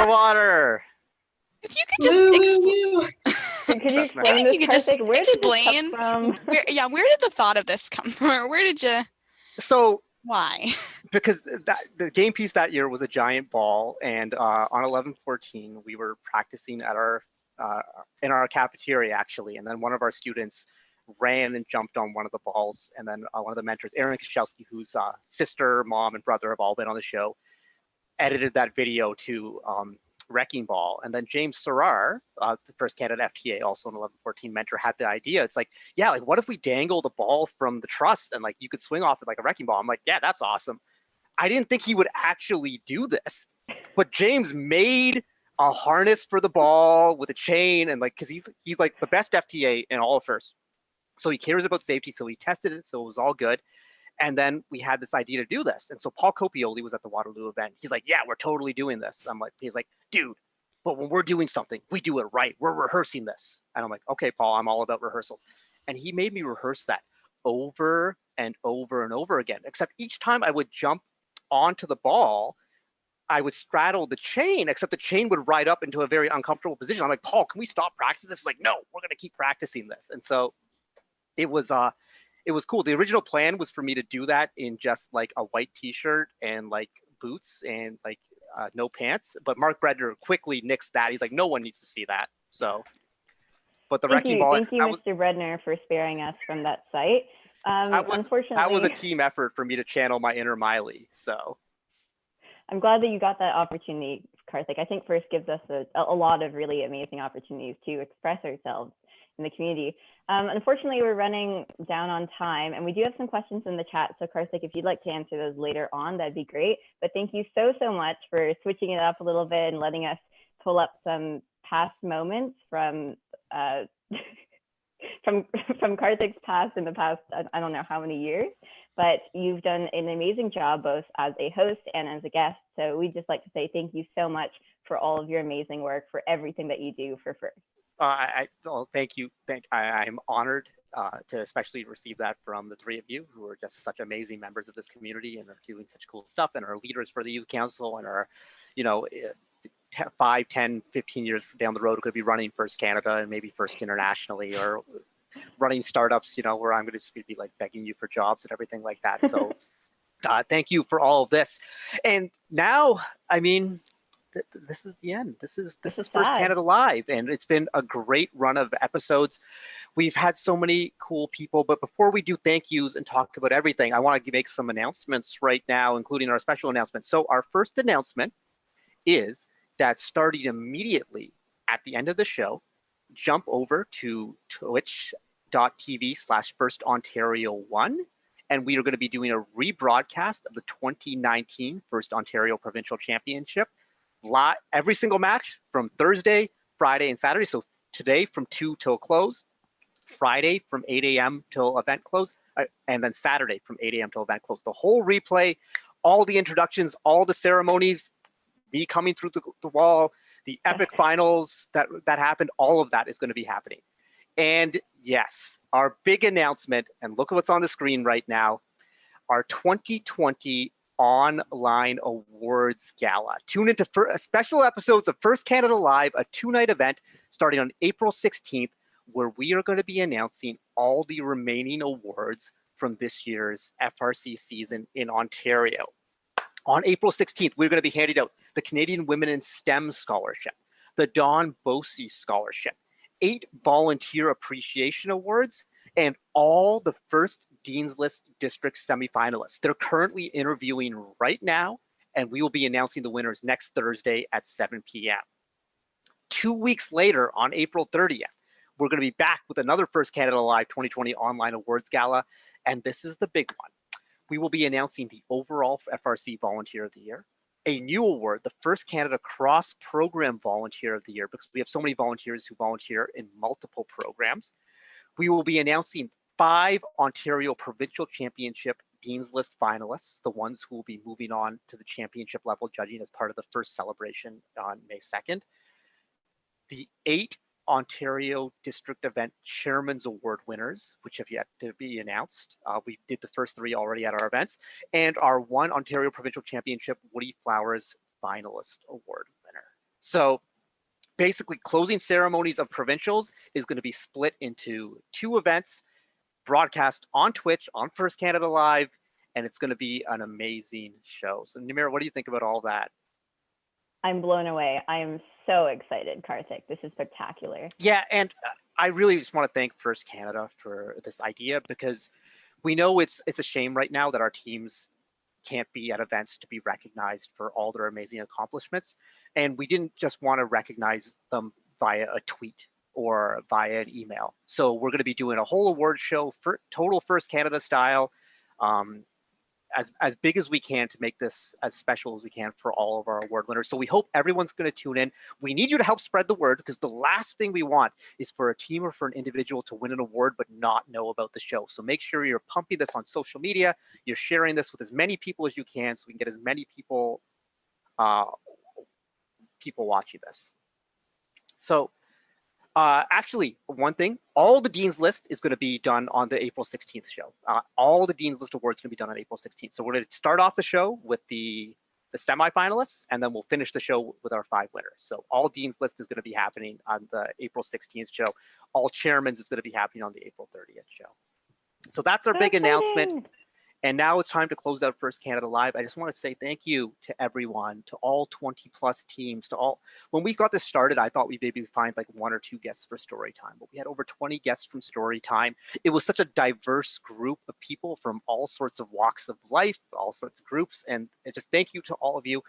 Water. If you could just explain. Could you explain this, You could just Karthik? Where did this explain. come from? Where did the thought of this come from? Where did you? So Why? because the game piece that year was a giant ball, and on 11/14 we were practicing at our in our cafeteria actually, and then one of our students ran and jumped on one of the balls, and then one of the mentors, Aaron Kashowski, whose sister, mom, and brother have all been on the show, edited that video to Wrecking Ball. And then James Serrar, the First Canada FTA, also an 11/14 mentor, had the idea. It's like, yeah, like what if we dangled a ball from the truss and like you could swing off it like a wrecking ball? I'm like, yeah, that's awesome. I didn't think he would actually do this, but James made a harness for the ball with a chain, and like, cause he's like the best FTA in all of First. So he cares about safety. So he tested it. So it was all good. And then we had this idea to do this. And so Paul Copioli was at the Waterloo event. He's like, yeah, we're totally doing this. He's like, dude, but when we're doing something, we do it right. We're rehearsing this. And I'm like, okay, Paul, I'm all about rehearsals. And he made me rehearse that over and over and over again, except each time I would jump onto the ball, I would straddle the chain, except the chain would ride up into a very uncomfortable position. I'm like, Paul, can we stop practicing this? He's like, no, we're going to keep practicing this. And so it was cool. The original plan was for me to do that in just like a white t-shirt and like boots and like no pants. But Mark Bredner quickly nixed that. He's like, no one needs to see that. So, but the wrecking ball. Thank you, Mr. Bredner, for sparing us from that site. Unfortunately, that was a team effort for me to channel my inner Miley. So I'm glad that you got that opportunity, Karthik. I think First gives us a lot of really amazing opportunities to express ourselves in the community. Unfortunately, we're running down on time, and we do have some questions in the chat. So Karthik, if you'd like to answer those later on, that'd be great. But thank you so much for switching it up a little bit and letting us pull up some past moments from from Karthik's past in the past, I don't know how many years, but you've done an amazing job both as a host and as a guest. So we'd just like to say thank you so much for all of your amazing work, for everything that you do for First. Thank you. I'm honored to especially receive that from the three of you who are just such amazing members of this community and are doing such cool stuff and are leaders for the youth council and are, 5, 10, 15 years down the road, could be running First Canada and maybe First internationally, or running startups, where I'm going to be like begging you for jobs and everything like that. So thank you for all of this. And now, I mean, this is the end. This is First Canada Live, and it's been a great run of episodes. We've had so many cool people, but before we do thank yous and talk about everything, I want to make some announcements right now, including our special announcement. So our first announcement is that starting immediately at the end of the show, jump over to twitch.tv/FirstOntario1, and we are going to be doing a rebroadcast of the 2019 First Ontario Provincial Championship. Every single match from Thursday, Friday, and Saturday. So today from 2 till close, Friday from 8 a.m. till event close, and then Saturday from 8 a.m. till event close. The whole replay, all the introductions, all the ceremonies, me coming through the wall, the epic finals that happened, all of that is going to be happening. And yes, our big announcement, and look at what's on the screen right now, our 2020 online awards gala. Tune into special episodes of First Canada Live, a 2-night event starting on April 16th, where we are going to be announcing all the remaining awards from this year's FRC season in Ontario. On April 16th, we're going to be handing out the Canadian Women in STEM Scholarship, the Don Bosey Scholarship, 8 Volunteer Appreciation Awards, and all the First Dean's List District semifinalists. They're currently interviewing right now, and we will be announcing the winners next Thursday at 7 p.m. 2 weeks later, on April 30th, we're going to be back with another First Canada Live 2020 Online Awards Gala, and this is the big one. We will be announcing the overall FRC Volunteer of the Year, a new award, the First Canada Cross-Program Volunteer of the Year, because we have so many volunteers who volunteer in multiple programs. We will be announcing 5 Ontario Provincial Championship Dean's List finalists, the ones who will be moving on to the championship level judging as part of the first celebration on May 2nd. The 8 Ontario District Event Chairman's Award winners, which have yet to be announced. We did the first 3 already at our events, and our 1 Ontario Provincial Championship Woodie Flowers Finalist Award winner. So basically, closing ceremonies of provincials is going to be split into 2 events, broadcast on Twitch, on First Canada Live, and it's going to be an amazing show. So Namirah, what do you think about all that? I'm blown away. I am so excited, Karthik. This is spectacular. Yeah, and I really just want to thank First Canada for this idea, because we know it's a shame right now that our teams can't be at events to be recognized for all their amazing accomplishments. And we didn't just want to recognize them via a tweet or via an email. So we're going to be doing a whole award show for total First Canada style, as big as we can to make this as special as we can for all of our award winners. So we hope everyone's going to tune in. We need you to help spread the word, because the last thing we want is for a team or for an individual to win an award but not know about the show. So make sure you're pumping this on social media. You're sharing this with as many people as you can, so we can get as many people watching this. So actually, one thing, all the Dean's List is going to be done on the April 16th show. All the Dean's List awards are going to be done on April 16th. So we're going to start off the show with the semifinalists, and then we'll finish the show with our 5 winners. So all Dean's List is going to be happening on the April 16th show. All Chairman's is going to be happening on the April 30th show. So that's our big announcement. And now it's time to close out First Canada Live. I just want to say thank you to everyone, to all 20 plus teams, to all. When we got this started, I thought we'd maybe find like 1 or 2 guests for story time, but we had over 20 guests from story time. It was such a diverse group of people from all sorts of walks of life, all sorts of groups. And just thank you to all of you.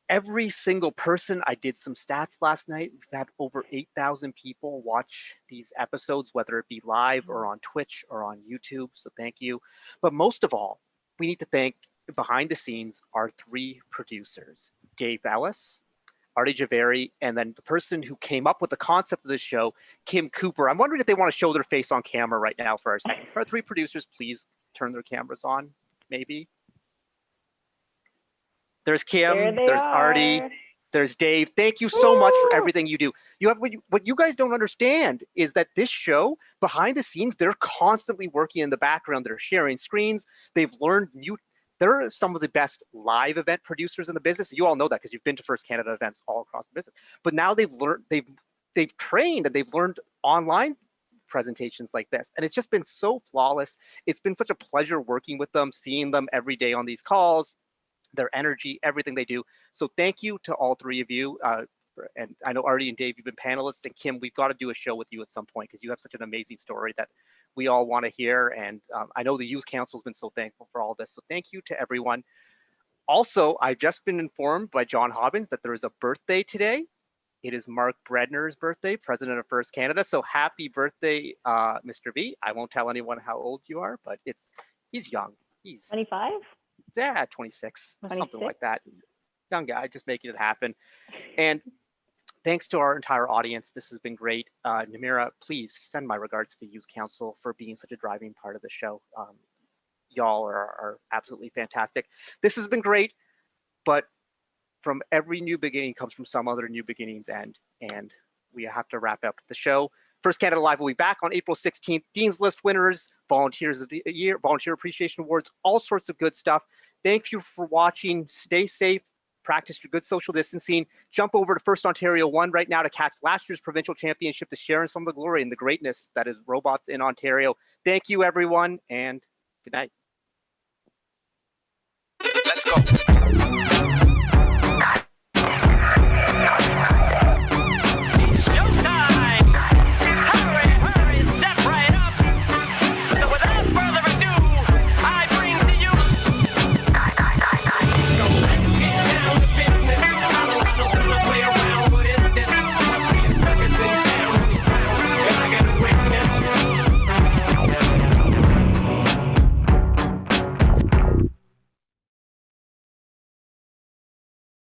Every single person, I did some stats last night. We've had over 8,000 people watch these episodes, whether it be live or on Twitch or on YouTube. So thank you. But most of all, we need to thank behind the scenes our 3 producers, Dave Ellis, Artie Javeri, and then the person who came up with the concept of this show, Kim Cooper. I'm wondering if they want to show their face on camera right now for a second. Our 3 producers, please turn their cameras on, maybe. There's Kim, there's Artie, there's Dave. Thank you so much for everything you do. You have what you guys don't understand is that this show, behind the scenes, they're constantly working in the background. They're sharing screens. They've learned they're some of the best live event producers in the business. You all know that because you've been to First Canada events all across the business. But now they've learned, they've trained and they've learned online presentations like this. And it's just been so flawless. It's been such a pleasure working with them, seeing them every day on these calls, their energy, everything they do. So thank you to all 3 of you. And I know Artie and Dave, you've been panelists, and Kim, we've got to do a show with you at some point because you have such an amazing story that we all want to hear. And I know the Youth Council has been so thankful for all this. So thank you to everyone. Also, I've just been informed by John Hobbins that there is a birthday today. It is Mark Bredner's birthday, president of First Canada. So happy birthday, Mr. B. I won't tell anyone how old you are, but he's young. He's 25? Yeah, 26, something like that. Young guy, just making it happen. And thanks to our entire audience. This has been great. Namirah, please send my regards to the Youth Council for being such a driving part of the show. Y'all are absolutely fantastic. This has been great, but from every new beginning comes from some other new beginning's end. And we have to wrap up the show. First Canada Live will be back on April 16th. Dean's List winners, Volunteers of the Year, Volunteer Appreciation Awards, all sorts of good stuff. Thank you for watching. Stay safe. Practice your good social distancing. Jump over to First Ontario 1 right now to catch last year's provincial championship to share in some of the glory and the greatness that is robots in Ontario. Thank you, everyone, and good night. Let's go.